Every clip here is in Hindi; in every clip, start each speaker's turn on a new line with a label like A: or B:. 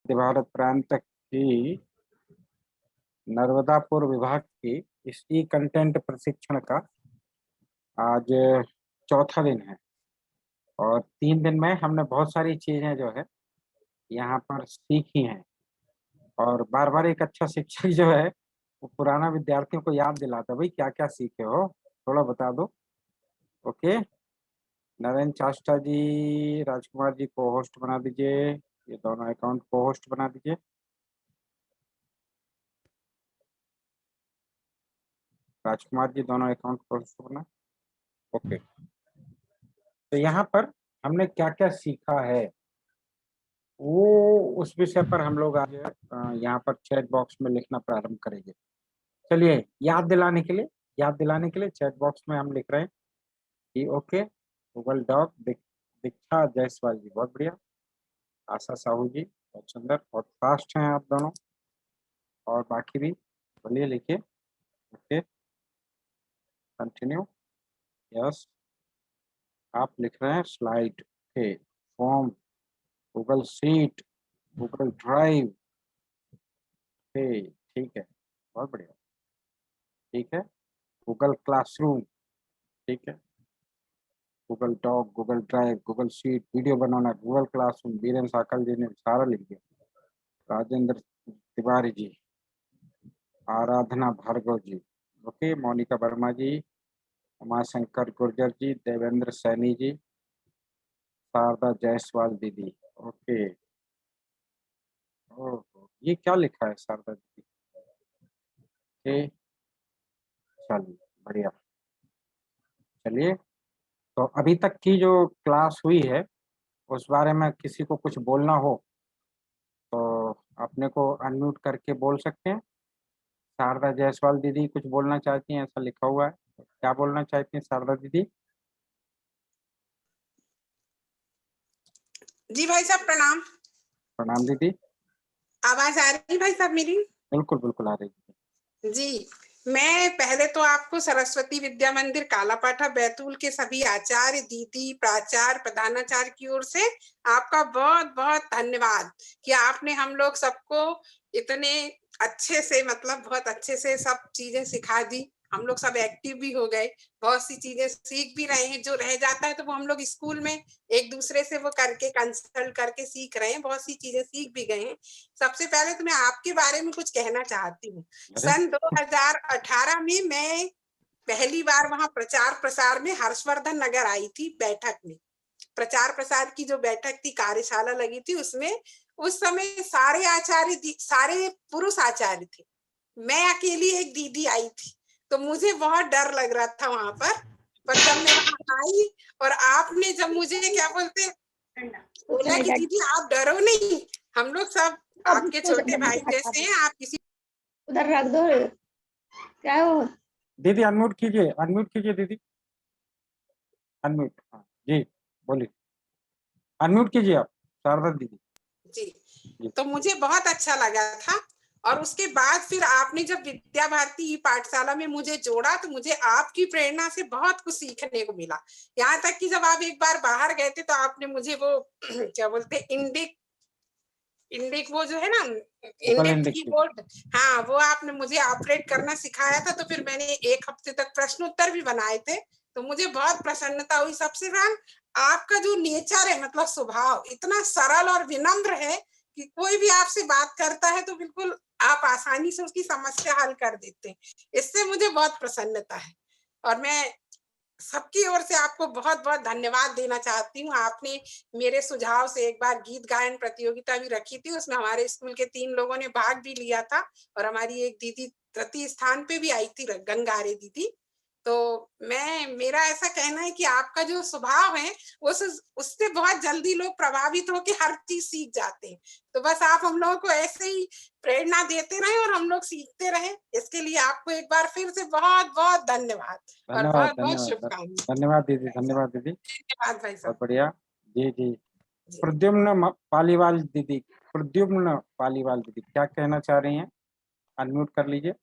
A: मध्य भारत प्रांत की नर्मदापुर विभाग की इस ई कंटेंट प्रशिक्षण का आज चौथा दिन है। और 3 दिन में हमने बहुत सारी चीजें जो है यहाँ पर सीखी हैं। और बार बार एक अच्छा शिक्षक जो है वो पुराना विद्यार्थियों को याद दिलाता है, भाई क्या क्या सीखे हो, थोड़ा बता दो। ओके, नरेंद्र चाष्टा जी, राजकुमार जी को होस्ट बना दीजिए। ये दोनों अकाउंट को होस्ट बना दीजिए। राजकुमार जी दोनों अकाउंट को होस्ट बना। ओके, तो यहाँ पर हमने क्या क्या सीखा है वो उस विषय पर हम लोग आज यहाँ पर चैट बॉक्स में लिखना प्रारंभ करेंगे। चलिए, याद दिलाने के लिए चैट बॉक्स में हम लिख रहे हैं कि ओके, गूगल डॉक दीक्षा जायसवाल जी बहुत बढ़िया, आशा साहू जी बहुत सुंदर, बहुत फास्ट हैं आप दोनों, और बाकी भी बोलिए, लिखिए। Okay, continue. यस, आप लिख रहे हैं स्लाइड के form, Google sheet, Google drive. ठीक है, बहुत बढ़िया। ठीक है, गूगल क्लासरूम। ठीक है, Google doc, Google drive, Google sheet, video बनाना, गूगल क्लासरूम। वीरेंद्र साकल जी ने सारा लिख दिया। राजेंद्र तिवारी जी, आराधना भार्गव जी, ओके, मोनिका वर्मा जी, उमाशंकर गुर्जर जी, देवेंद्र सैनी जी, शारदा जायसवाल दीदी। ओके, ओह ये क्या लिखा है शारदा दीदी? ओके, चलिए बढ़िया। चलिए, तो अभी तक की जो क्लास हुई है उस बारे में किसी को कुछ बोलना हो तो अपने को अनम्यूट करके बोल सकते हैं। शारदा जायसवाल दीदी कुछ बोलना चाहती हैं, ऐसा लिखा हुआ है, तो क्या बोलना चाहती हैं शारदा दीदी?
B: जी भाई साहब प्रणाम।
A: प्रणाम दीदी।
B: आवाज आ रही है भाई साहब मेरी?
A: बिल्कुल बिल्कुल आ रही है।
B: जी, मैं पहले तो आपको सरस्वती विद्या मंदिर कालापाठा बैतूल के सभी आचार्य, दीदी, प्राचार्य, प्रधानाचार्य की ओर से आपका बहुत बहुत धन्यवाद कि आपने हम लोग सबको इतने अच्छे से, मतलब बहुत अच्छे से सब चीजें सिखा दी। हम लोग सब एक्टिव भी हो गए, बहुत सी चीजें सीख भी रहे हैं। जो रह जाता है तो वो हम लोग स्कूल में एक दूसरे से वो करके कंसल्ट करके सीख रहे हैं, बहुत सी चीजें सीख भी गए हैं। सबसे पहले तो मैं आपके बारे में कुछ कहना चाहती हूँ।
A: अरे
B: सन 2018 में मैं पहली बार वहां प्रचार प्रसार में हर्षवर्धन नगर आई थी बैठक में। प्रचार प्रसार की जो बैठक थी, कार्यशाला लगी थी, उसमें उस समय सारे आचार्य, सारे पुरुष आचार्य थे, मैं अकेली एक दीदी आई थी। तो मुझे बहुत डर लग रहा था वहां पर जब मैं वहां आई और आपने जब मुझे क्या बोलते बोला कि दीदी आप डरो नहीं, हम लोग सब आपके छोटे भाई जैसे हैं, आप किसी
C: उधर रख दो। क्या हो
A: दीदी अनम्यूट कीजिए दीदी, अनम्यूट। हाँ जी, बोलिए, अनम्यूट कीजिए आप शारदा दीदी।
B: जी। तो मुझे बहुत अच्छा लगा था। और उसके बाद फिर आपने जब विद्या भारती पाठशाला में मुझे जोड़ा तो मुझे आपकी प्रेरणा से बहुत कुछ सीखने को मिला। यहाँ तक कि जब आप एक बार बाहर गए थे तो आपने मुझे वो क्या बोलते इंडिक वो जो है ना, इंडेक्स कीबोर्ड, हाँ वो आपने मुझे ऑपरेट करना सिखाया था। तो फिर मैंने 1 हफ्ते तक प्रश्न उत्तर भी बनाए थे। तो मुझे बहुत प्रसन्नता हुई। सबसे ज्यादा आपका जो नेचर है, मतलब स्वभाव इतना सरल और विनम्र है कि कोई भी आपसे बात करता है तो बिल्कुल आप आसानी से उसकी समस्या हल कर देते हैं। इससे मुझे बहुत प्रसन्नता है। और मैं सबकी ओर से आपको बहुत बहुत धन्यवाद देना चाहती हूँ। आपने मेरे सुझाव से एक बार गीत गायन प्रतियोगिता भी रखी थी, उसमें हमारे स्कूल के 3 लोगों ने भाग भी लिया था और हमारी एक दीदी तृतीय स्थान पे भी आई थी, गंगारे दीदी। तो मेरा ऐसा कहना है कि आपका जो स्वभाव है उससे बहुत जल्दी लोग प्रभावित होकर हर चीज सीख जाते हैं। तो बस आप हम लोगों को ऐसे ही प्रेरणा देते रहे और हम लोग सीखते रहे। इसके लिए आपको एक बार फिर से बहुत बहुत धन्यवाद और
A: धन्यवाद
B: बहुत बहुत
A: धन्यवाद
B: शुभकामनाएं।
A: धन्यवाद दीदी, धन्यवाद दीदी,
B: धन्यवाद भाई साहब।
A: बहुत बढ़िया। जी जी,
B: जी।
A: पालीवाल दीदी, प्रद्युम्न पालीवाल दीदी क्या कहना चाह रही हैं? अनम्यूट कर लीजिए।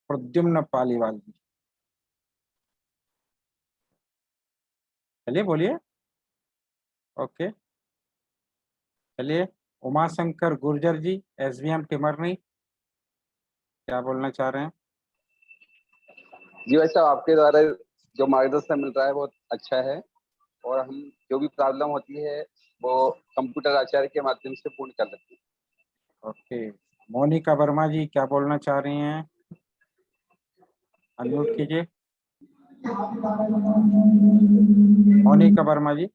A: प्रद्युम्न पालीवाल जी, चलिए बोलिए। ओके, चलिए, उमाशंकर गुर्जर जी, SBM टिमरनी, क्या बोलना चाह रहे हैं?
D: जी भाई साहब, आपके द्वारा जो मार्गदर्शन मिल रहा है बहुत अच्छा है, और हम जो भी प्रॉब्लम होती है वो कंप्यूटर आचार्य के माध्यम से पूर्ण कर लेते हैं।
A: ओके, मोनिका वर्मा जी क्या बोलना चाह रही हैं? अनम्यूट कीजिए, मोनिका वर्मा जी।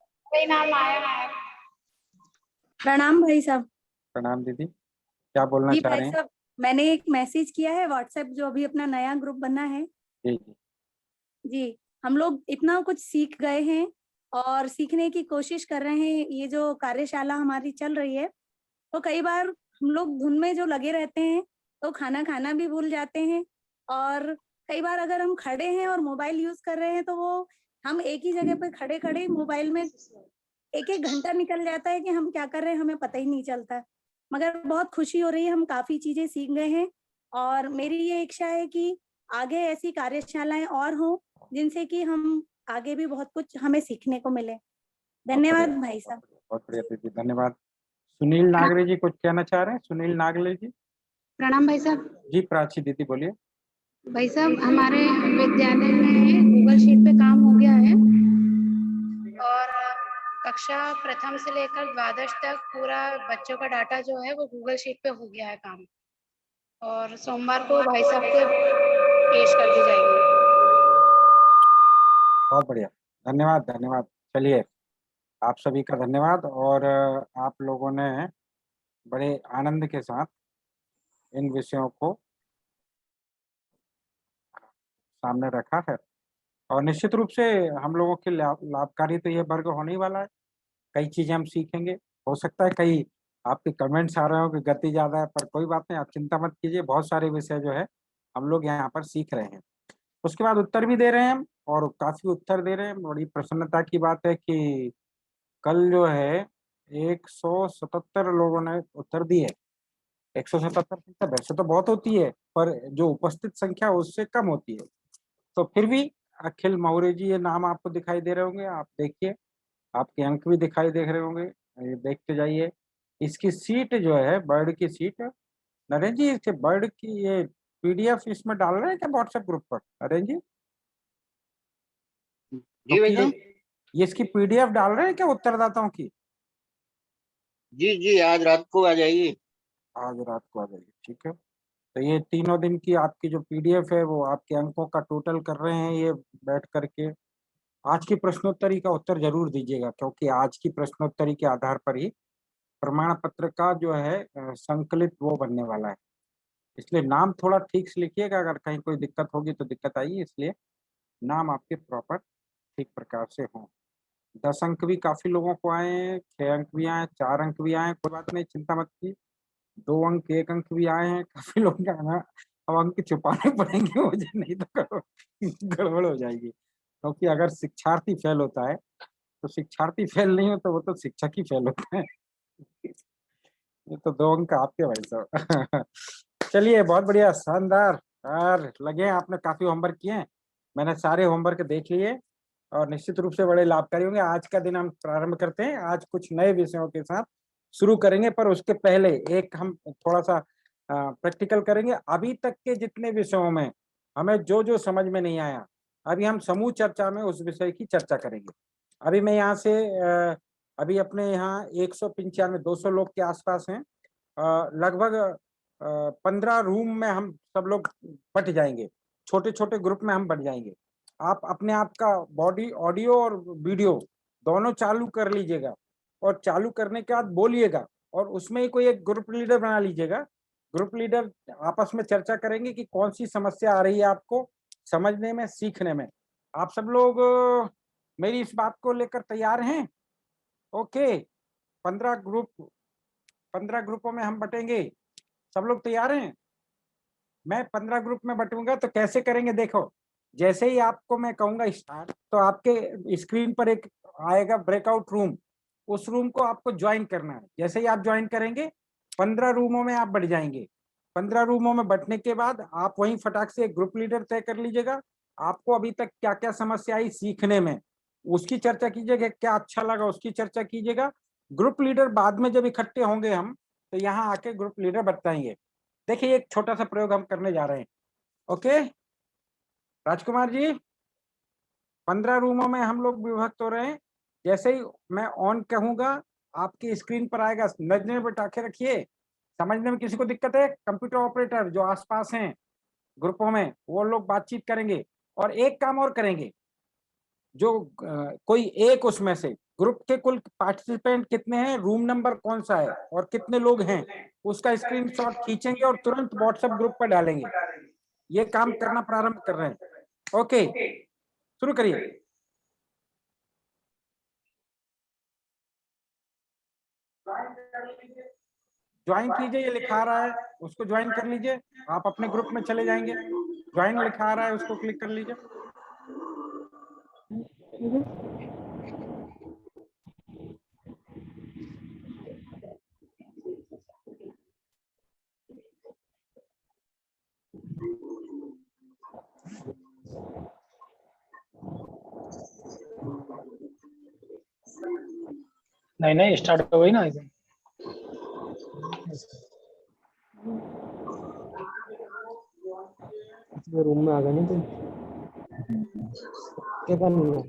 E: प्रणाम भाई साहब।
A: प्रणाम दीदी, क्या बोलना
E: जी
A: चाह
E: भाई
A: रहे हैं?
E: साहब, मैंने एक मैसेज किया है व्हाट्सएप, जो अभी अपना नया ग्रुप बना है।
A: जी जी।
E: जी, हम लोग इतना कुछ सीख गए हैं और सीखने की कोशिश कर रहे हैं। ये जो कार्यशाला हमारी चल रही है, तो कई बार हम लोग धुन में जो लगे रहते हैं, तो खाना खाना भी भूल जाते हैं। और कई बार अगर हम खड़े हैं और मोबाइल यूज कर रहे हैं, तो वो हम एक ही जगह पर खड़े खड़े मोबाइल में एक एक घंटा निकल जाता है कि हम क्या कर रहे हैं, हमें पता ही नहीं चलता। मगर बहुत खुशी हो रही है, हम काफी चीजें सीख गए हैं और मेरी ये इच्छा है कि आगे ऐसी कार्यशालाएं और हों, जिनसे कि हम आगे भी बहुत कुछ हमें सीखने को मिले। धन्यवाद भाई साहब।
A: बहुत बढ़िया दीदी, धन्यवाद। सुनील नागरे जी कुछ कहना चाह रहे हैं? सुनील नागले जी।
F: प्रणाम भाई साहब।
A: जी, प्राची दीदी बोलिए।
F: भाई साहब, हमारे विद्यालय में गूगल शीट पे काम हो गया है और कक्षा प्रथम से लेकर द्वादश तक पूरा बच्चों का डाटा जो है वो गूगल शीट पे हो गया है काम, और सोमवार को भाई साहब को पेश कर दी जाएगी।
A: बहुत बढ़िया, धन्यवाद धन्यवाद। चलिए, आप सभी का धन्यवाद। और आप लोगों ने बड़े आनंद के साथ इन विषयों को सामने रखा है, और निश्चित रूप से हम लोगों के लाभकारी तो ये वर्ग होने ही वाला है। कई चीजें हम सीखेंगे। हो सकता है कई आपके कमेंट्स आ रहे हो कि गति ज्यादा है, पर कोई बात नहीं, आप चिंता मत कीजिए। बहुत सारे विषय जो है हम लोग यहाँ पर सीख रहे हैं। उसके बाद उत्तर भी दे रहे हैं हम, और काफी उत्तर दे रहे हैं। बड़ी प्रसन्नता की बात है कि कल जो है 177 लोगों ने उत्तर दिए। 177 वैसे तो बहुत होती है, पर जो उपस्थित संख्या उससे कम होती है। तो फिर भी अखिल मौर्य जी, ये नाम आपको दिखाई दे रहे होंगे, आप देखिए, आपके अंक भी दिखाई दे रहे होंगे, ये देखते जाइए। इसकी सीट जो है, बर्ड की सीट, नरेंद्र जी इसके बर्ड की ये PDF इसमें डाल रहे हैं क्या व्हाट्सएप ग्रुप पर, नरेंद्र जी?
G: जी भाई साहब।
A: ये इसकी PDF डाल रहे हैं क्या उत्तरदाताओं की?
G: जी जी, आज रात को आ जाइए।
A: आज रात को आ जाइए, ठीक है। तो ये तीनों दिन की आपकी जो PDF है, वो आपके अंकों का टोटल कर रहे हैं ये बैठ करके। आज की प्रश्नोत्तरी का उत्तर जरूर दीजिएगा, क्योंकि आज की प्रश्नोत्तरी के आधार पर ही प्रमाण पत्र का जो है संकलित वो बनने वाला है। इसलिए नाम थोड़ा ठीक से लिखिएगा, अगर कहीं कोई दिक्कत होगी तो दिक्कत आएगी, इसलिए नाम आपके प्रॉपर ठीक प्रकार से हों। 10 अंक भी काफी लोगों को आए हैं, 6 अंक भी आए, 4 अंक भी आए, कोई बात नहीं, चिंता मत कीजिए। 2 अंक, 1 अंक भी आए हैं काफी लोगों के आना। अब अंक छुपाने पड़ेंगे मुझे, नहीं तो गड़बड़ हो जाएगी। क्योंकि अगर शिक्षार्थी फेल होता है, तो शिक्षार्थी फेल नहीं होता, वो तो शिक्षक ही फेल होता है। ये तो 2 अंक आपके भाई साहब। चलिए, बहुत बढ़िया, शानदार। यार लगे आपने काफी होमवर्क किए हैं, मैंने सारे होमवर्क देख लिए, और निश्चित रूप से बड़े लाभकारी होंगे। आज का दिन हम प्रारंभ करते हैं, आज कुछ नए विषयों के साथ शुरू करेंगे, पर उसके पहले एक हम थोड़ा सा प्रैक्टिकल करेंगे। अभी तक के जितने विषयों में हमें जो जो समझ में नहीं आया, अभी हम समूह चर्चा में उस विषय की चर्चा करेंगे। अभी मैं यहाँ से अभी अपने यहाँ 195 200 लोग के आसपास हैं। लगभग 15 रूम में हम सब लोग बट जाएंगे, छोटे छोटे ग्रुप में हम बट जाएंगे। आप अपने आप का बॉडी ऑडियो और वीडियो दोनों चालू कर लीजिएगा, और चालू करने के बाद बोलिएगा, और उसमें ही कोई एक ग्रुप लीडर बना लीजिएगा। ग्रुप लीडर आपस में चर्चा करेंगे कि कौन सी समस्या आ रही है आपको समझने में, सीखने में। आप सब लोग मेरी इस बात को लेकर तैयार हैं? ओके, 15 ग्रुपों में हम बटेंगे। सब लोग तैयार हैं? मैं 15 ग्रुप में बटूंगा, तो कैसे करेंगे देखो। जैसे ही आपको मैं कहूंगा स्टार्ट, तो आपके स्क्रीन पर एक आएगा ब्रेकआउट रूम, उस रूम को आपको ज्वाइन करना है। जैसे ही आप ज्वाइन करेंगे, 15 रूमों में आप बढ़ जाएंगे। 15 रूमों में बटने के बाद आप वहीं फटाक से एक ग्रुप लीडर तय कर लीजिएगा। आपको अभी तक क्या क्या समस्या आई सीखने में, उसकी चर्चा कीजिएगा। क्या अच्छा लगा उसकी चर्चा कीजिएगा, ग्रुप लीडर बाद में जब इकट्ठे होंगे हम, तो यहाँ आके ग्रुप लीडर बताएंगे। देखिए एक छोटा सा प्रयोग हम करने जा रहे हैं। ओके राजकुमार जी, 15 रूमों में हम लोग विभक्त हो रहे हैं। जैसे ही मैं ऑन कहूंगा आपकी स्क्रीन पर आएगा, नजर में बिठा के रखिए। समझने में किसी को दिक्कत है? कंप्यूटर ऑपरेटर जो आसपास हैं ग्रुपों में, वो लोग बातचीत करेंगे। और एक काम और करेंगे, जो कोई एक उसमें से ग्रुप के कुल पार्टिसिपेंट कितने हैं, रूम नंबर कौन सा है और कितने लोग हैं, उसका स्क्रीनशॉट खींचेंगे और तुरंत व्हाट्सएप ग्रुप पर डालेंगे। ये काम करना प्रारंभ कर रहे हैं। ओके शुरू करिए। ज्वाइन कीजिए, ये लिखा रहा है उसको ज्वाइन कर लीजिए। आप अपने ग्रुप में चले जाएंगे, ज्वाइन लिखा रहा है उसको क्लिक कर लीजिए।
H: नहीं स्टार्ट हो गई ना। रूम में आ गए नहीं तो क्या करना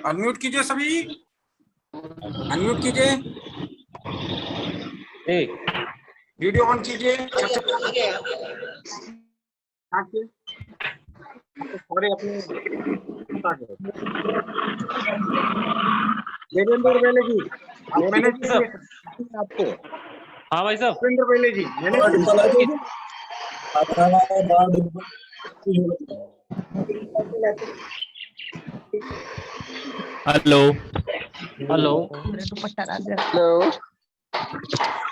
A: अनम्यूट कीजिए सभी, अनम्यूट कीजिए, वीडियो ऑन कीजिए। सॉरी अपने देवेंद्र बेले जी, मैंने आपको।
I: हाँ भाई साहब।
A: देवेंद्र बेले जी मैंने
I: हेलो हेलो
G: हेलो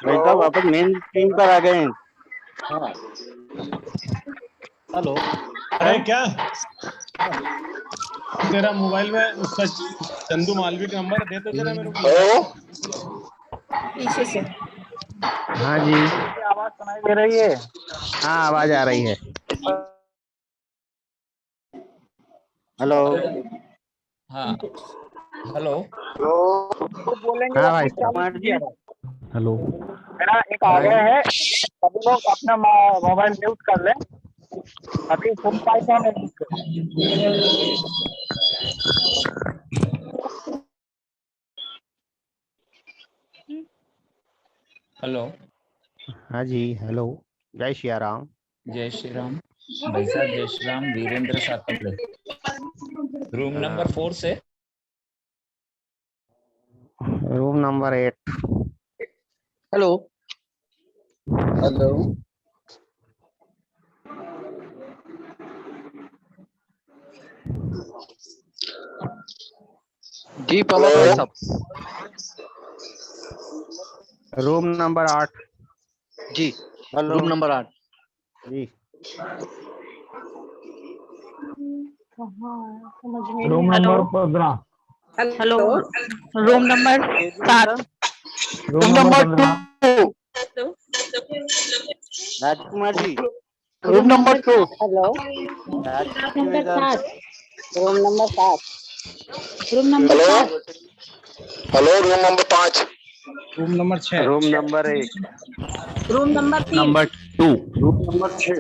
G: भाई साहब, वापस मेन स्क्रीन पर आ गए हैं।
I: हेलो
J: है क्या तेरा मोबाइल में उसका चंदू मालवी का नंबर दे तो जरा मेरे को।
C: पीछे से
G: हाँ जी,
H: आवाज सुनाई दे रही है?
G: हाँ आवाज आ रही है। हेलो
I: हाँ हेलो
H: बोलेंगे
G: हाँ भाई
H: कुमार जी।
I: हेलो।
H: मेरा एक आग्रह है, सभी लोग अपना मोबाइल म्यूट कर लें। अभी फुल पाइथन
I: हेलो
G: हाँ जी, हेलो, जय श्री राम।
I: जय श्री राम भाई साहब। जय श्री राम। वीरेंद्र सातपुरे, रूम नंबर 4 से।
G: Room number 8।
D: हेलो हेलो जी पवन भाई साहब।
G: रूम नंबर 8
D: जी रूम नंबर 8
G: जी।
H: Room number 15।
C: Hello room number 7
H: room number 2।
G: Rajkumar ji,
H: room number 2।
C: Hello
G: number
C: 7 room number 7 room number 7
J: hello room number 5।
H: Room number 6।
G: Room number 1।
C: Room number 3
I: number 2।
H: Room number 6।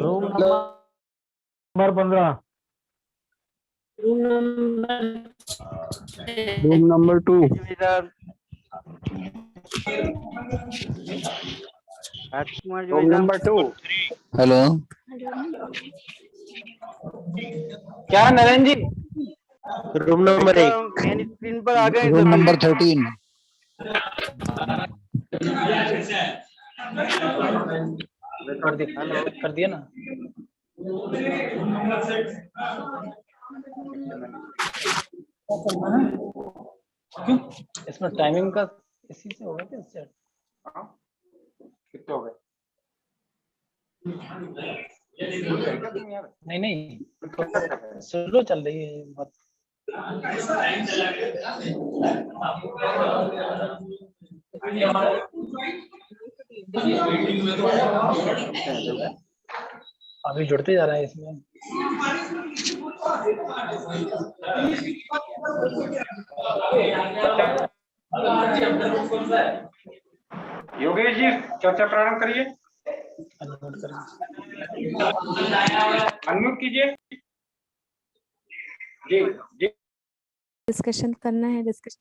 G: Room
H: number 15।
G: Room number 2। Rajkumar ji
H: room
G: भाई
H: नंबर 2।
K: हेलो
H: क्या Narendra ji?
J: Room number 1।
G: Main screen पर आ गए
K: रूम
G: सभी।
K: नंबर 13।
G: हेलो
H: कर दिया ना। क्यों? इसमें टाइमिंग का इसी से होगा क्या सेट?
A: कितने हो गए?
H: नहीं नहीं, स्लो चल रही है बात। अभी जुड़ते जा रहा है इसमें।
A: योगेश जी चर्चा प्रारंभ करिए। अनम्यूट कीजिए। जी जी।
L: डिस्कशन करना है, डिस्कशन।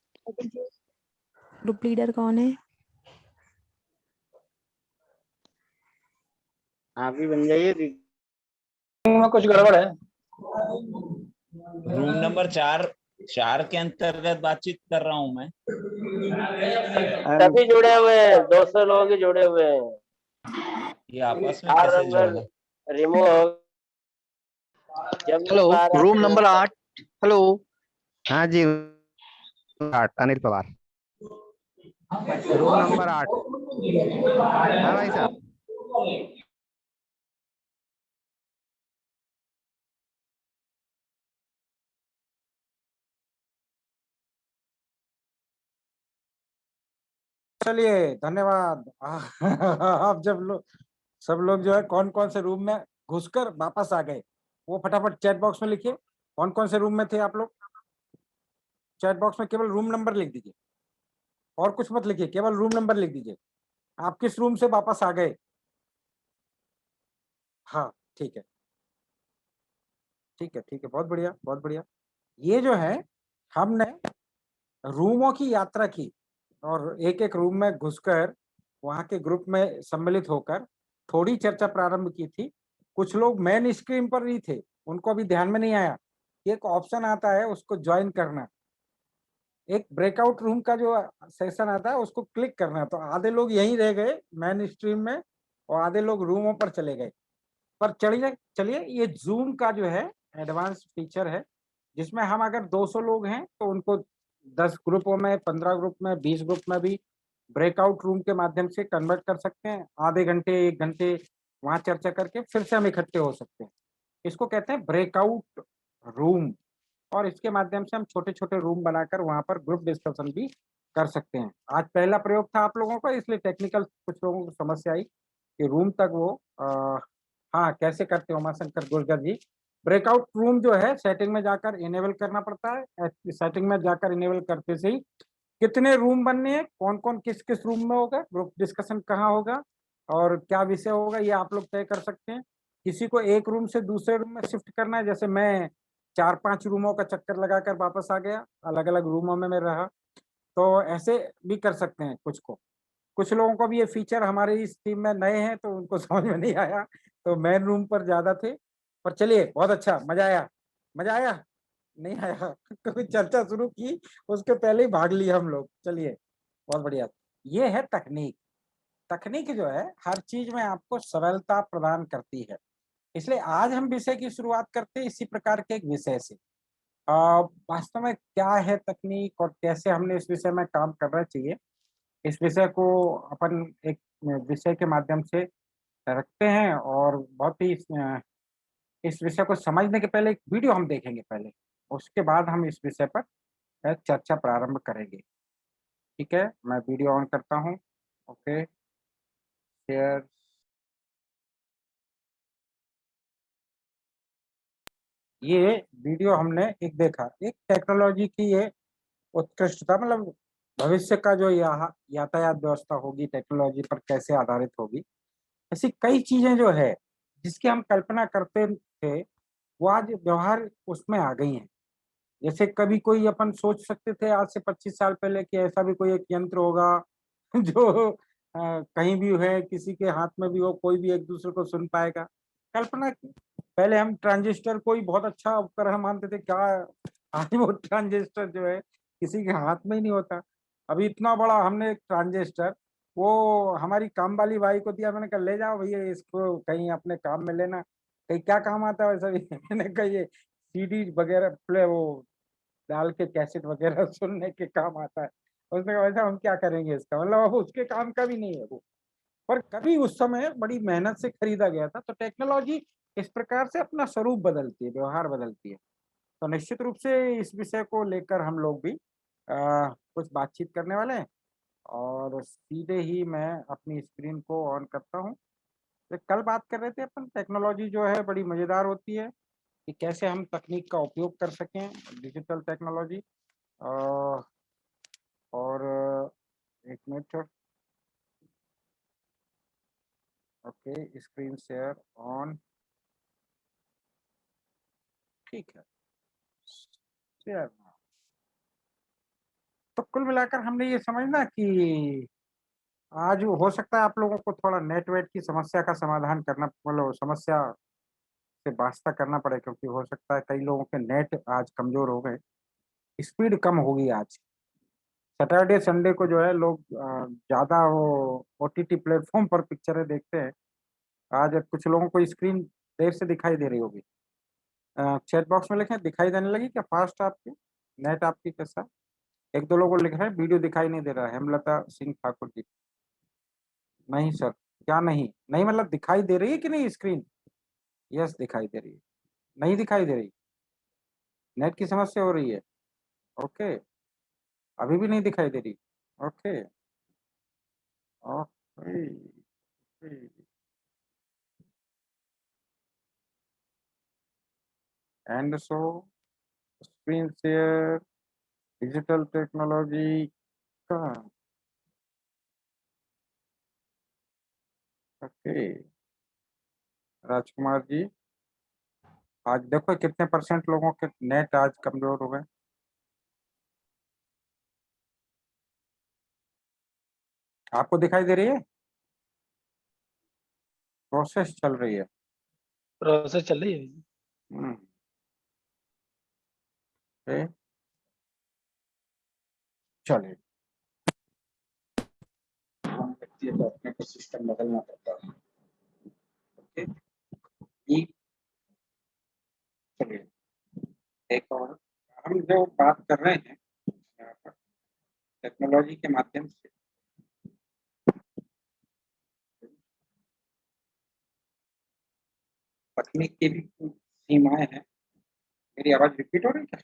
L: ग्रुप लीडर कौन है?
G: आप भी बन जाइए।
H: में कुछ गड़बड़ है।
I: रूम नंबर 4 के अंतर्गत बातचीत कर रहा हूं मैं।
G: सभी जुड़े हुए हैं, 200 लोग ही जुड़े हुए हैं।
I: ये आपस में कैसे जुड़ेगा?
G: रिमूव हो।
K: Hello room number 8। हेलो हाँ जी 8 अनिल पवार। Room number 8। हाँ भाई साहब।
A: चलिए धन्यवाद। आप सब लोग जो है कौन कौन से रूम में घुसकर वापस आ गए वो फटाफट चैट बॉक्स में लिखिए। कौन कौन से रूम में थे आप लोग? चैट बॉक्स में केवल रूम नंबर लिख दीजिए और कुछ मत लिखिए, केवल रूम नंबर लिख दीजिए। आप किस रूम से वापस आ गए? हाँ ठीक है ठीक है ठीक है, बहुत बढ़िया बहुत बढ़िया। ये जो है हमने रूमों की यात्रा की और एक एक रूम में घुसकर वहां के ग्रुप में सम्मिलित होकर थोड़ी चर्चा प्रारंभ की थी। कुछ लोग मेन स्क्रीन पर नहीं थे, उनको अभी ध्यान में नहीं आया। एक ऑप्शन आता है उसको ज्वाइन करना, एक ब्रेकआउट रूम का जो सेशन आता है उसको क्लिक करना। तो आधे लोग यहीं रह गए मेन स्ट्रीम में और आधे लोग रूमों पर चले गए। पर चलिए ये जूम का जो है एडवांस फीचर है जिसमें हम अगर 200 लोग हैं तो उनको 10 ग्रुपों में, 15 ग्रुप में, 20 ग्रुप में भी ब्रेकआउट रूम के माध्यम से कन्वर्ट कर सकते हैं। आधे घंटे 1 घंटे वहां चर्चा करके फिर से हम इकट्ठे हो सकते हैं। इसको कहते हैं ब्रेकआउट रूम और इसके माध्यम से हम छोटे छोटे रूम बनाकर वहां पर ग्रुप डिस्कशन भी कर सकते हैं। आज पहला प्रयोग था आप लोगों का, इसलिए टेक्निकल कुछ लोगों को समस्या आई कि रूम तक वो हाँ कैसे करते हो उमाशंकर गुर्जर जी। ब्रेकआउट रूम जो है सेटिंग में जाकर इनेबल करना पड़ता है। सेटिंग में जाकर इनेबल करते से ही कितने रूम बनने हैं, कौन कौन किस किस रूम में होगा, ग्रुप डिस्कशन कहाँ होगा और क्या विषय होगा, ये आप लोग तय कर सकते हैं। किसी को एक रूम से दूसरे रूम में शिफ्ट करना है, जैसे मैं 4-5 रूमों का चक्कर लगाकर वापस आ गया, अलग अलग रूमों में मैं रहा, तो ऐसे भी कर सकते हैं। कुछ लोगों को भी ये फीचर हमारे इस टीम में नए हैं तो उनको समझ में नहीं आया, तो मेन रूम पर ज्यादा थे। पर चलिए बहुत अच्छा, मजा आया नहीं आया क्योंकि चर्चा शुरू की उसके पहले ही भाग लिया हम लोग। चलिए बहुत बढ़िया। ये है तकनीक जो है हर चीज में आपको सरलता प्रदान करती है। इसलिए आज हम विषय की शुरुआत करते हैं इसी प्रकार के एक विषय से। वास्तव में क्या है तकनीक और कैसे हमने इस विषय में काम करना चाहिए, इस विषय को अपन एक विषय के माध्यम से रखते हैं। और बहुत ही इस विषय को समझने के पहले एक वीडियो हम देखेंगे पहले, उसके बाद हम इस विषय पर चर्चा प्रारंभ करेंगे। ठीक है, मैं वीडियो ऑन करता हूँ। Okay, share. ये वीडियो हमने एक देखा, एक टेक्नोलॉजी की ये उत्कृष्टता, मतलब भविष्य का जो यातायात व्यवस्था होगी टेक्नोलॉजी पर कैसे आधारित होगी। ऐसी कई चीजें जो है जिसकी हम कल्पना करते थे वो आज व्यवहार उसमें आ गई हैं। जैसे कभी कोई अपन सोच सकते थे आज से 25 साल पहले कि ऐसा भी कोई एक यंत्र होगा जो कहीं भी है, किसी के हाथ में भी हो, कोई भी एक दूसरे को सुन पाएगा। कल्पना की पहले हम ट्रांजिस्टर को ही बहुत अच्छा उपकरण मानते थे, क्या आज वो ट्रांजिस्टर जो है किसी के हाथ में ही नहीं होता। अभी इतना बड़ा हमने एक ट्रांजिस्टर वो हमारी काम वाली बाई को दिया, मैंने कहा ले जाओ भैया इसको कहीं अपने काम में लेना, कहीं क्या काम आता है वैसा भी मैंने कहा ये सीडी वगैरह प्ले वो डाल के कैसेट वगैरह सुनने के काम आता है। उसने कहा वैसा हम क्या करेंगे इसका, मतलब अब उसके काम का भी नहीं है वो, पर कभी उस समय बड़ी मेहनत से खरीदा गया था। तो टेक्नोलॉजी इस प्रकार से अपना स्वरूप बदलती है, व्यवहार बदलती है। तो निश्चित रूप से इस विषय को लेकर हम लोग भी कुछ बातचीत करने वाले हैं, और सीधे ही मैं अपनी स्क्रीन को ऑन करता हूँ। तो कल बात कर रहे थे अपन, टेक्नोलॉजी जो है बड़ी मजेदार होती है कि कैसे हम तकनीक का उपयोग कर सकें, डिजिटल टेक्नोलॉजी। और एक minute, okay screen share on, ठीक है शेयर। तो कुल मिलाकर हमने ये समझना कि आज हो सकता है आप लोगों को थोड़ा नेट वेट की समस्या का समाधान करना, मतलब समस्या से वास्ता करना पड़े, क्योंकि हो सकता है कई लोगों के नेट आज कमजोर हो गए, स्पीड कम होगी आज। सैटरडे संडे को जो है लोग ज्यादा वो ओटीटी प्लेटफॉर्म पर पिक्चरें देखते हैं। आज कुछ लोगों को स्क्रीन देर से दिखाई दे रही होगी। चैट बॉक्स में लिखें दिखाई देने लगी क्या फास्ट आपकी, नेट आपकी कैसा? एक दो लोगों लिख रहे हैं वीडियो दिखाई नहीं दे रहा है, हेमलता सिंह ठाकुर जी। नहीं सर, क्या नहीं नहीं मतलब दिखाई दे रही है कि नहीं स्क्रीन? यस दिखाई दे रही है। नहीं दिखाई दे रही, नेट की समस्या हो रही है। ओके, अभी भी नहीं दिखाई दे रही। Okay okay, and so screen share digital technology का। ओके राजकुमार जी, आज देखो कितने परसेंट लोगों के नेट आज कमजोर हो गए। आपको दिखाई दे रही है? प्रोसेस चल रही है,
J: प्रोसेस चल रही है।
A: हम्म, ओके, चलिए हम व्यक्ति को अपने को सिस्टम बदलना पड़ता है। ओके ठीक, चलिए एक और हम जो बात कर रहे हैं यहाँ पर टेक्नोलॉजी के माध्यम से, तकनीक की भी कुछ सीमाएं हैं। मेरी आवाज रिपीट हो रही है क्या?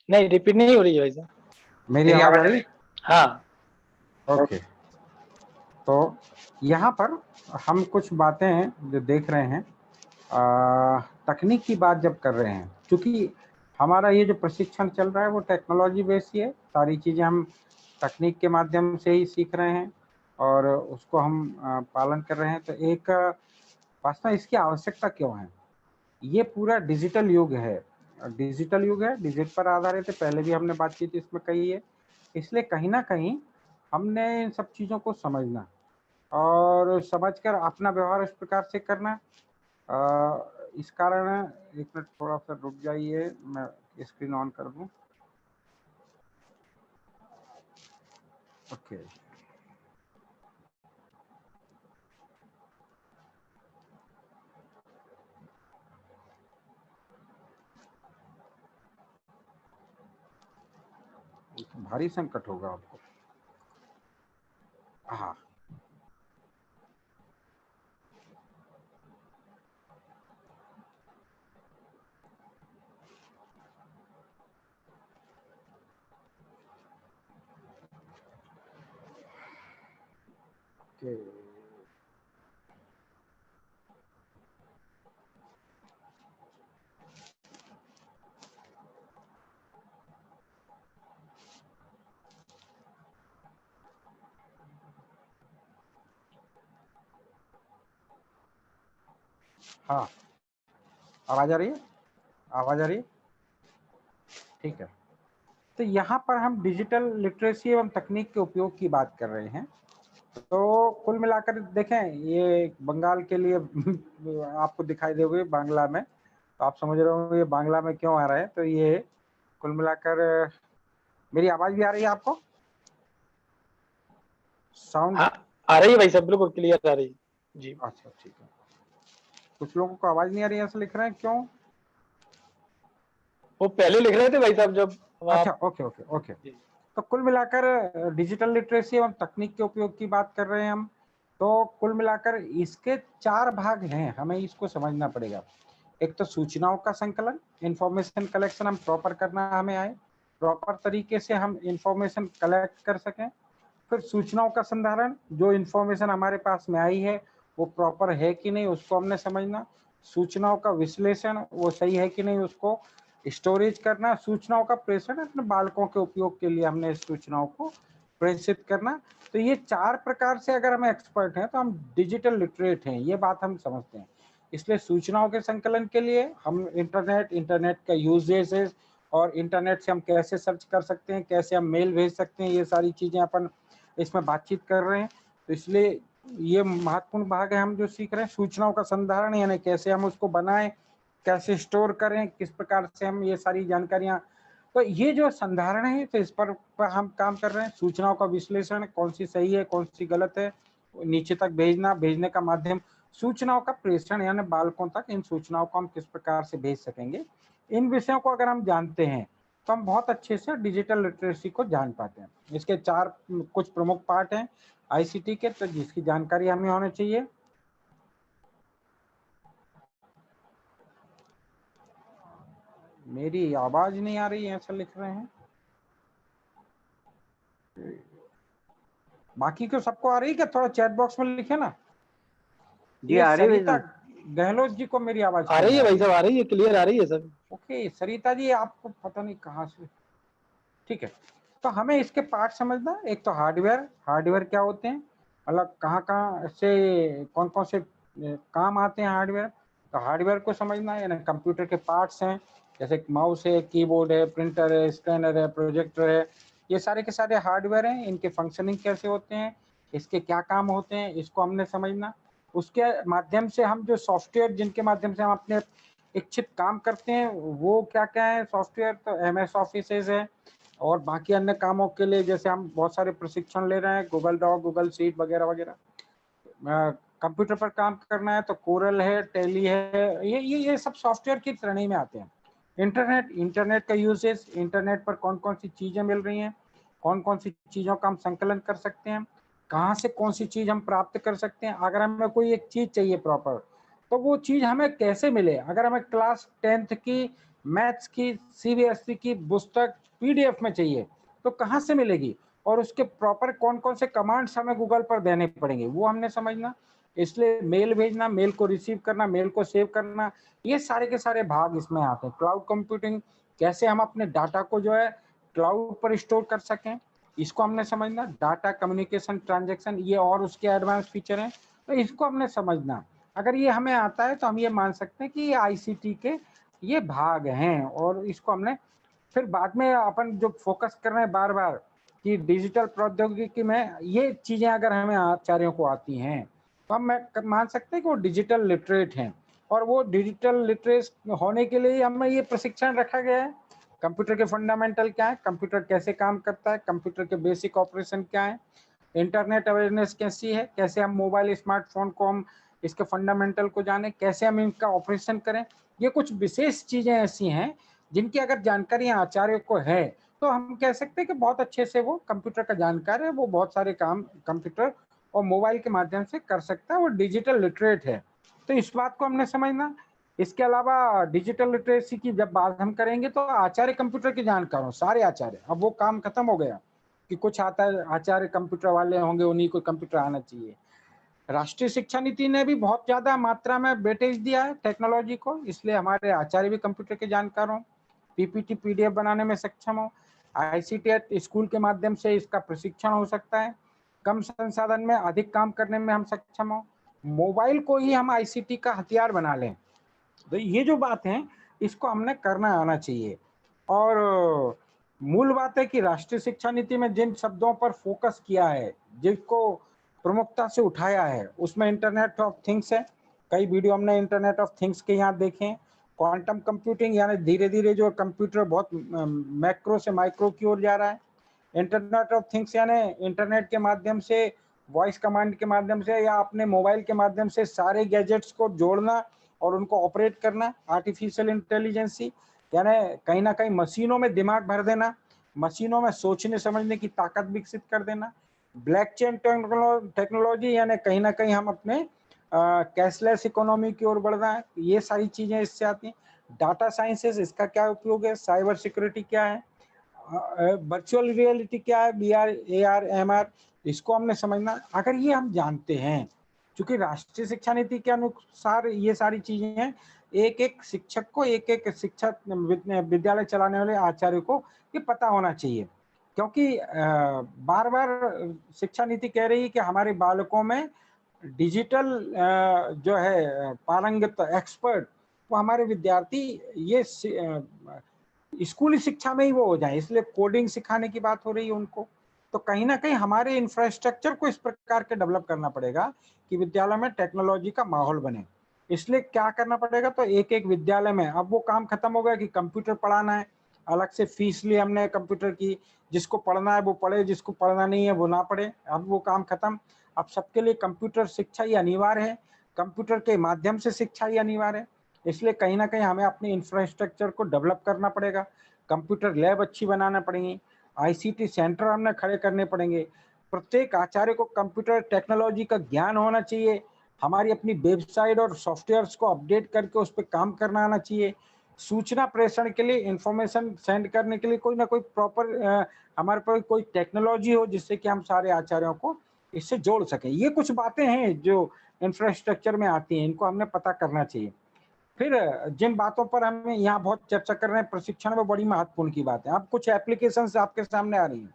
J: नहीं रिपीट नहीं हो रही है भाई साहब।
A: मेरी आवाज आ रही है?
J: हाँ
A: ओके, तो यहाँ पर हम कुछ बातें जो देख रहे हैं, तकनीक की बात जब कर रहे हैं, क्योंकि हमारा ये जो प्रशिक्षण चल रहा है वो टेक्नोलॉजी बेस्ड ही है, सारी चीज़ें हम तकनीक के माध्यम से ही सीख रहे हैं और उसको हम पालन कर रहे हैं। तो एक वास्तव में इसकी आवश्यकता क्यों है? ये पूरा डिजिटल युग है, डिजिटल युग है, डिजिट पर आधारित है, पहले भी हमने बातचीत इसमें कही है। इसलिए कहीं ना कहीं हमने इन सब चीज़ों को समझना और समझकर अपना व्यवहार इस प्रकार से करना। इस कारण एक मिनट थोड़ा सा रुक जाइए, मैं स्क्रीन ऑन कर दूं। ओके भारी संकट होगा आपको। हाँ ओके, हाँ आवाज आ रही है? आवाज आ रही है? ठीक है। तो यहाँ पर हम डिजिटल लिटरेसी एवं तकनीक के उपयोग की बात कर रहे हैं। तो कुल मिलाकर देखें, ये बंगाल के लिए आपको दिखाई देगी बांग्ला में, तो आप समझ रहे हो ये बांग्ला में क्यों आ रहा है। तो ये कुल मिलाकर मेरी आवाज भी आ रही है आपको? साउंड
M: आ रही है भाई साहब, बिल्कुल क्लियर आ रही है जी।
A: अच्छा ठीक है। कुछ लोगों को आवाज नहीं आ रही है ऐसा लिख रहे हैं, क्यों?
M: वो पहले लिख रहे थे भाई साहब जब
A: अच्छा ओके ओके ओके। तो कुल मिलाकर डिजिटल लिटरेसी एवं तकनीक के उपयोग की बात कर रहे हैं हम। तो कुल मिलाकर इसके 4 भाग हैं, हमें इसको समझना पड़ेगा। एक तो सूचनाओं का संकलन, इंफॉर्मेशन कलेक्शन हम प्रॉपर करना हमें आए, प्रॉपर तरीके से हम इंफॉर्मेशन कलेक्ट कर सकें। फिर सूचनाओं का संधारण, जो इंफॉर्मेशन हमारे पास में आई है वो प्रॉपर है कि नहीं उसको हमने समझना। सूचनाओं का विश्लेषण, वो सही है कि नहीं उसको स्टोरेज करना। सूचनाओं का प्रेषण, अपने बालकों के उपयोग के लिए हमने इस सूचनाओं को प्रेषित करना। तो ये 4 प्रकार से अगर हम एक्सपर्ट हैं तो हम डिजिटल लिटरेट हैं, ये बात हम समझते हैं। इसलिए सूचनाओं के संकलन के लिए हम इंटरनेट का यूजेस और इंटरनेट से हम कैसे सर्च कर सकते हैं, कैसे हम मेल भेज सकते हैं, ये सारी चीजें अपन इसमें बातचीत कर रहे हैं। तो इसलिए ये महत्वपूर्ण भाग है हम जो सीख रहे हैं। सूचनाओं का संधारण यानी कैसे हम उसको बनाएं, कैसे स्टोर करें, किस प्रकार से हम ये सारी जानकारियां, तो ये जो संधारण है तो इस पर हम काम कर रहे हैं। सूचनाओं का विश्लेषण, कौन सी सही है कौन सी गलत है, नीचे तक भेजना, भेजने का माध्यम। सूचनाओं का प्रेषण यानी बालकों तक इन सूचनाओं को हम किस प्रकार से भेज सकेंगे, इन विषयों को अगर हम जानते हैं तो हम बहुत अच्छे से डिजिटल लिटरेसी को जान पाते हैं। इसके 4 कुछ प्रमुख पार्ट हैं आईसीटी के, तो जिसकी जानकारी हमें होनी चाहिए। मेरी आवाज नहीं आ रही है ऐसा लिख रहे हैं, बाकी को सबको आ रही है क्या? थोड़ा चैट बॉक्स में लिखे ना।
G: जी आ रही है
A: सरिता गहलोत जी को मेरी आवाज
M: आ रही है भाई साहब, आ रही है, क्लियर आ रही है सर।
A: ओके सरिता जी, आपको पता नहीं कहाँ से, ठीक है। तो हमें इसके पार्ट समझना। एक तो हार्डवेयर क्या होते हैं, मतलब कहाँ से कौन कौन से काम आते हैं हार्डवेयर, तो हार्डवेयर को समझना है। यानी कंप्यूटर के पार्ट्स हैं, जैसे माउस है, कीबोर्ड है, प्रिंटर है, स्कैनर है, प्रोजेक्टर है, ये सारे के सारे हार्डवेयर हैं। इनके फंक्शनिंग कैसे होते हैं, इसके क्या काम होते हैं, इसको हमने समझना। उसके माध्यम से हम जो सॉफ्टवेयर जिनके माध्यम से हम अपने इच्छित काम करते हैं वो क्या क्या है सॉफ्टवेयर, तो MS ऑफिस है, और बाकी अन्य कामों के लिए जैसे हम बहुत सारे प्रशिक्षण ले रहे हैं, गूगल डॉक, गूगल शीट वगैरह वगैरह। कंप्यूटर पर काम करना है तो कोरल है, टैली है, ये सब सॉफ्टवेयर की श्रेणी में आते हैं। इंटरनेट का यूजेस, इंटरनेट पर कौन कौन सी चीजें मिल रही हैं, कौन कौन सी चीजों का हम संकलन कर सकते हैं, कहाँ से कौन सी चीज हम प्राप्त कर सकते हैं। अगर हमें कोई एक चीज चाहिए प्रॉपर, तो वो चीज हमें कैसे मिले। अगर हमें क्लास 10th की मैथ्स की CBSE की पुस्तक PDF में चाहिए तो कहाँ से मिलेगी, और उसके प्रॉपर कौन कौन से कमांड्स हमें गूगल पर देने पड़ेंगे वो हमने समझना। इसलिए मेल भेजना, मेल को रिसीव करना, मेल को सेव करना, ये सारे के सारे भाग इसमें आते हैं। क्लाउड कंप्यूटिंग, कैसे हम अपने डाटा को जो है क्लाउड पर स्टोर कर सकें, इसको हमने समझना। डाटा कम्युनिकेशन ट्रांजैक्शन, ये और उसके एडवांस फीचर हैं, तो इसको हमने समझना। अगर ये हमें आता है तो हम ये मान सकते हैं कि ये ICT के ये भाग हैं, और इसको हमने फिर बाद में अपन जो फोकस कर रहे हैं बार बार कि डिजिटल प्रौद्योगिकी में ये चीजें अगर हमें आचार्यों को आती हैं तो हम मान सकते हैं कि वो डिजिटल लिटरेट हैं। और वो डिजिटल लिटरेट होने के लिए हमें ये प्रशिक्षण रखा गया है। कंप्यूटर के फंडामेंटल क्या है, कंप्यूटर कैसे काम करता है, कंप्यूटर के बेसिक ऑपरेशन क्या है, इंटरनेट अवेयरनेस कैसी है, कैसे हम मोबाइल स्मार्टफोन को हम इसके फंडामेंटल को जाने, कैसे हम इनका ऑपरेशन करें। ये कुछ विशेष चीजें ऐसी हैं जिनकी अगर जानकारी आचार्य को है तो हम कह सकते हैं कि बहुत अच्छे से वो कंप्यूटर का जानकार है, वो बहुत सारे काम कंप्यूटर और मोबाइल के माध्यम से कर सकता है, वो डिजिटल लिटरेट है। तो इस बात को हमने समझना। इसके अलावा डिजिटल लिटरेसी की जब बात हम करेंगे तो आचार्य कंप्यूटर के जानकार हो, सारे आचार्य, अब वो काम खत्म हो गया कि कुछ आचार्य कंप्यूटर वाले होंगे, उन्हीं को कंप्यूटर आना चाहिए। राष्ट्रीय शिक्षा नीति ने भी बहुत ज्यादा मात्रा में वेटेज दिया है टेक्नोलॉजी को, इसलिए हमारे आचार्य भी कंप्यूटर के जानकार हों, PPT PDF बनाने में सक्षम हो, ICT स्कूल के माध्यम से इसका प्रशिक्षण हो सकता है, कम संसाधन में अधिक काम करने में हम सक्षम हो, मोबाइल को ही हम ICT का हथियार बना लें तो ये जो बात है इसको हमने करना आना चाहिए। और मूल बात है कि राष्ट्रीय शिक्षा नीति में जिन शब्दों पर फोकस किया है, जिसको प्रमुखता से उठाया है, उसमें इंटरनेट ऑफ थिंग्स है। कई वीडियो हमने इंटरनेट ऑफ थिंग्स के यहाँ देखे हैं। क्वांटम कंप्यूटिंग यानी धीरे धीरे जो कंप्यूटर बहुत मैक्रो से माइक्रो की ओर जा रहा है। इंटरनेट ऑफ थिंग्स यानी इंटरनेट के माध्यम से, वॉइस कमांड के माध्यम से या अपने मोबाइल के माध्यम से सारे गैजेट्स को जोड़ना और उनको ऑपरेट करना। आर्टिफिशियल इंटेलिजेंसी यानी कहीं ना कहीं मशीनों में दिमाग भर देना, मशीनों में सोचने समझने की ताकत विकसित कर देना। ब्लॉकचेन टेक्नोलॉजी यानी कहीं ना कहीं हम अपने कैशलेस इकोनॉमी की ओर बढ़ रहा है। ये सारी चीजें इससे आती हैं। डाटा साइंसेस, इसका क्या उपयोग है? साइबर सिक्योरिटी क्या है? वर्चुअल रियलिटी क्या है? VR, AR, MR, इसको हमने समझना। अगर ये हम जानते हैं, क्योंकि राष्ट्रीय शिक्षा नीति के अनुसार ये सारी चीजें हैं, एक एक शिक्षक को, एक एक शिक्षक विद्यालय चलाने वाले आचार्य को ये पता होना चाहिए। क्योंकि बार बार शिक्षा नीति कह रही है कि हमारे बालकों में डिजिटल जो है पारंगत एक्सपर्ट, वो हमारे विद्यार्थी ये स्कूली शिक्षा में ही वो हो जाए, इसलिए कोडिंग सिखाने की बात हो रही है उनको। तो कहीं ना कहीं हमारे इंफ्रास्ट्रक्चर को इस प्रकार के डेवलप करना पड़ेगा कि विद्यालय में टेक्नोलॉजी का माहौल बने। इसलिए क्या करना पड़ेगा, तो एक एक विद्यालय में अब वो काम खत्म हो गया कि कंप्यूटर पढ़ाना है, अलग से फीस ली हमने कंप्यूटर की, जिसको पढ़ना है वो पढ़े, जिसको पढ़ना नहीं है वो ना पढ़े। अब वो काम खत्म। अब सबके लिए कंप्यूटर शिक्षा ही अनिवार्य है, कंप्यूटर के माध्यम से शिक्षा ही अनिवार्य है। इसलिए कहीं ना कहीं हमें अपने इंफ्रास्ट्रक्चर को डेवलप करना पड़ेगा, कंप्यूटर लैब अच्छी बनाना पड़ेंगी, ICT सेंटर हमने खड़े करने पड़ेंगे। प्रत्येक आचार्य को कंप्यूटर टेक्नोलॉजी का ज्ञान होना चाहिए। हमारी अपनी वेबसाइट और सॉफ्टवेयर्स को अपडेट करके उस पर काम करना आना चाहिए। सूचना प्रेषण के लिए, इंफॉर्मेशन सेंड करने के लिए कोई ना कोई प्रॉपर हमारे पास कोई टेक्नोलॉजी हो जिससे कि हम सारे आचार्यों को इससे जोड़ सकें। ये कुछ बातें हैं जो इंफ्रास्ट्रक्चर में आती हैं, इनको हमने पता करना चाहिए। फिर जिन बातों पर हम यहाँ बहुत चर्चा कर रहे हैं, प्रशिक्षण में बड़ी महत्वपूर्ण की बात है। अब कुछ एप्लीकेशंस आपके सामने आ रही हैं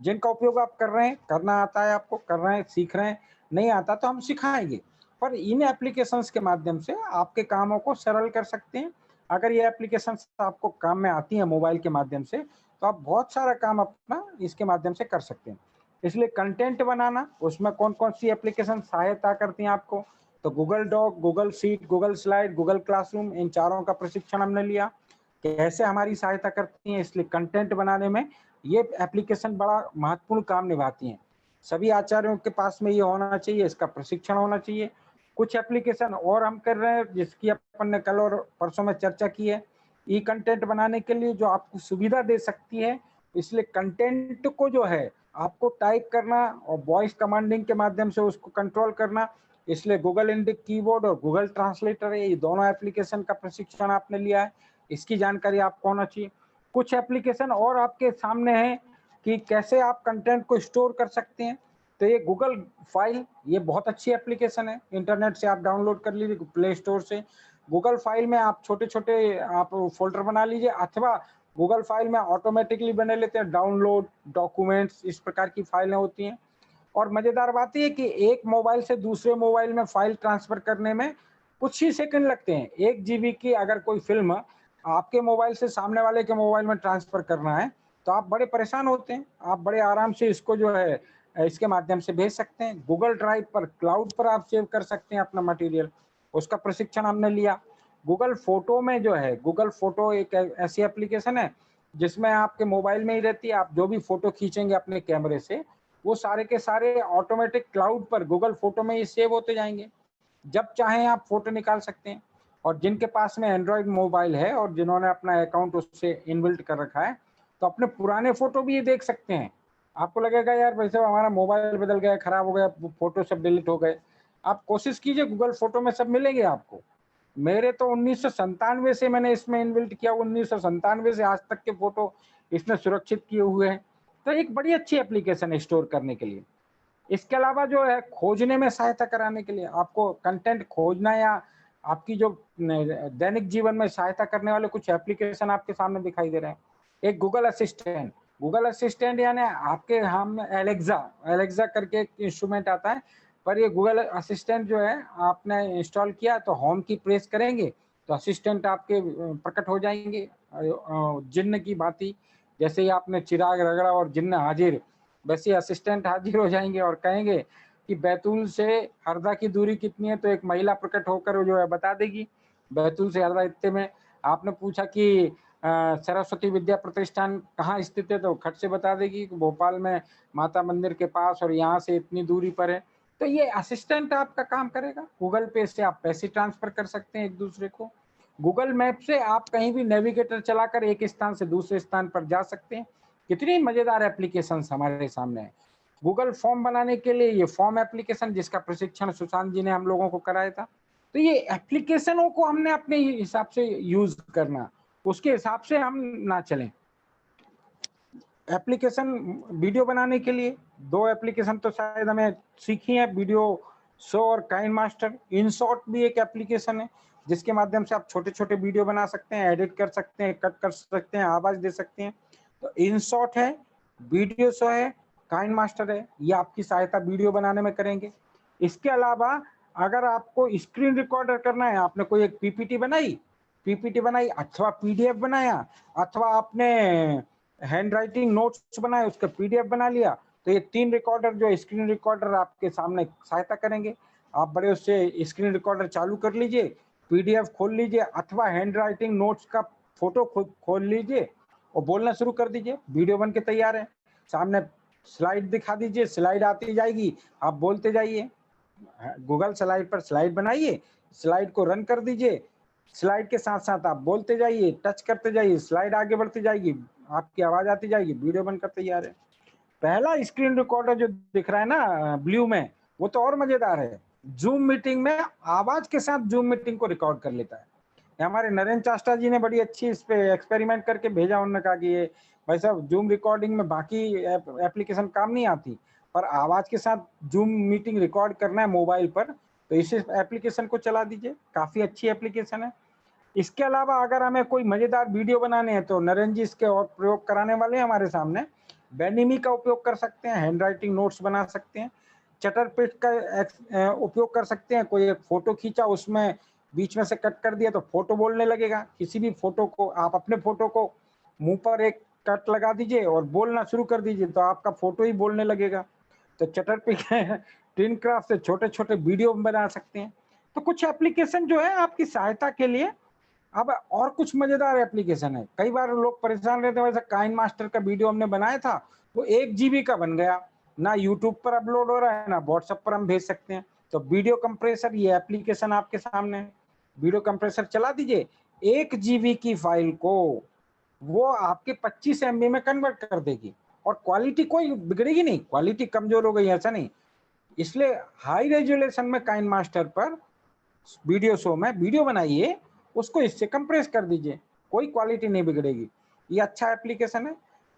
A: जिनका उपयोग आप कर रहे हैं, करना आता है आपको, कर रहे हैं, सीख रहे हैं। नहीं आता तो हम सिखाएंगे, पर इन एप्लीकेशंस के माध्यम से आपके कामों को सरल कर सकते हैं। अगर ये एप्लीकेशंस आपको काम में आती हैं मोबाइल के माध्यम से, तो आप बहुत सारा काम अपना इसके माध्यम से कर सकते हैं। इसलिए कंटेंट बनाना, उसमें कौन कौन सी एप्लीकेशन सहायता करती हैं आपको, तो Google doc, Google sheet, Google slide, Google classroom, इन चारों का प्रशिक्षण हमने लिया, कैसे हमारी सहायता करती हैं। इसलिए कंटेंट बनाने में ये एप्लीकेशन बड़ा महत्वपूर्ण काम निभाती हैं। सभी आचार्यों के पास में ये होना चाहिए, इसका प्रशिक्षण होना चाहिए। कुछ एप्लीकेशन और हम कर रहे हैं जिसकी अपन ने कल और परसों में चर्चा की है, ई कंटेंट बनाने के लिए, जो आपको सुविधा दे सकती है। इसलिए कंटेंट को जो है आपको टाइप करना और वॉइस कमांडिंग के माध्यम से उसको कंट्रोल करना। इसलिए गूगल इंडिक कीबोर्ड और गूगल ट्रांसलेटर है, ये दोनों एप्लीकेशन का प्रशिक्षण आपने लिया है, इसकी जानकारी आपको होना चाहिए। कुछ एप्लीकेशन और आपके सामने है कि कैसे आप कंटेंट को स्टोर कर सकते हैं। तो ये गूगल फाइल, ये बहुत अच्छी एप्लीकेशन है, इंटरनेट से आप डाउनलोड कर लीजिए, प्ले स्टोर से। गूगल फाइल में आप छोटे छोटे आप फोल्डर बना लीजिए, अथवा गूगल फाइल में ऑटोमेटिकली बने लेते हैं डाउनलोड, डॉक्यूमेंट्स, इस प्रकार की फाइलें होती हैं। और मजेदार बात यह है कि एक मोबाइल से दूसरे मोबाइल में फाइल ट्रांसफर करने में कुछ ही सेकंड लगते हैं। 1 GB की अगर कोई फिल्म आपके मोबाइल से सामने वाले के मोबाइल में ट्रांसफर करना है तो आप बड़े परेशान होते हैं। आप बड़े आराम से इसको जो है इसके माध्यम से भेज सकते हैं। गूगल ड्राइव पर, क्लाउड पर आप सेव कर सकते हैं अपना मटेरियल, उसका प्रशिक्षण हमने लिया। गूगल फोटो में जो है, गूगल फोटो एक ऐसी एप्लीकेशन है जिसमें आपके मोबाइल में ही रहती है। आप जो भी फोटो खींचेंगे अपने कैमरे से, वो सारे के सारे ऑटोमेटिक क्लाउड पर गूगल फोटो में ही सेव होते जाएंगे। जब चाहें आप फोटो निकाल सकते हैं। और जिनके पास में एंड्रॉयड मोबाइल है और जिन्होंने अपना अकाउंट उससे इनबिल्ट कर रखा है, तो अपने पुराने फोटो भी ये देख सकते हैं। आपको लगेगा यार वैसे हमारा मोबाइल बदल गया, खराब हो गया, फोटो सब डिलीट हो गए। आप कोशिश कीजिए, गूगल फोटो में सब मिलेंगे आपको। मेरे तो 1997 से मैंने इसमें इनबिल्ट किया, 1997 से आज तक के फोटो इसमें सुरक्षित किए हुए हैं। तो एक बड़ी अच्छी एप्लीकेशन है स्टोर करने के लिए। इसके अलावा जो है खोजने में सहायता कराने के लिए, आपको कंटेंट खोजना या आपकी जो दैनिक जीवन में सहायता करने वाले कुछ एप्लीकेशन आपके सामने दिखाई दे रहे हैं। एक गूगल असिस्टेंट, गूगल असिस्टेंट यानी आपके हम एलेक्सा करके एक इंस्ट्रूमेंट आता है, पर ये गूगल असिस्टेंट जो है आपने इंस्टॉल किया तो होम की प्रेस करेंगे तो असिस्टेंट आपके प्रकट हो जाएंगे जिन्न की भांति। जैसे ही आपने चिराग रगड़ा और जिन्न हाजिर, वैसे असिस्टेंट हाजिर हो जाएंगे और कहेंगे कि बैतूल से हरदा की दूरी कितनी है, तो एक महिला प्रकट होकर जो है बता देगी बैतूल से हरदा इतने में। आपने पूछा कि सरस्वती विद्या प्रतिष्ठान कहाँ स्थित है, तो खट से बता देगी कि भोपाल में माता मंदिर के पास और यहाँ से इतनी दूरी पर है। तो ये असिस्टेंट आपका काम करेगा। गूगल पे से आप पैसे ट्रांसफर कर सकते हैं एक दूसरे को। गूगल मैप से आप कहीं भी नेविगेटर चलाकर एक स्थान से दूसरे स्थान पर जा सकते हैं। कितनी मजेदार एप्लीकेशंस हमारे सामने है। गूगल फॉर्म बनाने के लिए ये फॉर्म एप्लीकेशन, जिसका प्रशिक्षण सुशांत जी ने हम लोगों को कराया था। तो ये एप्लीकेशनों को हमने अपने हिसाब से यूज करना, उसके हिसाब से हम ना चलें। एप्लीकेशन वीडियो बनाने के लिए 2 एप्लीकेशन तो शायद हमें सीखी है, वीडियो शो और काइन मास्टर। इनशॉट भी एक एप्लीकेशन है जिसके माध्यम से आप छोटे छोटे वीडियो बना सकते हैं, एडिट कर सकते हैं, कट कर सकते हैं, आवाज दे सकते हैं। तो इनशॉट है, वीडियो शो है, काइन मास्टर है, ये आपकी सहायता वीडियो बनाने में करेंगे। इसके अलावा अगर आपको स्क्रीन रिकॉर्डर करना है, आपने कोई एक पीपीटी बनाई अथवा पीडीएफ बनाया, अथवा आपने हैंड राइटिंग नोट्स बनाए उसका पीडीएफ बना लिया, तो ये 3 रिकॉर्डर जो स्क्रीन रिकॉर्डर आपके सामने सहायता करेंगे। आप बड़े उससे स्क्रीन रिकॉर्डर चालू कर लीजिए, पीडीएफ खोल लीजिए, अथवा हैंड राइटिंग नोट्स का फोटो खोल लीजिए और बोलना शुरू कर दीजिए। वीडियो बन के तैयार है। सामने स्लाइड दिखा दीजिए, स्लाइड आती जाएगी, आप बोलते जाइए। गूगल स्लाइड पर स्लाइड बनाइए, स्लाइड को रन कर दीजिए, स्लाइड के साथ साथ आप बोलते जाइए, टच करते जाइए, स्लाइड आगे बढ़ती जाएगी, आपकी आवाज आती जाएगी, वीडियो बनकर तैयार है। पहला स्क्रीन रिकॉर्डर जो दिख रहा है ना ब्लू में, वो तो और मजेदार है। जूम मीटिंग में आवाज के साथ जूम मीटिंग को रिकॉर्ड कर लेता है। हमारे नरेंद्र चास्टा जी ने बड़ी अच्छी इस पे एक्सपेरिमेंट करके भेजा। उन्होंने कहा कि ये भाई साहब जूम रिकॉर्डिंग में बाकी एप्लीकेशन काम नहीं आती, पर आवाज के साथ जूम मीटिंग रिकॉर्ड करना है मोबाइल पर, तो इस एप्लीकेशन को चला दीजिए, काफी अच्छी एप्लीकेशन है। इसके अलावा अगर हमें कोई मजेदार वीडियो बनाने हैं तो नरेंद्र जी इसके और प्रयोग कराने वाले हैं हमारे सामने। बेनिमी का उपयोग कर सकते हैं, हैंड राइटिंग नोट्स बना सकते हैं, चटरपिट का उपयोग कर सकते हैं। कोई एक फोटो खींचा, उसमें बीच में से कट कर दिया तो फोटो बोलने लगेगा। किसी भी फोटो को आप अपने फोटो को मुंह पर एक कट लगा दीजिए और बोलना शुरू कर दीजिए, तो आपका फोटो ही बोलने लगेगा। तो चटरपिट टिन क्राफ्ट से छोटे छोटे वीडियो बना सकते हैं। तो कुछ एप्लीकेशन जो है आपकी सहायता के लिए। अब और कुछ मजेदार एप्लीकेशन है। कई बार लोग परेशान रहते हैं, वैसे काइन मास्टर का वीडियो हमने बनाया था, वो 1 GB का बन गया, ना यूट्यूब पर अपलोड हो रहा है, ना व्हाट्सएप पर हम भेज सकते हैं। तो वीडियो कंप्रेसर, ये एप्लीकेशन आपके सामने है। वीडियो कंप्रेसर चला दीजिए, 1 GB की फाइल को वो आपके 25 MB में कन्वर्ट कर देगी और क्वालिटी कोई बिगड़ेगी नहीं, क्वालिटी कमजोर हो गई ऐसा नहीं। इसलिए हाई रेजोल्यूशन में काइन मास्टर पर वीडियो शो में वीडियो बनाइए, उसको इससे कंप्रेस कर दीजिए, कोई क्वालिटी नहीं बिगड़ेगी। ये अच्छा एप्लीकेशन है।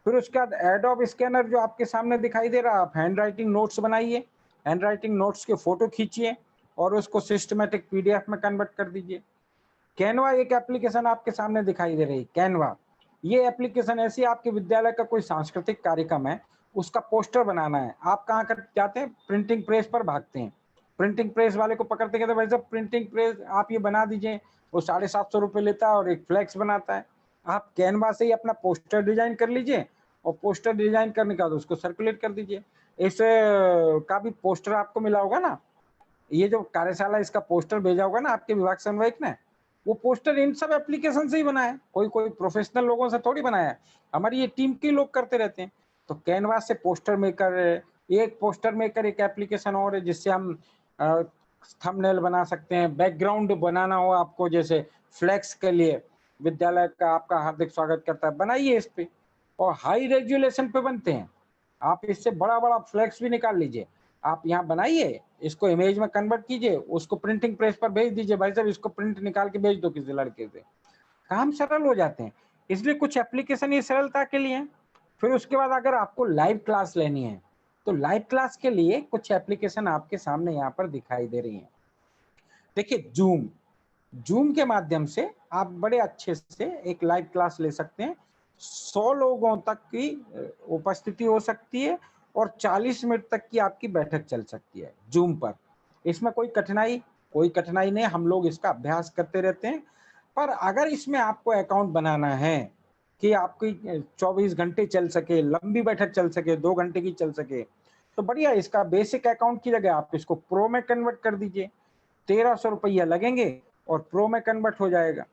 A: फिर उसके बाद एडोब स्कैनर जो आपके सामने दिखाई दे रहा है, आप हैंड राइटिंग नोट्स बनाइए, हैंड राइटिंग नोट्स के फोटो खींचिए और उसको सिस्टमेटिक पीडीएफ में कन्वर्ट कर दीजिए। कैनवा एक एप्लीकेशन आपके सामने दिखाई दे रही है, कैनवा। ये एप्लीकेशन ऐसी, आपके विद्यालय का कोई सांस्कृतिक कार्यक्रम है, उसका पोस्टर बनाना है, आप कहाँ कर जाते हैं, प्रिंटिंग प्रेस पर भागते हैं, प्रिंटिंग प्रेस वाले को पकड़ते कहते भाई साहब प्रिंटिंग प्रेस आप ये बना दीजिए, वो 750 रुपये लेता है और एक फ्लैक्स बनाता है। आप कैनवा से ही अपना पोस्टर डिजाइन कर लीजिए और पोस्टर डिजाइन करने के बाद उसको सर्कुलेट कर दीजिए। इस का भी पोस्टर आपको मिला होगा ना, ये जो कार्यशाला इसका पोस्टर भेजा होगा ना आपके विभाग समन्वयक ने, वो पोस्टर इन सब एप्लीकेशन से ही बना है, कोई प्रोफेशनल लोगों से थोड़ी बनाया है, हमारी ये टीम के लोग करते रहते हैं। तो कैनवास से पोस्टर मेकर, एक पोस्टर मेकर एक एप्लीकेशन और है जिससे हम थंबनेल बना सकते हैं। बैकग्राउंड बनाना हो आपको, जैसे फ्लैक्स के लिए विद्यालय का आपका हार्दिक स्वागत करता है, बनाइए इस पे, और हाई रेजुलेशन पे बनते हैं। आप इससे बड़ा बड़ा फ्लैक्स भी निकाल लीजिए, आप यहाँ बनाइए, इसको इमेज में कन्वर्ट कीजिए, उसको प्रिंटिंग प्रेस पर भेज दीजिए, भाई साहब इसको प्रिंट निकाल के भेज दो किसी लड़के से, काम सरल हो जाते हैं। इसलिए कुछ एप्लीकेशन ये सरलता के लिए। फिर उसके बाद अगर आपको लाइव क्लास लेनी है तो लाइव क्लास के लिए कुछ एप्लीकेशन आपके सामने यहाँ पर दिखाई दे रही हैं। देखिए जूम के माध्यम से आप बड़े अच्छे से एक लाइव क्लास ले सकते हैं। 100 लोगों तक की उपस्थिति हो सकती है और 40 मिनट तक की आपकी बैठक चल सकती है जूम पर। इसमें कोई कठिनाई नहीं, हम लोग इसका अभ्यास करते रहते हैं। पर अगर इसमें आपको अकाउंट बनाना है कि आपकी 24 घंटे चल सके, लंबी बैठक चल सके, 2 घंटे की चल सके, तो बढ़िया, इसका बेसिक अकाउंट की जगह आप इसको प्रो में कन्वर्ट कर दीजिए। 1300 रुपया लगेंगे और प्रो में कन्वर्ट हो जाएगा।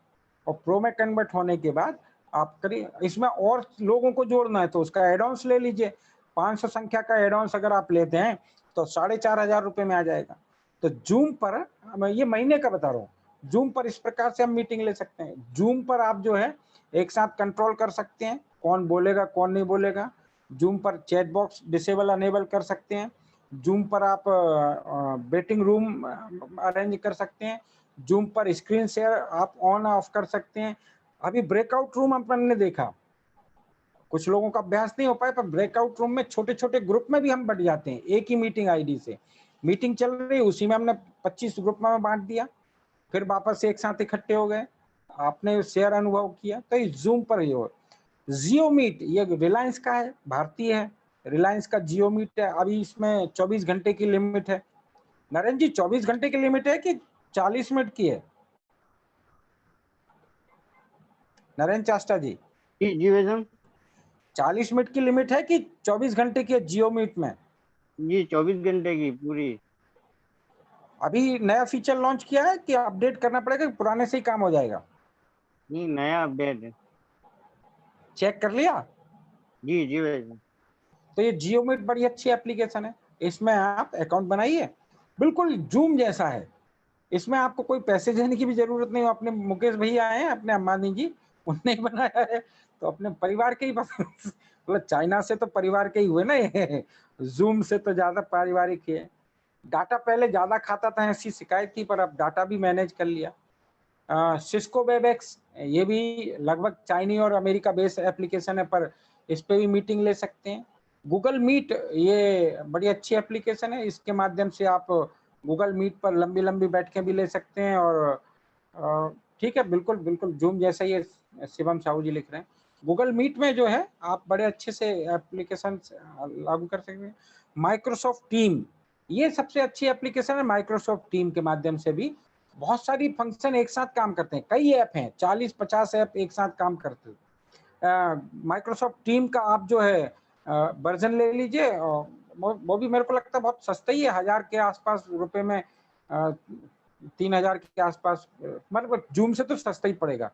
A: और प्रो में कन्वर्ट होने के बाद आप करिए, इसमें और लोगों को जोड़ना है तो उसका एडवांस ले लीजिए। 500 संख्या का एडवांस अगर आप लेते हैं तो 4500 रुपए में आ जाएगा। तो जूम पर, मैं ये महीने का बता रहा हूँ, जूम पर इस प्रकार से हम मीटिंग ले सकते हैं। जूम पर आप जो है एक साथ कंट्रोल कर सकते हैं कौन बोलेगा कौन नहीं बोलेगा। जूम पर चैट बॉक्स डिसेबल अनेबल कर सकते हैं। जूम पर आप वेटिंग रूम अरेंज कर सकते हैं। जूम पर स्क्रीन शेयर आप ऑन ऑफ कर सकते हैं। अभी ब्रेकआउट रूम अपन ने देखा, कुछ लोगों का अभ्यास नहीं हो पाया, पर ब्रेकआउट रूम में छोटे छोटे ग्रुप में भी हम बढ़ जाते हैं। एक ही मीटिंग आईडी से मीटिंग चल रही, उसी में हमने 25 ग्रुप में बांट दिया, फिर वापस एक साथ इकट्ठे हो गए, आपने शेयर अनुभव किया। तो इस जूम पर ये जियो मीट, ये रिलायंस का है, भारतीय है, रिलायंस का जियो मीट है। अभी इसमें 24 घंटे की लिमिट है। नरेंद्र जी 24 घंटे की लिमिट है कि 40 मिनट की है? नरेंद्र चास्टा जी
G: जी वैसे
A: 40 मिनट की लिमिट है कि 24 घंटे की है जियो मीट में?
G: जी 24 घंटे की पूरी।
A: अभी नया फीचर लॉन्च किया है कि अपडेट करना पड़ेगा कि पुराने से ही काम हो जाएगा?
G: नहीं, नया अपडेट है।
A: चेक कर लिया?
G: जी जी वैसे
A: तो ये जियो मीट बड़ी अच्छी एप्लीकेशन है, इसमें आप अकाउंट बनाइए, बिल्कुल जूम जैसा है। इसमें आपको कोई पैसे देने की भी जरूरत नहीं हो। अपने मुकेश भैया आए हैं, अपने अंबानी जी, उनने ही बनाया है, तो अपने परिवार के ही मतलब चाइना से तो परिवार के ही हुए ना ये, जूम से तो ज्यादा पारिवारिक है। डाटा पहले ज्यादा खाता था, ऐसी शिकायत थी, पर अब डाटा भी मैनेज कर लिया। सिस्को वेबएक्स, ये भी लगभग चाइनी और अमेरिका बेस्ड एप्लीकेशन है, पर इस पे भी मीटिंग ले सकते हैं। गूगल मीट, ये बड़ी अच्छी एप्लीकेशन है, इसके माध्यम से आप गूगल मीट पर लंबी लंबी बैठकें भी ले सकते हैं। और ठीक है, बिल्कुल बिल्कुल जूम जैसा ही शिवम साहू जी लिख रहे हैं। गूगल मीट में जो है आप बड़े अच्छे से एप्लीकेशन लागू कर सकते हैं। माइक्रोसॉफ्ट टीम, ये सबसे अच्छी एप्लीकेशन है। माइक्रोसॉफ्ट टीम के माध्यम से भी बहुत सारी फंक्शन एक साथ काम करते हैं। कई ऐप हैं, 40-50 ऐप एक साथ काम करते हैं। माइक्रोसॉफ्ट टीम का आप जो है वर्जन ले लीजिए, वो भी मेरे को लगता है बहुत सस्ता ही है, 1000 के आसपास रुपए में, 3000 के आसपास, मतलब जूम से तो सस्ता ही पड़ेगा।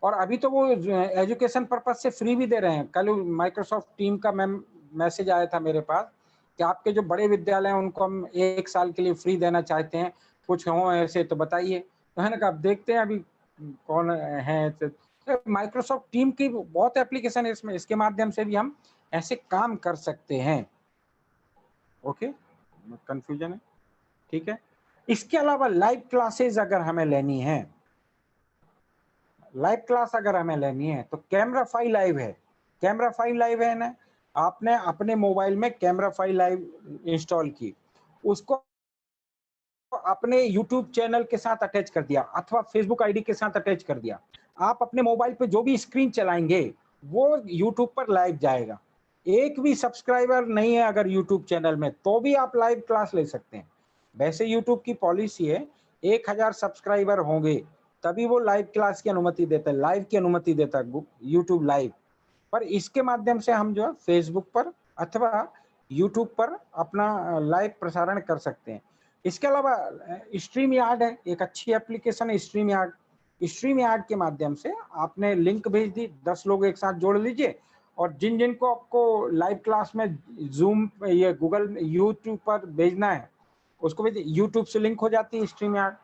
A: और अभी तो वो एजुकेशन पर्पज से फ्री भी दे रहे हैं। कल माइक्रोसॉफ्ट टीम का मैसेज आया था मेरे पास कि आपके जो बड़े विद्यालय हैं उनको हम 1 साल के लिए फ्री देना चाहते हैं, कुछ हो ऐसे तो बताइए। तो है ना, अब देखते हैं अभी कौन है। माइक्रोसॉफ्ट टीम की बहुत एप्लीकेशन है इसमें, इसके माध्यम से भी हम ऐसे काम कर सकते हैं। ओके, कंफ्यूजन है? ठीक है। इसके अलावा लाइव क्लासेस अगर हमें लेनी है, लाइव क्लास अगर हमें लेनी है तो कैमरा फाइल लाइव है। कैमरा फाइल लाइव है ना, आपने अपने मोबाइल में कैमरा फाइल लाइव इंस्टॉल की, उसको अपने YouTube चैनल के साथ अटैच कर दिया अथवा Facebook आईडी के साथ अटैच कर दिया। आप अपने मोबाइल पे जो भी स्क्रीन चलाएंगे वो YouTube पर लाइव जाएगा। एक भी सब्सक्राइबर नहीं है अगर YouTube चैनल में, तो भी आप लाइव क्लास ले सकते हैं। वैसे YouTube की पॉलिसी है 1000 सब्सक्राइबर होंगे तभी वो लाइव क्लास की अनुमति देता है, लाइव की अनुमति देता है YouTube लाइव। पर इसके माध्यम से हम जो है Facebook पर अथवा YouTube पर अपना लाइव प्रसारण कर सकते हैं। इसके अलावा स्ट्रीम यार्ड है, एक अच्छी एप्लीकेशन है स्ट्रीम यार्ड। स्ट्रीम यार्ड के माध्यम से आपने लिंक भेज दी, 10 लोग एक साथ जोड़ लीजिए, और जिन जिन को आपको लाइव क्लास में जूम ये गूगल यूट्यूब पर भेजना है उसको भेजिए। यूट्यूब से लिंक हो जाती है स्ट्रीम यार्ड,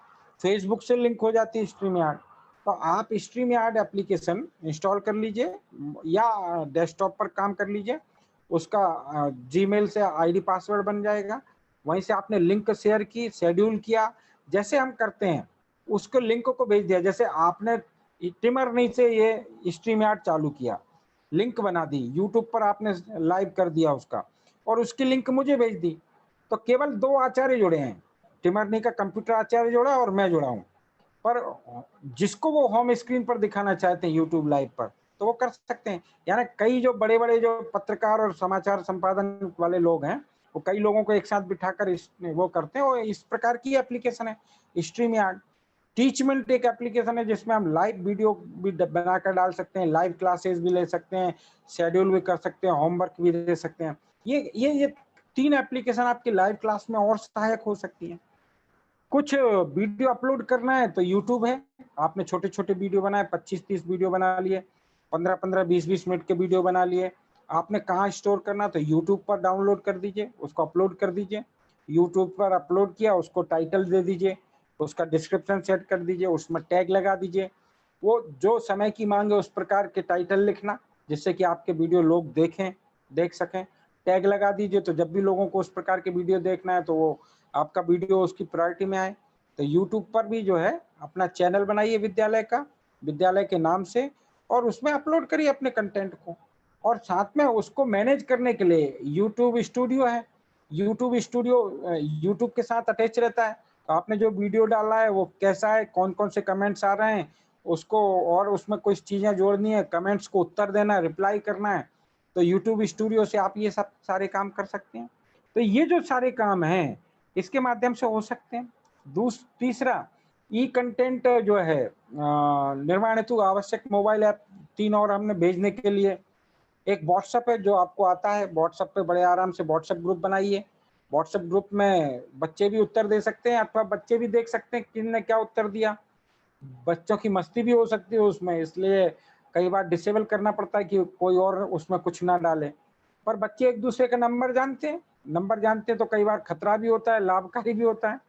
A: फेसबुक से लिंक हो जाती है स्ट्रीम यार्ड। तो आप स्ट्रीम यार्ड एप्लीकेशन इंस्टॉल कर लीजिए या डेस्कटॉप पर काम कर लीजिए, उसका जीमेल से आईडी पासवर्ड बन जाएगा। वहीं से आपने लिंक शेयर की, शेड्यूल किया, जैसे हम करते हैं उसको लिंक को भेज दिया। जैसे आपने टिमरनी से ये स्ट्रीम यार्ड चालू किया, लिंक बना दी, यूट्यूब पर आपने लाइव कर दिया उसका, और उसकी लिंक मुझे भेज दी, तो केवल 2 आचार्य जुड़े हैं, टिमरनी का कंप्यूटर आचार्य जुड़ा और मैं जुड़ा हूँ। पर जिसको वो होम स्क्रीन पर दिखाना चाहते हैं यूट्यूब लाइव पर, तो वो कर सकते हैं। यानी कई जो बड़े बड़े जो पत्रकार और समाचार संपादन वाले लोग हैं वो कई लोगों को एक साथ बिठाकर वो करते हैं, और इस प्रकार की एप्लीकेशन है स्ट्रीम यार्ड। टीचमेंट एक एप्लीकेशन है जिसमें हम लाइव वीडियो भी बनाकर डाल सकते हैं, लाइव क्लासेस भी ले सकते हैं, शेड्यूल भी कर सकते हैं, होमवर्क भी दे सकते हैं। ये 3 एप्लीकेशन आपकी लाइव क्लास में और सहायक हो सकती हैं। कुछ वीडियो अपलोड करना है तो यूट्यूब है, आपने छोटे छोटे वीडियो बनाए, 25-30 वीडियो बना लिए, 15-15, 20-20 मिनट के वीडियो बना लिए। आपने कहाँ स्टोर करना, तो यूट्यूब पर डाउनलोड कर दीजिए, उसको अपलोड कर दीजिए। यूट्यूब पर अपलोड किया, उसको टाइटल दे दीजिए, उसका डिस्क्रिप्शन सेट कर दीजिए, उसमें टैग लगा दीजिए। वो जो समय की मांग है उस प्रकार के टाइटल लिखना, जिससे कि आपके वीडियो लोग देख सकें। टैग लगा दीजिए, तो जब भी लोगों को उस प्रकार के वीडियो देखना है तो वो आपका वीडियो उसकी प्रायोरिटी में आए। तो यूट्यूब पर भी जो है अपना चैनल बनाइए विद्यालय का, विद्यालय के नाम से, और उसमें अपलोड करिए अपने कंटेंट को। और साथ में उसको मैनेज करने के लिए यूट्यूब स्टूडियो है। यूट्यूब स्टूडियो यूट्यूब के साथ अटैच रहता है। तो आपने जो वीडियो डाला है वो कैसा है, कौन कौन से कमेंट्स आ रहे हैं उसको, और उसमें कुछ चीज़ें जोड़नी है, कमेंट्स को उत्तर देना है, रिप्लाई करना है, तो यूट्यूब स्टूडियो से आप ये सब सारे काम कर सकते हैं। तो ये जो सारे काम हैं इसके माध्यम से हो सकते हैं। तीसरा, ई कंटेंट जो है निर्माण हेतु आवश्यक मोबाइल ऐप 3 और हमने भेजने के लिए। एक व्हाट्सएप है जो आपको आता है, व्हाट्सएप पे बड़े आराम से व्हाट्सएप ग्रुप बनाइए। व्हाट्सएप ग्रुप में बच्चे भी उत्तर दे सकते हैं अथवा बच्चे भी देख सकते हैं किसने क्या उत्तर दिया। बच्चों की मस्ती भी हो सकती है उसमें, इसलिए कई बार डिसेबल करना पड़ता है कि कोई और उसमें कुछ ना डाले। पर बच्चे एक दूसरे का नंबर जानते हैं तो कई बार खतरा भी होता है, लाभकारी भी होता है।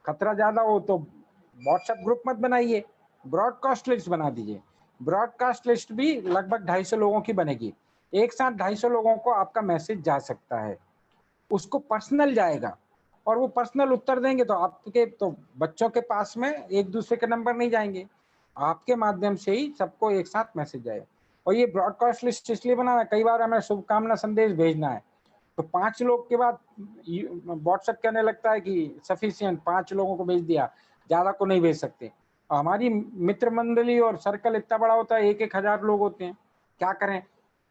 A: खतरा ज्यादा हो तो व्हाट्सएप ग्रुप मत बनाइए, ब्रॉडकास्ट लिस्ट बना दीजिए। ब्रॉडकास्ट लिस्ट भी लगभग 250 लोगों की बनेगी। एक साथ 250 लोगों को आपका मैसेज जा सकता है, उसको पर्सनल जाएगा, और वो पर्सनल उत्तर देंगे तो आपके तो बच्चों के पास में एक दूसरे के नंबर नहीं जाएंगे, आपके माध्यम से ही सबको एक साथ मैसेज जाएगा। और ये ब्रॉडकास्ट लिस्ट इसलिए बनाना, कई बार हमें शुभकामना संदेश भेजना है तो 5 लोग के बाद व्हाट्सएप कहने लगता है कि सफिशिएंट, 5 लोगों को भेज दिया, ज्यादा को नहीं भेज सकते। हमारी मित्र मंडली और सर्कल इतना बड़ा होता है, 1-1 हजार लोग होते हैं, क्या करें।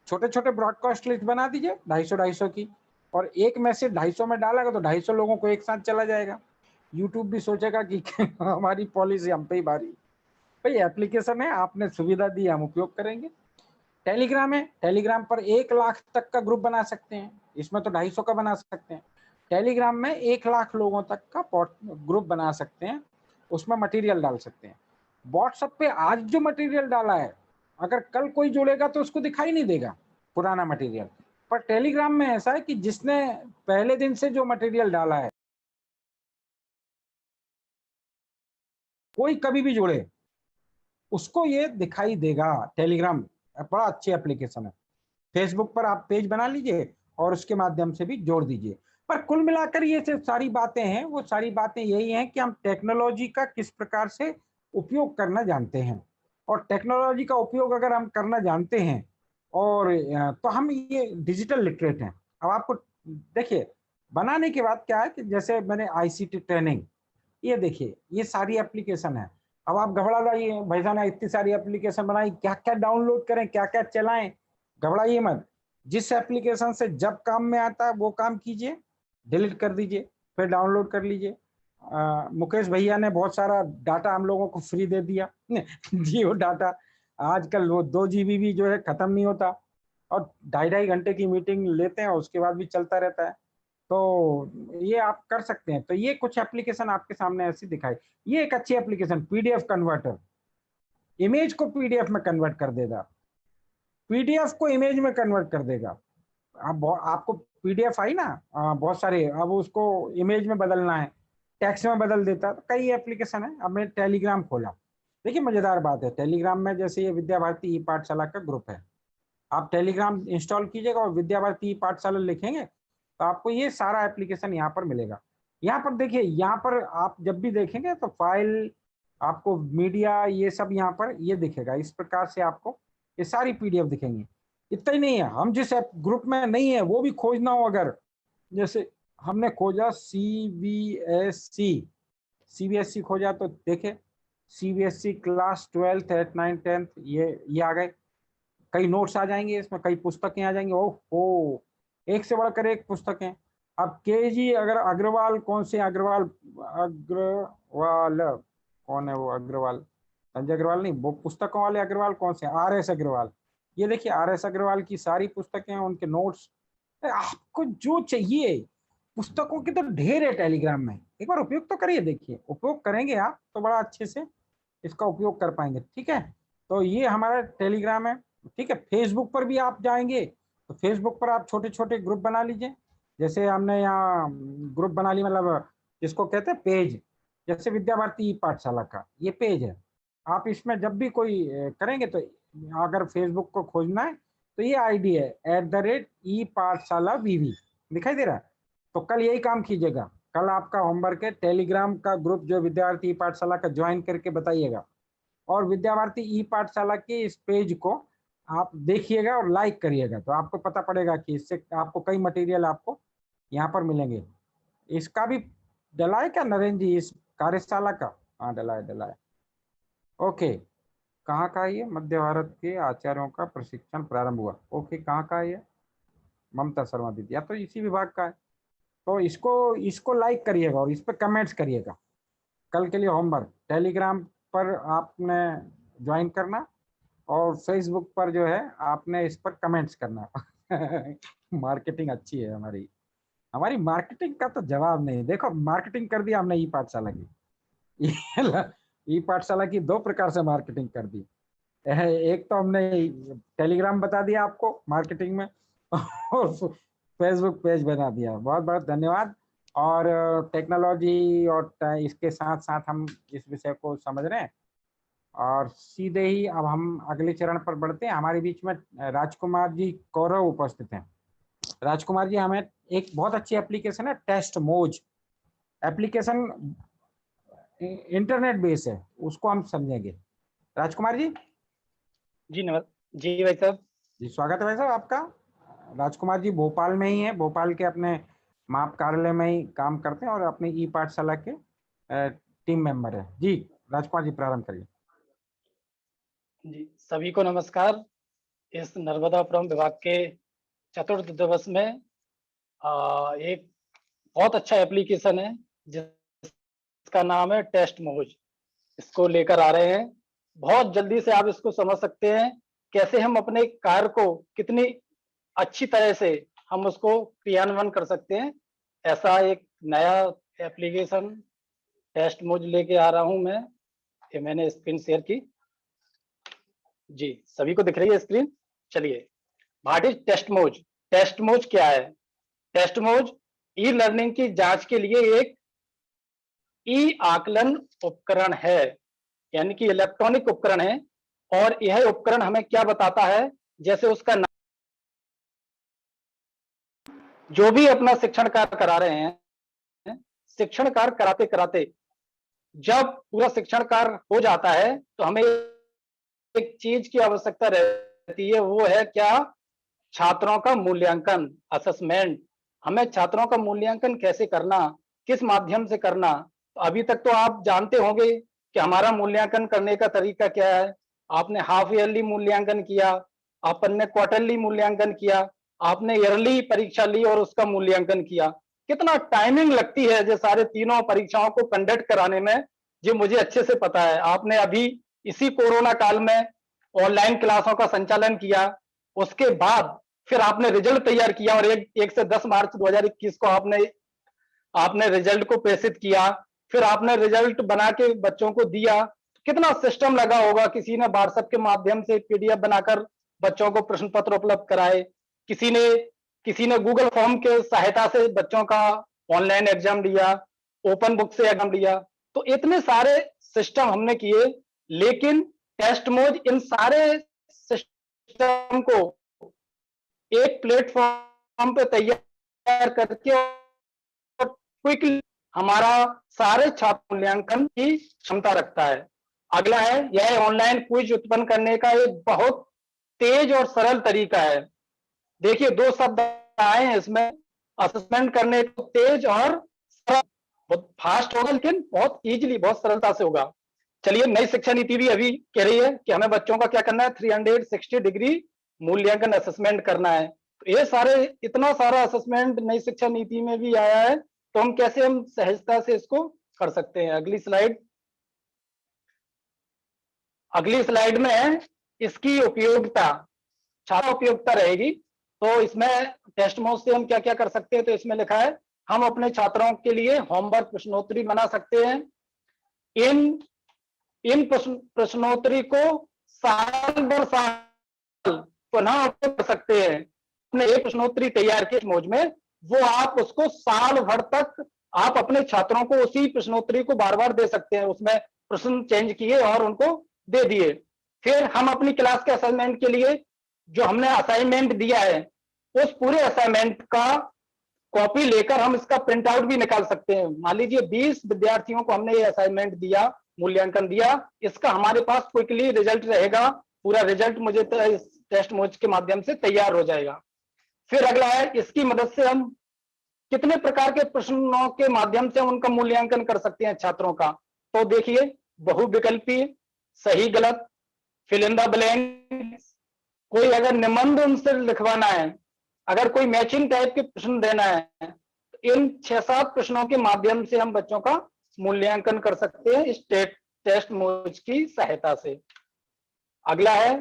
A: छोटे छोटे ब्रॉडकास्ट लिस्ट बना दीजिए 250 की, और एक मैसेज 250 में डालेगा तो 250 लोगों को एक साथ चला जाएगा। यूट्यूब भी सोचेगा कि हमारी पॉलिसी हम पे ही भारी। भाई एप्लीकेशन है, आपने सुविधा दी, हम उपयोग करेंगे। टेलीग्राम है, टेलीग्राम पर 1 लाख तक का ग्रुप बना सकते हैं, इसमें तो 250 का बना सकते हैं। टेलीग्राम में 1 लाख लोगों तक का ग्रुप बना सकते हैं, उसमें मटेरियल डाल सकते हैं। व्हाट्सएप पे आज जो मटेरियल डाला है, अगर कल कोई जोड़ेगा तो उसको दिखाई नहीं देगा पुराना मटेरियल। पर टेलीग्राम में ऐसा है कि जिसने पहले दिन से जो मटेरियल डाला है, कोई कभी भी जोड़े उसको ये दिखाई देगा। टेलीग्राम बड़ा अच्छी एप्लीकेशन है। फेसबुक पर आप पेज बना लीजिए और उसके माध्यम से भी जोड़ दीजिए। पर कुल मिलाकर ये जो सारी बातें हैं, वो सारी बातें यही हैं कि हम टेक्नोलॉजी का किस प्रकार से उपयोग करना जानते हैं। और टेक्नोलॉजी का उपयोग अगर हम करना जानते हैं और तो हम ये डिजिटल लिटरेट हैं। अब आपको देखिए बनाने के बाद क्या है कि जैसे मैंने आईसीटी ट्रेनिंग, ये देखिए ये सारी एप्लीकेशन है। अब आप घबरा जाइए, भाई साहब ने इतनी सारी एप्लीकेशन बनाई, क्या क्या डाउनलोड करें, क्या क्या चलाएं, घबराइए मत। जिस एप्लीकेशन से जब काम में आता है वो काम कीजिए, डिलीट कर दीजिए, फिर डाउनलोड कर लीजिए। मुकेश भैया ने बहुत सारा डाटा हम लोगों को फ्री दे दिया जियो डाटा। आजकल वो 2 GB भी जो है खत्म नहीं होता, और 2.5 घंटे की मीटिंग लेते हैं उसके बाद भी चलता रहता है। तो ये आप कर सकते हैं। तो ये कुछ एप्लीकेशन आपके सामने ऐसी दिखाई। ये एक अच्छी एप्लीकेशन पीडीएफ कन्वर्टर, इमेज को पीडीएफ में कन्वर्ट कर देगा, पीडीएफ को इमेज में कन्वर्ट कर देगा। आपको पीडीएफ आई ना बहुत सारे, अब उसको इमेज में बदलना है, टेक्स्ट में बदल देता है। तो कई एप्लीकेशन है। अब मैंने टेलीग्राम खोला, देखिए मजेदार बात है, टेलीग्राम में जैसे ये विद्या भारती ई पाठशाला का ग्रुप है, आप टेलीग्राम इंस्टॉल कीजिएगा और विद्या भारती ई पाठशाला लिखेंगे तो आपको ये सारा एप्लीकेशन यहाँ पर मिलेगा। यहाँ पर देखिए, यहाँ पर आप जब भी देखेंगे तो फाइल, आपको मीडिया, ये सब यहाँ पर ये दिखेगा। इस प्रकार से आपको ये सारी पीडीएफ दिखेंगी। इतना ही नहीं है, हम जिस ग्रुप में नहीं है वो भी खोजना हो, अगर जैसे हमने खोजा सीबीएसई खोजा तो देखे CBSE class 12th 8th 9th 10th ये आ गए। कई नोट्स आ जाएंगे इसमें, कई पुस्तकें आ जाएंगी। ओह, एक से बढ़कर एक पुस्तकें। अब केजी अगर अग्रवाल, कौन से अग्रवाल कौन है वो अग्रवाल, संजय अग्रवाल नहीं, वो पुस्तकों वाले अग्रवाल कौन से, RS अग्रवाल। ये देखिए RS अग्रवाल की सारी पुस्तकें, उनके नोट्स, आपको जो चाहिए पुस्तकों की तो ढेर है टेलीग्राम में, एक बार उपयोग तो करिए। देखिए उपयोग करेंगे आप तो बड़ा अच्छे से इसका उपयोग कर पाएंगे। ठीक है, तो ये हमारा टेलीग्राम है। ठीक है, फेसबुक पर भी आप जाएंगे तो फेसबुक पर आप छोटे छोटे ग्रुप बना लीजिए। जैसे हमने यहाँ ग्रुप बना ली, मतलब जिसको कहते हैं पेज, जैसे विद्या भारती पाठशाला का ये पेज है। आप इसमें जब भी कोई करेंगे तो अगर फेसबुक को खोजना है तो ये आईडी है @e-पाठशाला VV, दिखाई दे रहा है। तो कल यही काम कीजिएगा, कल आपका होमवर्क है टेलीग्राम का ग्रुप जो विद्यार्थी पाठशाला का ज्वाइन करके बताइएगा, और विद्या भारती ई-पाठशाला के इस पेज को आप देखिएगा और लाइक करिएगा, तो आपको पता पड़ेगा कि इससे आपको कई मटेरियल आपको यहाँ पर मिलेंगे। इसका भी डला है क्या नरेंद्र जी, इस कार्यशाला का? हाँ डला है। ओके, कहाँ का है ये? मध्य भारत के आचार्यों का प्रशिक्षण प्रारंभ हुआ। ओके, कहाँ का है ये? ममता शर्मा दीदी, या तो इसी विभाग का है। तो इसको लाइक करिएगा और इस पर कमेंट्स करिएगा। कल के लिए होमवर्क, टेलीग्राम पर आपने ज्वाइन करना और फेसबुक पर जो है आपने इस पर कमेंट्स करना। मार्केटिंग अच्छी है हमारी मार्केटिंग का तो जवाब नहीं। देखो मार्केटिंग कर दी हमने ई-पाठशाला की। ई-पाठशाला की 2 प्रकार से मार्केटिंग कर दी। एक तो हमने टेलीग्राम बता दिया आपको मार्केटिंग में, और फेसबुक पेज बना दिया। बहुत बहुत धन्यवाद। और टेक्नोलॉजी और इसके साथ साथ हम इस विषय को समझ रहे हैं, और सीधे ही अब हम अगले चरण पर बढ़ते हैं। हमारे बीच में राजकुमार जी कौरव उपस्थित हैं। राजकुमार जी, हमें एक बहुत अच्छी एप्लीकेशन है टेस्ट मोज एप्लीकेशन, इंटरनेट बेस है, उसको हम समझेंगे। राजकुमार जी।
M: जी नमस्ते जी भाई साहब।
A: जी स्वागत है भाई साहब आपका। राजकुमार जी भोपाल में ही है, भोपाल के अपने माप कार्यालय में ही काम करते हैं और अपनी ई-पाठशाला के टीम मेंबर है। जी राजकुमार जी प्रारंभ करिए।
M: जी सभी को नमस्कार। इस नर्मदापुरम विभाग के चतुर्थ दिवस में एक बहुत अच्छा एप्लीकेशन है जिसका नाम है टेस्ट मोज, इसको लेकर आ रहे हैं। बहुत जल्दी से आप इसको समझ सकते हैं कैसे हम अपने कार्य को कितनी अच्छी तरह से हम उसको क्रियान्वयन कर सकते हैं। ऐसा एक नया एप्लीकेशन टेस्ट मोज लेके आ रहा हूं मैं। ये मैंने स्क्रीन शेयर की। जी सभी को दिख रही है स्क्रीन? चलिए, व्हाट इज टेस्ट मोज? टेस्ट मोज क्या है? टेस्ट मोज ई लर्निंग की जांच के लिए एक ई आकलन उपकरण है, यानी कि इलेक्ट्रॉनिक उपकरण है। और यह उपकरण हमें क्या बताता है, जैसे उसका नाम, जो भी अपना शिक्षण कार्य करा रहे हैं, शिक्षण कार्य कराते कराते जब पूरा शिक्षण कार्य हो जाता है तो हमें एक चीज की आवश्यकता रहती है, वो है क्या? छात्रों का मूल्यांकन, असेसमेंट। हमें छात्रों का मूल्यांकन कैसे करना, किस माध्यम से करना? तो अभी तक तो आप जानते होंगे कि हमारा मूल्यांकन करने का तरीका क्या है। आपने हाफ ईयरली मूल्यांकन किया, आपने क्वार्टरली मूल्यांकन किया, आपने ईयरली परीक्षा ली और उसका मूल्यांकन किया। कितना टाइमिंग लगती है जो सारे तीनों परीक्षाओं को कंडक्ट कराने में, जो मुझे अच्छे से पता है। आपने अभी इसी कोरोना काल में ऑनलाइन क्लासों का संचालन किया, उसके बाद फिर आपने रिजल्ट तैयार किया और 1 से 10 मार्च 2021 को आपने रिजल्ट को प्रेषित किया। फिर आपने रिजल्ट बना के बच्चों को दिया। कितना सिस्टम लगा होगा। किसी ने व्हाट्सएप के माध्यम से PDF बनाकर बच्चों को प्रश्न पत्र उपलब्ध कराए, किसी ने गूगल फॉर्म के सहायता से बच्चों का ऑनलाइन एग्जाम दिया, ओपन बुक से एग्जाम दिया। तो इतने सारे सिस्टम हमने किए, लेकिन टेस्ट मोज इन सारे सिस्टम को एक प्लेटफॉर्म पे तैयार करके और क्विकली हमारा सारे छात्र मूल्यांकन की क्षमता रखता है। अगला है, यह ऑनलाइन क्विज उत्पन्न करने का एक बहुत तेज और सरल तरीका है। देखिए 2 शब्द आए हैं इसमें, असेसमेंट करने को तेज और सरल। बहुत फास्ट होगा लेकिन बहुत इजीली, बहुत सरलता से होगा। चलिए, नई शिक्षा नीति भी अभी कह रही है कि हमें बच्चों का क्या करना है, 360 डिग्री मूल्यांकन असेसमेंट करना है। तो ये इतना सारा असेसमेंट नई शिक्षा नीति में भी आया है, तो हम कैसे सहजता से इसको कर सकते हैं। अगली स्लाइड। अगली स्लाइड में इसकी उपयोगिता, छात्र उपयोगिता रहेगी। तो इसमें टेस्ट मोड से हम क्या क्या कर सकते हैं, तो इसमें लिखा है हम अपने छात्रों के लिए होमवर्क प्रश्नोत्तरी बना सकते हैं। इन प्रश्नोत्तरी को साल भर साल पुनः उपयोग कर सकते हैं। अपने एक प्रश्नोत्तरी तैयार की मौज में, वो आप उसको साल भर तक आप अपने छात्रों को उसी प्रश्नोत्तरी को बार बार दे सकते हैं। उसमें प्रश्न चेंज किए और उनको दे दिए। फिर हम अपनी क्लास के असाइनमेंट के लिए जो हमने असाइनमेंट दिया है, उस पूरे असाइनमेंट का कॉपी लेकर हम इसका प्रिंट आउट भी निकाल सकते हैं। मान लीजिए 20 विद्यार्थियों को हमने ये असाइनमेंट दिया, मूल्यांकन दिया, इसका हमारे पास क्विकली रिजल्ट रहेगा। पूरा रिजल्ट मुझे टेस्ट मोड के माध्यम से तैयार हो जाएगा। फिर अगला है, इसकी मदद से हम कितने प्रकार के प्रश्नों के माध्यम से उनका मूल्यांकन कर सकते हैं छात्रों का। तो देखिए, बहुविकल्पी, सही गलत, फिल इन द ब्लैंक, कोई अगर निबंध उनसे लिखवाना है, अगर कोई मैचिंग टाइप के प्रश्न देना है, तो इन 6-7 प्रश्नों के माध्यम से हम बच्चों का मूल्यांकन कर सकते हैं इस टेस्ट मोड की सहायता से। अगला है,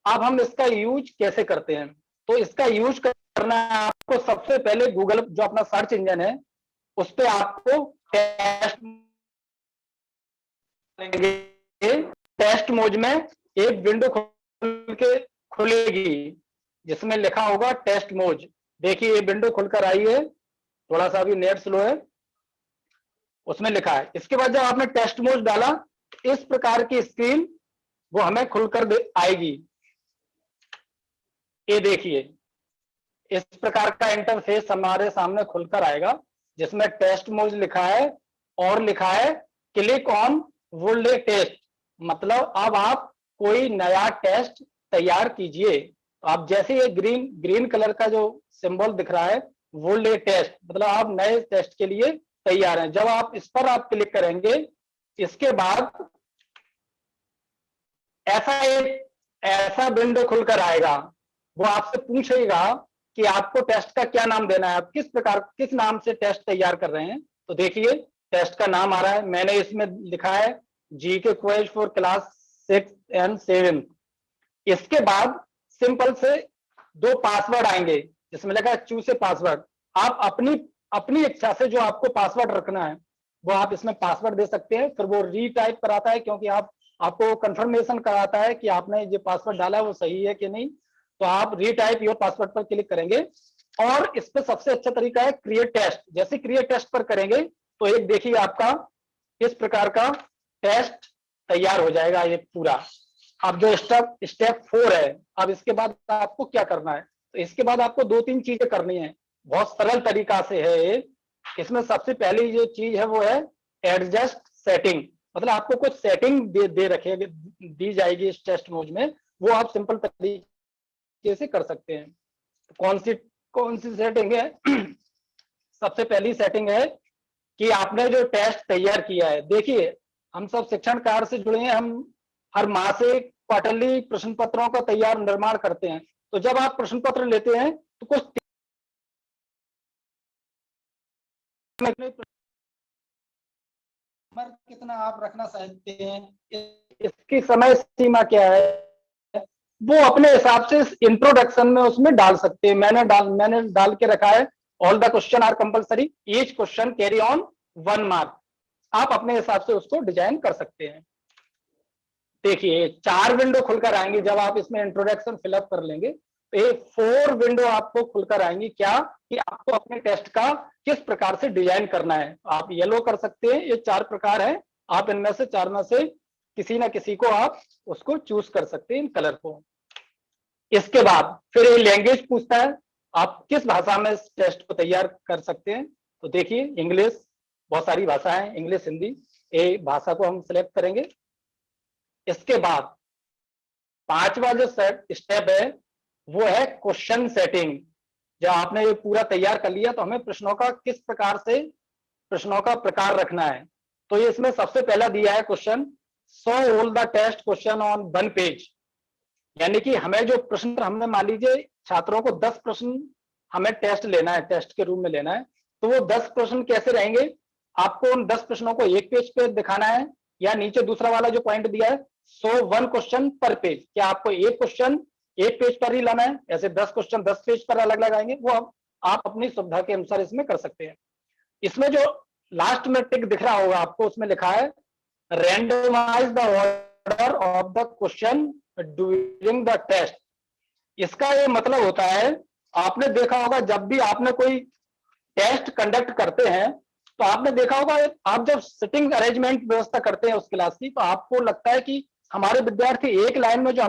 M: अब हम इसका यूज कैसे करते हैं। तो इसका यूज करना है आपको सबसे पहले गूगल जो अपना सर्च इंजन है, उस पे आपको टेस्ट मोड में एक विंडो खुलेगी जिसमें लिखा होगा टेस्ट मोड। देखिए, ये विंडो खुलकर आई है, थोड़ा सा अभी नेट स्लो है, उसमें लिखा है। इसके बाद जब आपने टेस्ट मोड डाला, इस प्रकार की स्क्रीन वो हमें खुलकर आएगी। ये देखिए, इस प्रकार का इंटरफेस हमारे सामने खुलकर आएगा, जिसमें टेस्ट मोड लिखा है और लिखा है क्लिक ऑन वुड टेस्ट। मतलब अब आप कोई नया टेस्ट तैयार कीजिए। तो आप जैसे ये ग्रीन कलर का जो सिंबल दिख रहा है, वुड टेस्ट, मतलब आप नए टेस्ट के लिए तैयार हैं। जब आप इस पर आप क्लिक करेंगे, इसके बाद ऐसा विंडो खुलकर आएगा। वो आपसे पूछेगा कि आपको टेस्ट का क्या नाम देना है, आप किस नाम से टेस्ट तैयार कर रहे हैं। तो देखिए, टेस्ट का नाम आ रहा है, मैंने इसमें लिखा है GK quiz for class 6 and 7। इसके बाद सिंपल से 2 पासवर्ड आएंगे, जिसमें लिखा है चूज ए पासवर्ड। आप अपनी इच्छा से जो आपको पासवर्ड रखना है, वो आप इसमें पासवर्ड दे सकते हैं। फिर वो रीटाइप कराता है, क्योंकि आपको कंफर्मेशन कराता है कि आपने ये पासवर्ड डाला है वो सही है कि नहीं। तो आप रीटाइप योर पासवर्ड पर क्लिक करेंगे और इस पे सबसे अच्छा तरीका है क्रिएट टेस्ट। जैसे क्रिएट टेस्ट पर करेंगे तो एक देखिए आपका इस प्रकार का टेस्ट तैयार हो जाएगा ये पूरा। अब जो स्टेप 4 है, अब इसके बाद आपको क्या करना है। तो इसके बाद आपको 2-3 चीजें करनी है, बहुत सरल तरीका से है ये। इसमें सबसे पहली जो चीज है वो है एडजस्ट सेटिंग। मतलब आपको कुछ सेटिंग दी जाएगी इस टेस्ट मोड में, वो आप सिंपल तरीके से कर सकते हैं। कौन सी सेटिंग है? सबसे पहली सेटिंग है कि आपने जो टेस्ट तैयार किया है, देखिए हम सब शिक्षण कार्य से जुड़े हैं, हम हर मासिक क्वार्टरली प्रश्न पत्रों का तैयार निर्माण करते हैं। तो जब आप प्रश्न पत्र लेते हैं तो कुछ कितना आप रखना चाहते हैं, इसकी समय सीमा क्या है, वो अपने हिसाब से इंट्रोडक्शन में उसमें डाल सकते हैं। मैंने डाल के रखा है all the question are compulsory, each question carry on 1 mark. आप अपने हिसाब से उसको डिजाइन कर सकते हैं। देखिए 4 विंडो खुलकर आएंगी जब आप इसमें इंट्रोडक्शन फिलअप कर लेंगे। तो ये 4 विंडो आपको खुलकर आएंगी, क्या कि आपको अपने टेस्ट का किस प्रकार से डिजाइन करना है। आप येलो कर सकते हैं, ये 4 प्रकार है, आप इनमें से 4 में से किसी ना किसी को आप उसको चूज कर सकते हैं, इन कलर को। इसके बाद फिर ये लैंग्वेज पूछता है, आप किस भाषा में इस टेस्ट को तैयार कर सकते हैं। तो देखिए इंग्लिश, बहुत सारी भाषा है, इंग्लिश, हिंदी, ये भाषा को हम सिलेक्ट करेंगे। इसके बाद 5वां जो स्टेप है वो है क्वेश्चन सेटिंग। जब आपने ये पूरा तैयार कर लिया तो हमें प्रश्नों का किस प्रकार से प्रश्नों का प्रकार रखना है। तो ये इसमें सबसे पहला दिया है question, so all the test question on 1 page. यानी कि हमें जो प्रश्न, हमने मान लीजिए छात्रों को 10 प्रश्न हमें टेस्ट लेना है, टेस्ट के रूप में लेना है। तो वो 10 प्रश्न कैसे रहेंगे, आपको उन 10 प्रश्नों को एक पेज पे दिखाना है, या नीचे दूसरा वाला जो पॉइंट दिया है सो 1 क्वेश्चन पर पेज। क्या आपको एक क्वेश्चन एक पेज पर ही लाना है, ऐसे 10 क्वेश्चन 10 पेज पर अलग अलग आएंगे, वो आप अपनी सुविधा के अनुसार इसमें कर सकते हैं। इसमें जो लास्ट में टिक दिख रहा होगा आपको, उसमें लिखा है randomize the order of the question during the test. इसका ये मतलब होता है, आपने देखा होगा जब भी आपने कोई टेस्ट कंडक्ट करते हैं तो आपने देखा होगा, आप जब सिटिंग अरेंजमेंट व्यवस्था करते हैं उस क्लास की, तो आपको लगता है कि हमारे विद्यार्थी एक लाइन में जो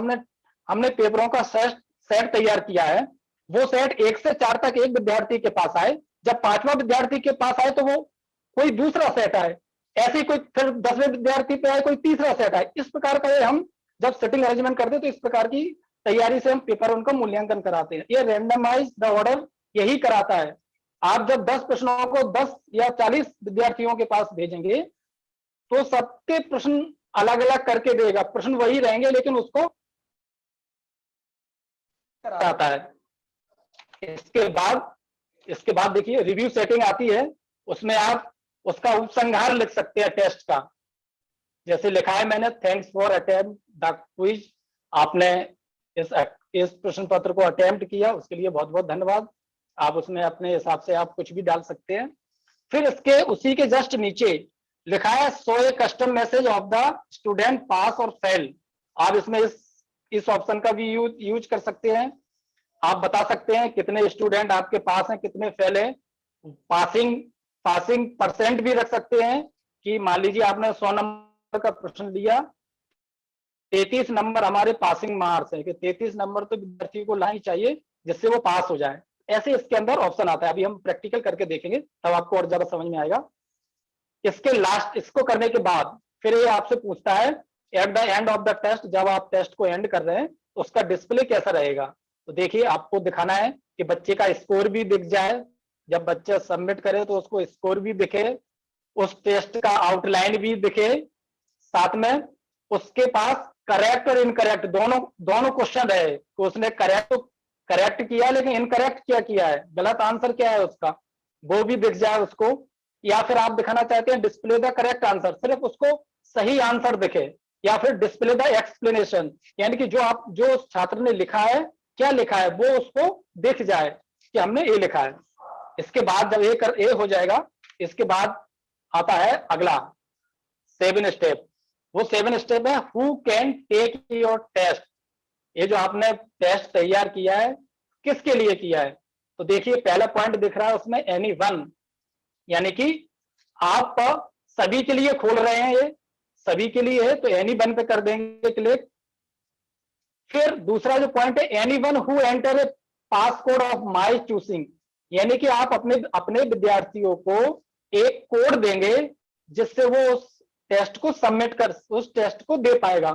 M: हमने पेपरों का सेट तैयार किया है, वो सेट 1 से 4 तक एक विद्यार्थी के पास आए, जब 5वां विद्यार्थी के पास आए तो वो कोई दूसरा सेट आए, ऐसे ही कोई फिर 10वें विद्यार्थी पे आए कोई तीसरा सेट आए। इस प्रकार का ये हम जब सेटिंग अरेंजमेंट करते हैं तो इस प्रकार की तैयारी से हम पेपर उनका मूल्यांकन कराते हैं। ये रैंडमाइज द ऑर्डर यही कराता है। आप जब 10 प्रश्नों को 10 या 40 विद्यार्थियों के पास भेजेंगे तो सबके प्रश्न अलग अलग करके देगा, प्रश्न वही रहेंगे लेकिन उसको कराता है। इसके बाद देखिए रिव्यू सेटिंग आती है, उसमें आप उसका उपसंहार लिख सकते हैं टेस्ट का। जैसे लिखा है मैंने, thanks for attempt the quiz, आपने इस प्रश्न पत्र को अटेम्प्ट किया उसके लिए बहुत बहुत धन्यवाद। आप उसमें अपने हिसाब से आप कुछ भी डाल सकते हैं। फिर इसके उसी के जस्ट नीचे लिखा है show A custom message of the student pass और फेल। आप इसमें इस ऑप्शन का भी यूज कर सकते हैं। आप बता सकते हैं कितने स्टूडेंट आपके पास हैं, कितने फेल हैं। पासिंग परसेंट भी रख सकते हैं कि मान लीजिए आपने 100 नंबर का प्रश्न लिया, 33 नंबर हमारे पासिंग मार्क्स है, कि 33 नंबर तो विद्यार्थी को लानी चाहिए जिससे वो पास हो जाए। ऐसे इसके अंदर ऑप्शन आता है, अभी हम प्रैक्टिकल करके देखेंगे तब आपको और ज्यादा समझ में आएगा। इसको करने के बाद फिर ये आपसे पूछता है at the end of the test, जब आप टेस्ट को एंड कर रहे हैं तो उसका डिस्प्ले कैसा रहेगा। तो देखिए आपको दिखाना है कि बच्चे का स्कोर भी दिख जाए, जब बच्चा सबमिट करे तो उसको स्कोर भी दिखे, उस टेस्ट का आउटलाइन भी दिखे, साथ में उसके पास करेक्ट और इनकरेक्ट दोनों क्वेश्चन रहे, तो उसने करेक्ट किया लेकिन इनकरेक्ट क्या किया है, गलत आंसर क्या है उसका, वो भी दिख जाए उसको। या फिर आप दिखाना चाहते हैं डिस्प्ले द करेक्ट आंसर, सिर्फ उसको सही आंसर दिखे, या फिर डिस्प्ले द एक्सप्लेनेशन, यानी कि जो छात्र ने लिखा है क्या लिखा है वो उसको दिख जाए कि हमने ये लिखा है। इसके बाद जब ए हो जाएगा, इसके बाद आता है अगला 7 स्टेप। वो 7 स्टेप है who can take your test. ये जो आपने टेस्ट तैयार किया है किसके लिए किया है, तो देखिए पहला पॉइंट दिख रहा है उसमें एनीवन, यानी कि आप सभी के लिए खोल रहे हैं, ये सभी के लिए है तो एनीवन पे कर देंगे क्लिक। फिर दूसरा जो पॉइंट है anyone who enter A pass code of my choosing, यानी कि आप अपने विद्यार्थियों को एक कोड देंगे जिससे वो उस टेस्ट को सबमिट कर उस टेस्ट को दे पाएगा।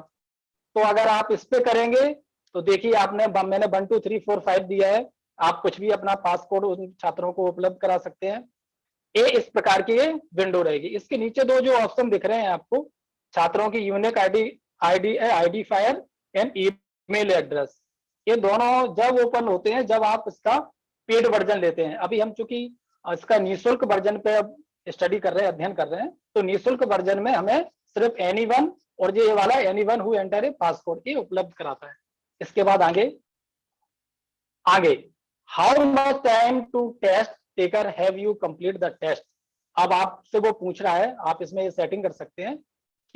M: तो अगर आप इस पे करेंगे तो देखिए मैंने 1 2 3 4 5 दिया है, आप कुछ भी अपना पास कोड उन छात्रों को उपलब्ध करा सकते हैं। इस प्रकार की ये विंडो रहेगी। इसके नीचे दो जो ऑप्शन दिख रहे हैं आपको, छात्रों की unique identifier and email address, ये दोनों जब ओपन होते हैं जब आप इसका पेड वर्जन लेते हैं। अभी हम चूंकि इसका निःशुल्क वर्जन पे अब स्टडी कर रहे हैं, अध्ययन कर रहे हैं, तो निःशुल्क वर्जन में हमें सिर्फ एनीवन और ये वाला anyone who enter a passcode ये उपलब्ध कराता है। इसके बाद आगे how much time to test taker have you complete the test. अब आपसे वो पूछ रहा है, आप इसमें ये सेटिंग कर सकते हैं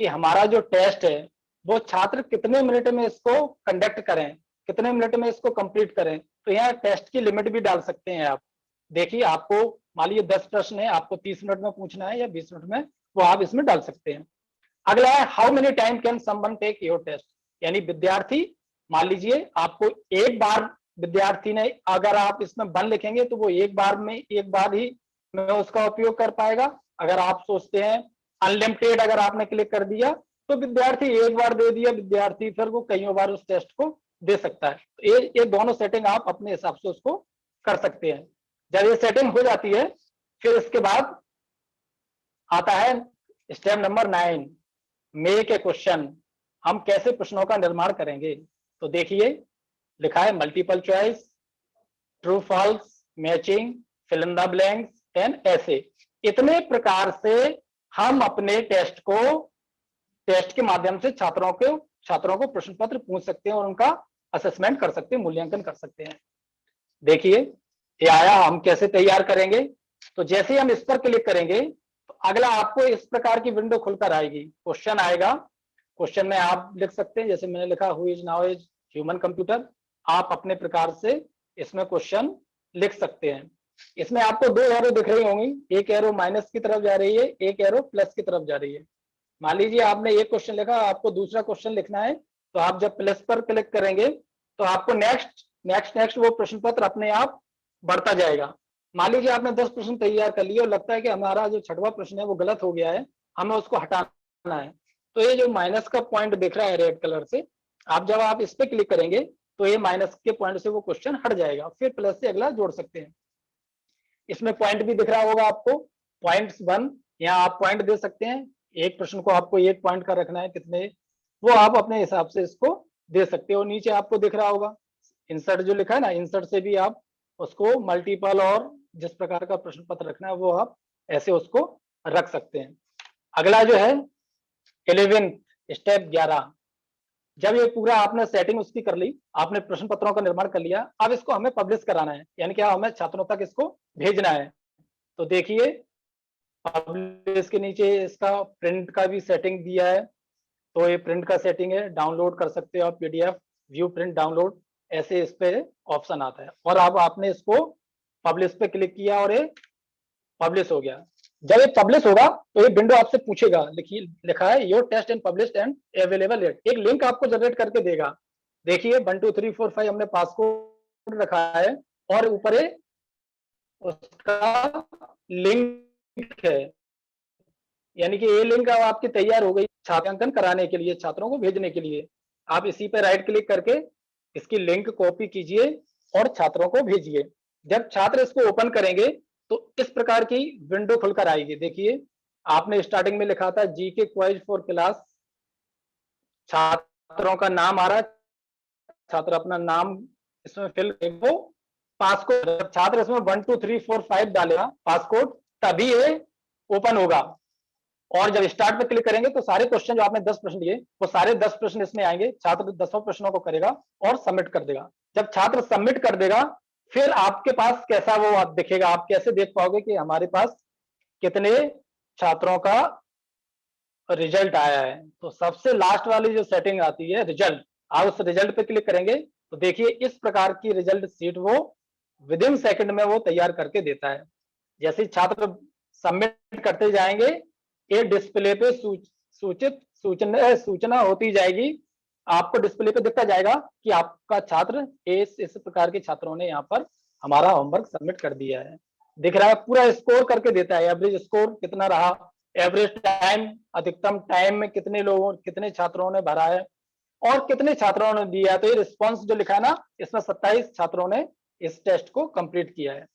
M: कि हमारा जो टेस्ट है वो छात्र कितने मिनट में इसको कंडक्ट करें, कितने मिनट में इसको कंप्लीट करें। तो यहाँ टेस्ट की लिमिट भी डाल सकते हैं आप। देखिए आपको मान लीजिए 10 प्रश्न है, आपको 30 मिनट में पूछना है या 20 मिनट में, वो आप इसमें डाल सकते हैं। अगला है how many time can someone take your test, यानी विद्यार्थी मान लीजिए आपको एक बार विद्यार्थी ने, अगर आप इसमें 1 लिखेंगे तो वो एक बार ही में उसका उपयोग कर पाएगा। अगर आप सोचते हैं अनलिमिटेड, अगर आपने क्लिक कर दिया तो विद्यार्थी एक बार दे दिया, विद्यार्थी फिर वो कई बार उस टेस्ट को दे सकता है। तो ये दोनों सेटिंग आप अपने हिसाब से उसको कर सकते हैं। जब ये सेटिंग हो जाती है फिर इसके बाद आता है step number 9, make a question. हम कैसे प्रश्नों का निर्माण करेंगे, तो देखिए लिखा है multiple choice, true false, matching, fill in the blanks and ऐसे। इतने प्रकार से हम अपने टेस्ट के माध्यम से छात्रों को छात्रों को प्रश्न पत्र पूछ सकते हैं और उनका असेसमेंट कर सकते हैं, मूल्यांकन कर सकते हैं। देखिए ये आया, हम कैसे तैयार करेंगे। तो जैसे ही हम इस पर क्लिक करेंगे तो अगला आपको इस प्रकार की विंडो खुलकर आएगी, क्वेश्चन आएगा। क्वेश्चन में आप लिख सकते हैं, जैसे मैंने लिखा who is now is human computer. आप अपने प्रकार से इसमें क्वेश्चन लिख सकते हैं। इसमें आपको दो एरो दिख रही होंगी, एक एरो माइनस की तरफ जा रही है, एक एरो प्लस की तरफ जा रही है। मान लीजिए आपने एक क्वेश्चन लिखा, आपको दूसरा क्वेश्चन लिखना है, तो आप जब प्लस पर क्लिक करेंगे तो आपको नेक्स्ट नेक्स्ट नेक्स्ट वो प्रश्न पत्र अपने आप बढ़ता जाएगा। मान लीजिए आपने 10 प्रश्न तैयार कर लिए और लगता है कि हमारा जो 6वां प्रश्न है वो गलत हो गया है, हमें उसको हटाना है, तो ये जो माइनस का पॉइंट दिख रहा है रेड कलर से, आप जब आप इस पे क्लिक करेंगे तो ये माइनस के पॉइंट से वो क्वेश्चन हट जाएगा, फिर प्लस से अगला जोड़ सकते हैं। इसमें पॉइंट भी दिख रहा होगा आपको, पॉइंट्स 1, यहाँ आप पॉइंट दे सकते हैं। एक प्रश्न को आपको 1 पॉइंट का रखना है, कितने वो आप अपने हिसाब से इसको दे सकते हो। नीचे आपको दिख रहा होगा इंसर्ट जो लिखा है ना, इंसर्ट से भी आप उसको मल्टीपल और जिस प्रकार का प्रश्न पत्र रखना है वो आप ऐसे उसको रख सकते हैं। अगला जो है 11 स्टेप 11, जब ये पूरा आपने सेटिंग उसकी कर ली, आपने प्रश्न पत्रों का निर्माण कर लिया, अब इसको हमें पब्लिश कराना है, यानी कि हमें छात्रों तक इसको भेजना है। तो देखिए पब्लिश के नीचे इसका प्रिंट का भी सेटिंग दिया है, तो ये प्रिंट का सेटिंग है, डाउनलोड कर सकते हो आप पीडीएफ, व्यू प्रिंट डाउनलोड, ऐसे इस पे ऑप्शन आता है। और अब आपने इसको पब्लिश पे क्लिक किया और ये पब्लिश हो गया। जब ये पब्लिश होगा तो ये विंडो आपसे पूछेगा, लिखा है your test and published and available at, एक लिंक आपको जनरेट करके देगा। देखिए 1 2 3 4 5 हमने पासकोड रखा है और ऊपर उसका लिंक है, यानी कि ये लिंक अब आपकी तैयार हो गई छात्रांकन कराने के लिए, छात्रों को भेजने के लिए। आप इसी पे राइट क्लिक करके इसकी लिंक कॉपी कीजिए और छात्रों को भेजिए। जब छात्र इसको ओपन करेंगे तो इस प्रकार की विंडो खुलकर आएगी। देखिए आपने स्टार्टिंग में लिखा था जीके क्विज फॉर क्लास, छात्रों का नाम आ रहा है, छात्र अपना नाम इसमें फिल वो पासकोड, जब छात्र इसमें 1 2 3 4 5 डालेगा पासकोड, तभी ये ओपन होगा। और जब स्टार्ट पे क्लिक करेंगे तो सारे क्वेश्चन जो आपने 10 प्रश्न दिए वो सारे 10 प्रश्न इसमें आएंगे, छात्र 10 प्रश्नों को करेगा और सबमिट कर देगा। जब छात्र सबमिट कर देगा फिर आपके पास कैसा वो आप दिखेगा, आप कैसे देख पाओगे कि हमारे पास कितने छात्रों का रिजल्ट आया है। तो सबसे लास्ट वाली जो सेटिंग आती है रिजल्ट, आप उस रिजल्ट पे क्लिक करेंगे तो देखिए इस प्रकार की रिजल्ट सीट वो विदिन सेकंड में वो तैयार करके देता है। जैसे छात्र सबमिट करते जाएंगे ये डिस्प्ले पे सूचना होती जाएगी, आपको डिस्प्ले पे दिखता जाएगा कि आपका छात्र इस प्रकार के छात्रों ने यहाँ पर हमारा होमवर्क सबमिट कर दिया है। दिख रहा है पूरा स्कोर करके देता है, एवरेज स्कोर कितना रहा, एवरेज टाइम, अधिकतम टाइम में कितने छात्रों ने भरा है और कितने छात्रों ने दिया। तो ये रिस्पॉन्स जो लिखा है ना, इसमें 27 छात्रों ने इस टेस्ट को कंप्लीट किया है।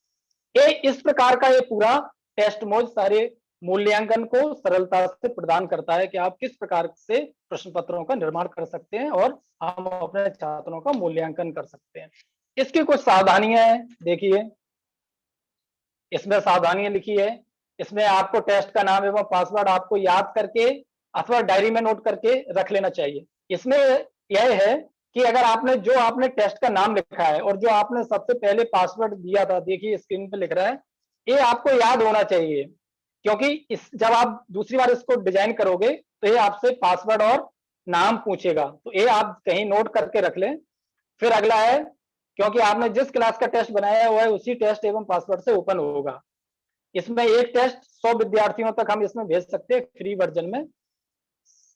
M: ये इस प्रकार का ये पूरा टेस्ट मोड सारे मूल्यांकन को सरलता से प्रदान करता है कि आप किस प्रकार से प्रश्न पत्रों का निर्माण कर सकते हैं और हम अपने छात्रों का मूल्यांकन कर सकते हैं। इसकी कुछ सावधानियां हैं, देखिए इसमें सावधानियां लिखी है। इसमें आपको टेस्ट का नाम एवं पासवर्ड आपको याद करके अथवा डायरी में नोट करके रख लेना चाहिए। इसमें यह है कि अगर आपने टेस्ट का नाम लिखा है और जो आपने सबसे पहले पासवर्ड दिया था, देखिए स्क्रीन पे लिख रहा है, ये आपको याद होना चाहिए, क्योंकि जब आप दूसरी बार इसको डिजाइन करोगे तो ये आपसे पासवर्ड और नाम पूछेगा, तो ये आप कहीं नोट करके रख लें। फिर अगला है, क्योंकि आपने जिस क्लास का टेस्ट बनाया है वो है उसी टेस्ट एवं पासवर्ड से ओपन होगा। इसमें एक टेस्ट 100 विद्यार्थियों तक हम इसमें भेज सकते हैं फ्री वर्जन में,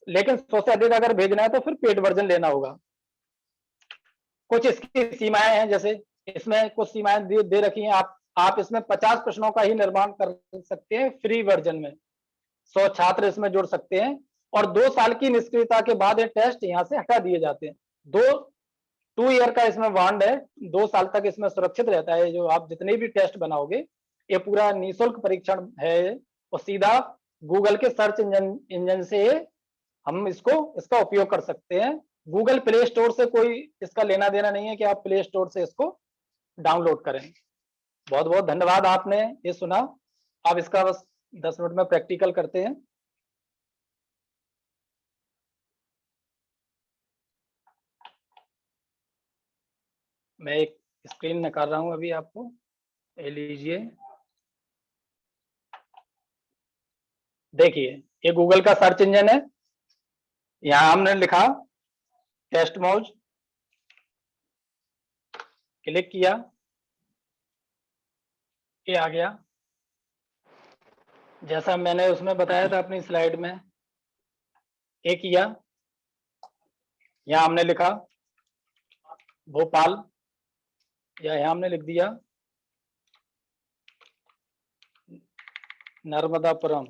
M: लेकिन 100 से अधिक अगर भेजना है तो फिर पेड वर्जन लेना होगा। कुछ इसकी सीमाएं हैं, जैसे इसमें कुछ सीमाएं दे रखी हैं, आप इसमें 50 प्रश्नों का ही निर्माण कर सकते हैं फ्री वर्जन में, 100 छात्र इसमें जोड़ सकते हैं और 2 साल की निष्क्रियता के बाद ये टेस्ट यहाँ से हटा दिए जाते हैं। 2 ईयर का इसमें वारंट है, 2 साल तक इसमें सुरक्षित रहता है। जो आप जितने भी टेस्ट बनाओगे ये पूरा निःशुल्क परीक्षण है और सीधा गूगल के सर्च इंजन से हम इसका उपयोग कर सकते हैं। गूगल प्ले स्टोर से कोई इसका लेना देना नहीं है कि आप प्ले स्टोर से इसको डाउनलोड करें। बहुत बहुत धन्यवाद, आपने ये सुना। अब इसका बस 10 मिनट में प्रैक्टिकल करते हैं। मैं एक स्क्रीन निकाल रहा हूं अभी आपको, ये लीजिए। देखिए ये गूगल का सर्च इंजन है, यहाँ हमने लिखा टेस्ट मौज, क्लिक किया, ये आ गया जैसा मैंने उसमें बताया था अपनी स्लाइड में। ये किया, यहाँ हमने लिखा भोपाल, या यहाँ हमने लिख दिया नर्मदापुरम,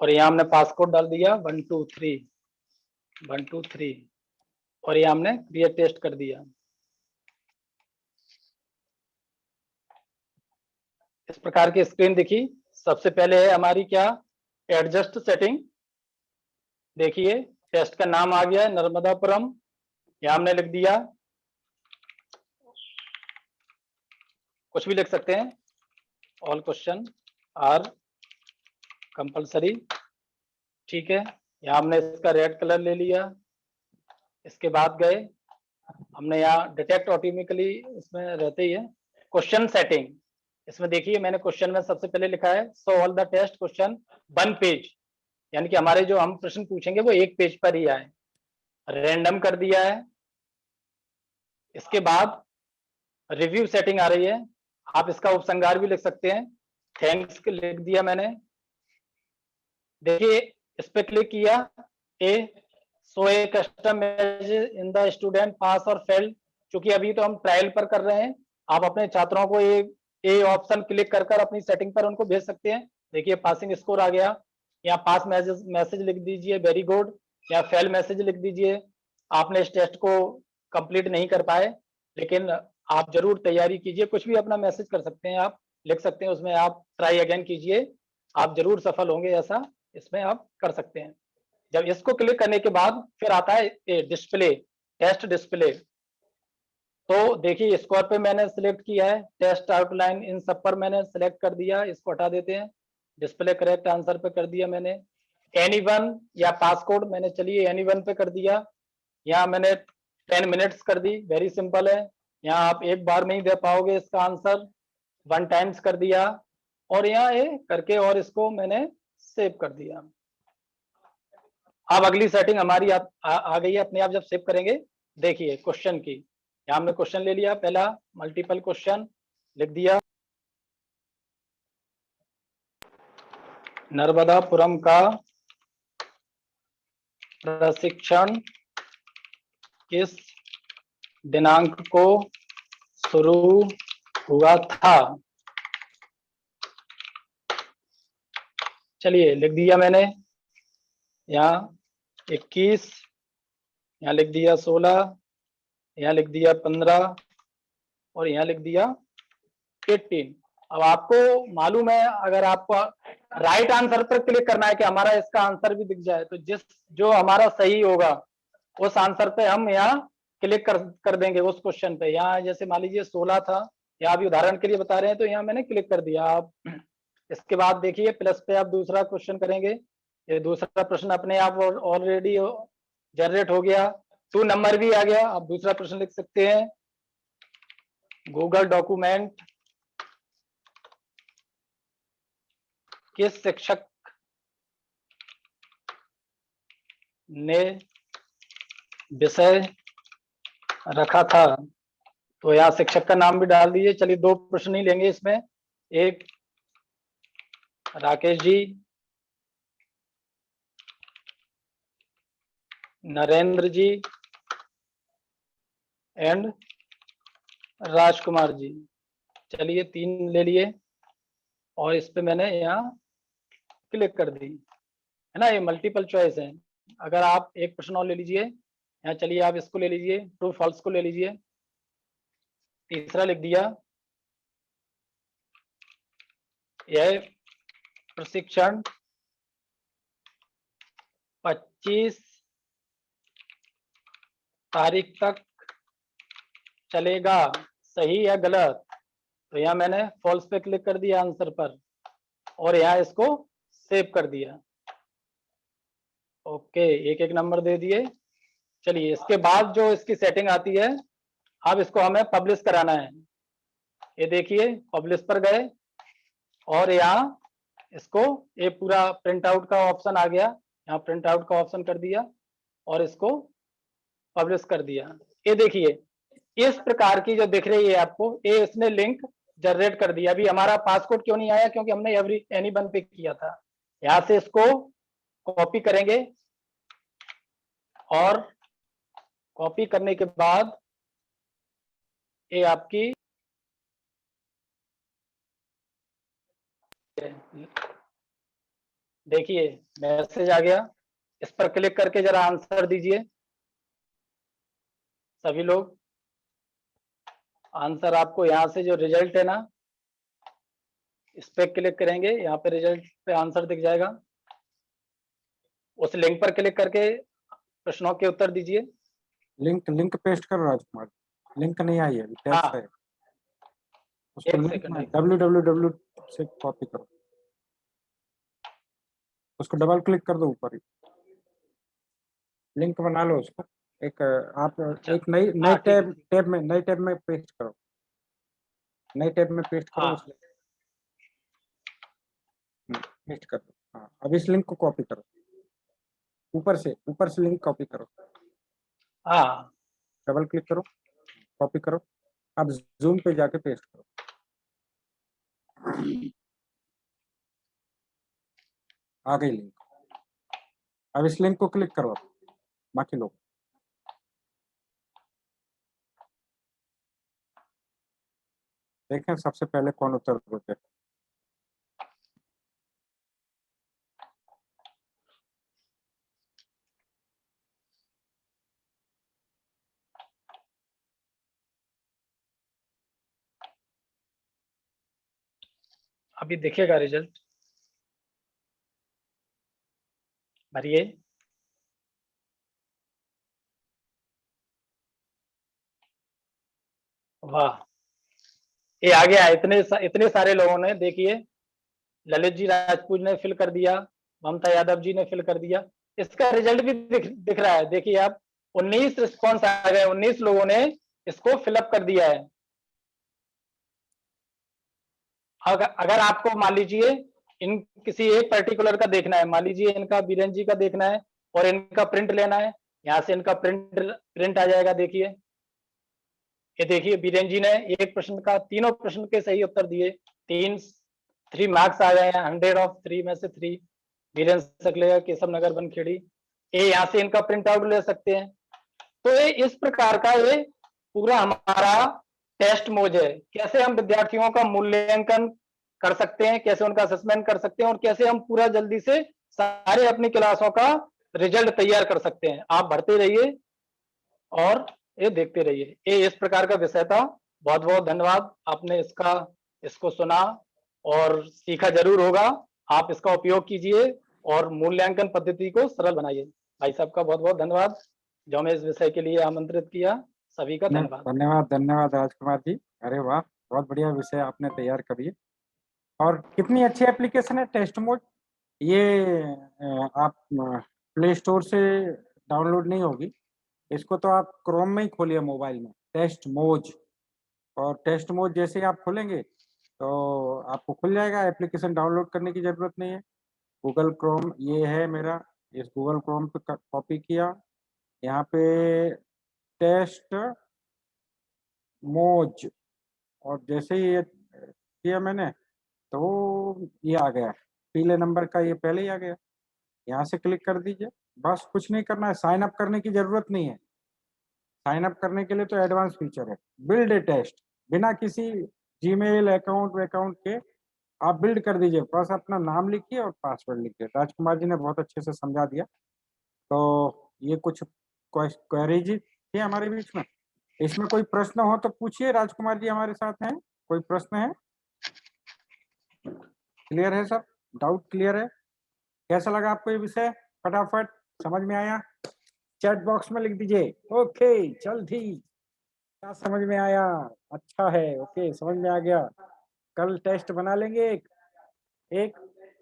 M: और यहाँ हमने पासकोड डाल दिया 123 और यहाँ हमने क्रिएट टेस्ट कर दिया। इस प्रकार की स्क्रीन दिखी। सबसे पहले है हमारी क्या, एडजस्ट सेटिंग। देखिए टेस्ट का नाम आ गया है नर्मदापुरम, यहाँ हमने लिख दिया, कुछ भी लिख सकते हैं, ऑल क्वेश्चन आर कंपलसरी, ठीक है। यहाँ हमने इसका रेड कलर ले लिया। इसके बाद गए हमने यहाँ डिटेक्ट ऑटोमेटिकली, इसमें रहते ही है क्वेश्चन सेटिंग। इसमें देखिए मैंने क्वेश्चन में सबसे पहले लिखा है so all the test question 1 page, यानी कि हमारे जो हम प्रश्न पूछेंगे वो 1 पेज पर ही आए। रैंडम कर दिया है। इसके बाद रिव्यू सेटिंग आ रही है, आप इसका उपसंहार भी लिख सकते हैं, थैंक्स लिख दिया मैंने। देखिए इस पे क्लिक किया, so a custom message in the student pass और फेल, क्योंकि अभी तो हम ट्रायल पर कर रहे हैं, आप अपने छात्रों को ए ऑप्शन क्लिक कर अपनी सेटिंग पर उनको भेज सकते हैं। देखिए पासिंग स्कोर आ गया, यहाँ पास मैसेज लिख दीजिए वेरी गुड, या फेल मैसेज लिख दीजिए, आपने इस टेस्ट को कंप्लीट नहीं कर पाए, लेकिन आप जरूर तैयारी कीजिए, कुछ भी अपना मैसेज कर सकते हैं, आप लिख सकते हैं उसमें, आप ट्राई अगेन कीजिए, आप जरूर सफल होंगे, ऐसा इसमें आप कर सकते हैं। जब इसको क्लिक करने के बाद फिर आता है डिस्प्ले, टेस्ट डिस्प्ले। तो देखिए स्कोर पे मैंने सिलेक्ट किया है, टेस्ट आउटलाइन इन सब पर मैंने सिलेक्ट कर दिया, इसको हटा देते हैं। डिस्प्ले करेक्ट आंसर पे कर दिया मैंने। एनीवन या पासकोड मैंने, चलिए एनीवन पे कर दिया। यहाँ मैंने 10 मिनट्स कर दी, वेरी सिंपल है। यहाँ आप एक बार में ही दे पाओगे इसका आंसर, 1 टाइम्स कर दिया, और यहाँ ये करके और इसको मैंने सेव कर दिया। अब अगली सेटिंग हमारी आ गई है अपने आप जब सेव करेंगे। देखिए क्वेश्चन की, यहाँ हमने क्वेश्चन ले लिया, पहला मल्टीपल क्वेश्चन लिख दिया, नर्मदापुरम का प्रशिक्षण किस दिनांक को शुरू हुआ था। चलिए लिख दिया मैंने, यहाँ 21, यहाँ लिख दिया 16, यहाँ लिख दिया 15, और यहाँ लिख दिया 18। अब आपको मालूम है, अगर आपको राइट आंसर पर क्लिक करना है कि हमारा इसका आंसर भी दिख जाए, तो जो हमारा सही होगा उस आंसर पे हम यहाँ क्लिक कर देंगे उस क्वेश्चन पे। यहाँ जैसे मान लीजिए 16 था, यहाँ अभी उदाहरण के लिए बता रहे हैं, तो यहाँ मैंने क्लिक कर दिया। आप इसके बाद देखिए प्लस पे आप दूसरा क्वेश्चन करेंगे, ये दूसरा प्रश्न अपने आप ऑलरेडी जनरेट हो गया, 2 नंबर भी आ गया। आप दूसरा प्रश्न लिख सकते हैं, गूगल डॉक्यूमेंट किस शिक्षक ने विषय रखा था, तो यहाँ शिक्षक का नाम भी डाल दीजिए। चलिए 2 प्रश्न ही लेंगे इसमें, एक राकेश जी, नरेंद्र जी एंड राजकुमार जी। चलिए 3 ले लिए, और इस पे मैंने यहाँ क्लिक कर दी, है ना। ये मल्टीपल चॉइस है, अगर आप एक प्रश्न और ले लीजिए, यहाँ चलिए आप इसको ले लीजिए, ट्रू फॉल्स को ले लीजिए। तीसरा लिख दिया, यह प्रशिक्षण 25 तारीख तक चलेगा, सही या गलत। तो यहाँ मैंने फॉल्स पे क्लिक कर दिया आंसर पर, और यहाँ इसको सेव कर दिया। ओके, एक एक नंबर दे दिए। चलिए इसके बाद जो इसकी सेटिंग आती है, अब इसको हमें पब्लिश कराना है। ये देखिए पब्लिश पर गए और यहाँ इसको ये पूरा प्रिंट आउट का ऑप्शन आ गया, यहाँ प्रिंट आउट का ऑप्शन कर दिया और इसको पब्लिश कर दिया। ये देखिए इस प्रकार की जो दिख रही है आपको, ये इसने लिंक जनरेट कर दिया। अभी हमारा पासकोड क्यों नहीं आया? क्योंकि हमने एनीवन पे किया था। यहाँ से इसको कॉपी करेंगे और कॉपी करने के बाद ये आपकी देखिए मैसेज आ गया। इस पर क्लिक करके जरा आंसर दीजिए सभी लोग। आंसर आपको यहाँ से जो रिजल्ट है ना, इस पे क्लिक करेंगे, यहाँ पे रिजल्ट पे आंसर दिख जाएगा। उस लिंक पर क्लिक करके प्रश्नों के उत्तर दीजिए।
A: लिंक पेस्ट करो राजकुमार, लिंक नहीं आई है, टेस्ट है। उसको लिंक www से कॉपी करो, उसको डबल क्लिक कर दो ऊपर ही, लिंक बना लो उसको। एक आप एक नई टैब में पेस्ट करो, नई टैब में पेस्ट करो। पेस्ट कर दो। हाँ, अब इस लिंक को कॉपी करो, ऊपर से लिंक कॉपी करो।
M: हाँ,
A: डबल क्लिक करो, कॉपी करो। अब जूम पे जाके पेस्ट करो। आ गई लिंक। अब इस लिंक को क्लिक करो बाकी लोग। देखें सबसे पहले कौन उत्तर देते।
M: अभी दिखेगा रिजल्ट, भरिए। वाह, ये आ गया। इतने सारे लोगों ने, देखिए ललित जी राजपूत ने फिल कर दिया, ममता यादव जी ने फिल कर दिया। इसका रिजल्ट भी दिख रहा है। देखिए आप 19 रिस्पॉन्स आ गए, 19 लोगों ने इसको फिलअप कर दिया है। अगर आपको मान लीजिए इन किसी एक पर्टिकुलर का देखना है, मान लीजिए इनका बीरेन जी का देखना है और इनका प्रिंट लेना है, यहाँ से इनका प्रिंट आ जाएगा। देखिए ये देखिए बीरेन जी ने एक प्रश्न का, तीनों प्रश्न के सही उत्तर दिए, 3 मार्क्स आ गए हैं 100 में से 3। बीरेन सकलेगा, केशव नगर बनखेड़ी। ये यहाँ से इनका प्रिंट आउट ले सकते हैं। तो ये इस प्रकार का ये पूरा हमारा टेस्ट मोज है। कैसे हम विद्यार्थियों का मूल्यांकन कर सकते हैं, कैसे उनका असेसमेंट कर सकते हैं और कैसे हम पूरा जल्दी से सारे अपनी क्लासों का रिजल्ट तैयार कर सकते हैं। आप भरते रहिए और ये देखते रहिए। ये इस प्रकार का विषय था। बहुत बहुत धन्यवाद, आपने इसको सुना और सीखा जरूर होगा। आप इसका उपयोग कीजिए और मूल्यांकन पद्धति को सरल बनाइए। भाई साहब का बहुत बहुत धन्यवाद जो हमें इस विषय के लिए आमंत्रित किया। सभी का धन्यवाद।
A: धन्यवाद राजकुमार जी। अरे वाह, बहुत बढ़िया विषय आपने तैयार करी है और कितनी अच्छी एप्लीकेशन है टेस्ट मोड। ये आप प्ले स्टोर से डाउनलोड नहीं होगी, इसको तो आप क्रोम में ही खोलिए मोबाइल में, टेस्ट मोज। और टेस्ट मोज जैसे ही आप खोलेंगे तो आपको खुल जाएगा, एप्लीकेशन डाउनलोड करने की जरूरत नहीं है। गूगल क्रोम ये है मेरा, इस गूगल क्रोम पे कॉपी किया, यहाँ पे टेस्ट मोज, और जैसे ही ये किया मैंने तो ये आ गया, पीले नंबर का ये पहले ही आ गया। यहाँ से क्लिक कर दीजिए, बस कुछ नहीं करना है, साइन अप करने की जरूरत नहीं है। साइन अप करने के लिए तो एडवांस फीचर है, बिल्ड ए टेस्ट, बिना किसी जीमेल अकाउंट के आप बिल्ड कर दीजिए। बस अपना नाम लिखिए और पासवर्ड लिखिए। राजकुमार जी ने बहुत अच्छे से समझा दिया। तो ये कुछ क्वेरीज थी हमारे बीच में, इसमें कोई प्रश्न हो तो पूछिए। राजकुमार जी हमारे साथ हैं, कोई प्रश्न है? क्लियर है सब? डाउट क्लियर है? कैसा लगा आपको ये विषय? फटाफट समझ में आया? चैट बॉक्स में लिख दीजिए ओके चल ठीक, क्या समझ में आया? अच्छा है, ओके समझ में आ गया। कल टेस्ट बना लेंगे, एक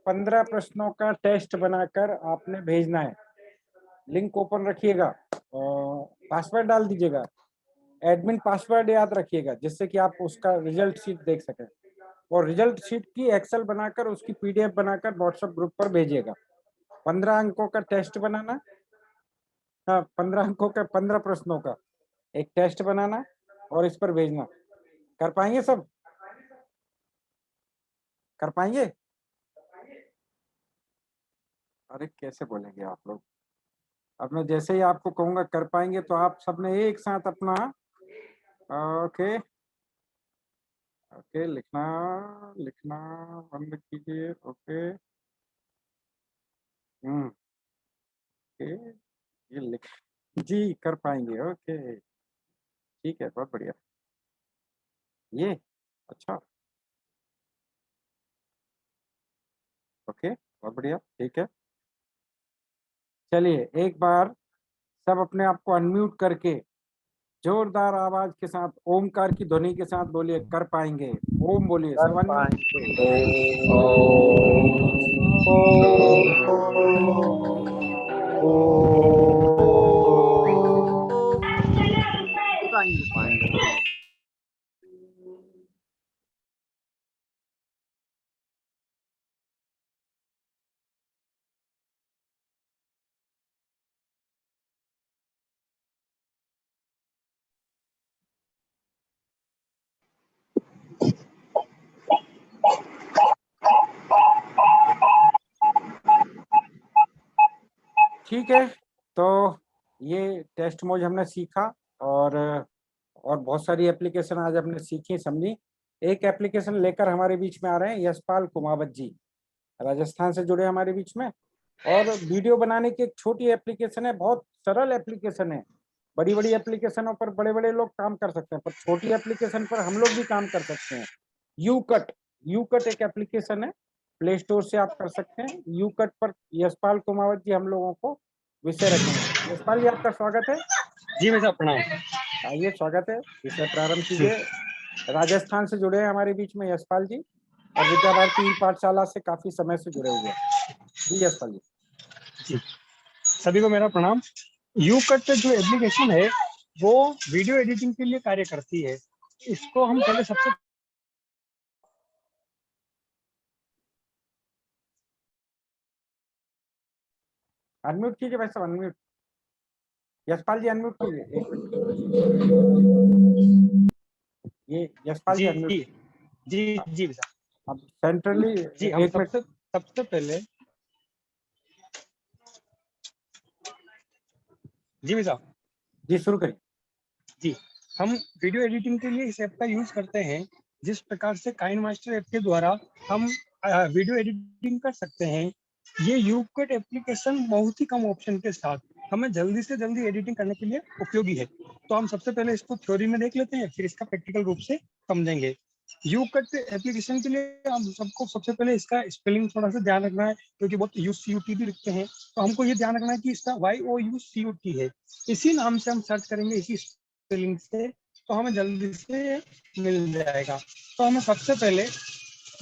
A: 15 प्रश्नों का टेस्ट बनाकर आपने भेजना है। लिंक ओपन रखिएगा। पासवर्ड डाल दीजिएगा, एडमिन पासवर्ड याद रखिएगा, जिससे कि आप उसका रिजल्ट शीट देख सकें, और रिजल्ट शीट की एक्सेल बनाकर उसकी पीडीएफ बनाकर व्हाट्सएप ग्रुप पर भेजिएगा। 15 अंकों का टेस्ट बनाना, हाँ 15 अंकों का 15 प्रश्नों का एक टेस्ट बनाना और इस पर भेजना। कर पाएंगे सब? कर पाएंगे? अरे कैसे बोलेंगे आप लोग? अब मैं जैसे ही आपको कहूंगा कर पाएंगे तो आप सबने एक साथ अपना ओके ओके लिखना लिखना बंद कीजिए। ओके ओके ये लिख जी, कर पाएंगे। ओके ठीक है, बहुत बढ़िया। ये अच्छा, ओके बहुत बढ़िया, ठीक है। चलिए एक बार सब अपने आप को अनम्यूट करके जोरदार आवाज के साथ ओमकार की ध्वनि के साथ बोलिए, कर पाएंगे। ओम बोलिए, सब ठीक है। तो ये टेस्ट मोड हमने सीखा और बहुत सारी एप्लीकेशन आज हमने सीखी समझी। एक एप्लीकेशन लेकर हमारे बीच में आ रहे हैं यशपाल कुमावत जी, राजस्थान से जुड़े हमारे बीच में। और वीडियो बनाने की एक छोटी एप्लीकेशन है, बहुत सरल एप्लीकेशन है। बड़ी बड़ी एप्लीकेशनों पर बड़े बड़े लोग काम कर सकते हैं, पर छोटी एप्लीकेशन पर हम लोग भी काम कर सकते हैं। यूकट एक एप्लीकेशन है, प्ले स्टोर से आप कर सकते हैं। यूकट पर यशपाल कुमावत जी हम लोगों को विषय रखेंगे। यशपाल जी आपका स्वागत है।
H: जी मैं प्रणाम।
A: आइए, स्वागत है, विषय प्रारंभ कीजिए। राजस्थान से जुड़े हैं हमारे बीच में यशपाल जी, और विद्या भारती पाठशाला से काफी समय से जुड़े हुए हैं। जी यशपाल जी।
H: सभी को मेरा प्रणाम। यूकट जो एप्लीकेशन है वो वीडियो एडिटिंग के लिए कार्य करती है। इसको हम पहले सबसे
A: अनम्यूट कीजिए भाई साहब, अनम्यूट। यशपाल जी अनम्यूट कीजिए, एक मिनट। ये यशपाल जी अनम्यूट।
H: जी जी
A: अब सेंट्रली
H: जी हम सबसे पहले जी साहब
A: जी शुरू करिए।
H: जी हम वीडियो एडिटिंग के लिए इस ऐप का यूज करते हैं। जिस प्रकार से काइन मास्टर ऐप के द्वारा हम वीडियो एडिटिंग कर सकते हैं। ये यूकट एप्लीकेशन बहुत ही कम ऑप्शन के साथ हमें जल्दी से जल्दी एडिटिंग करने के लिए उपयोगी है। तो हम सबसे पहले इसको थ्योरी में देख लेते हैं, फिर इसका प्रैक्टिकल रूप से समझेंगे। यूकट एप्लीकेशन के लिए हम सबको सबसे पहले इसका स्पेलिंग थोड़ा सा ध्यान रखना है, क्योंकि बहुत UCUT भी लिखते हैं। तो हमको ये ध्यान रखना है कि इसका YOUCUT है। इसी नाम से हम सर्च करेंगे, इसी स्पेलिंग से, तो हमें जल्दी से मिल जाएगा। तो हमें सबसे पहले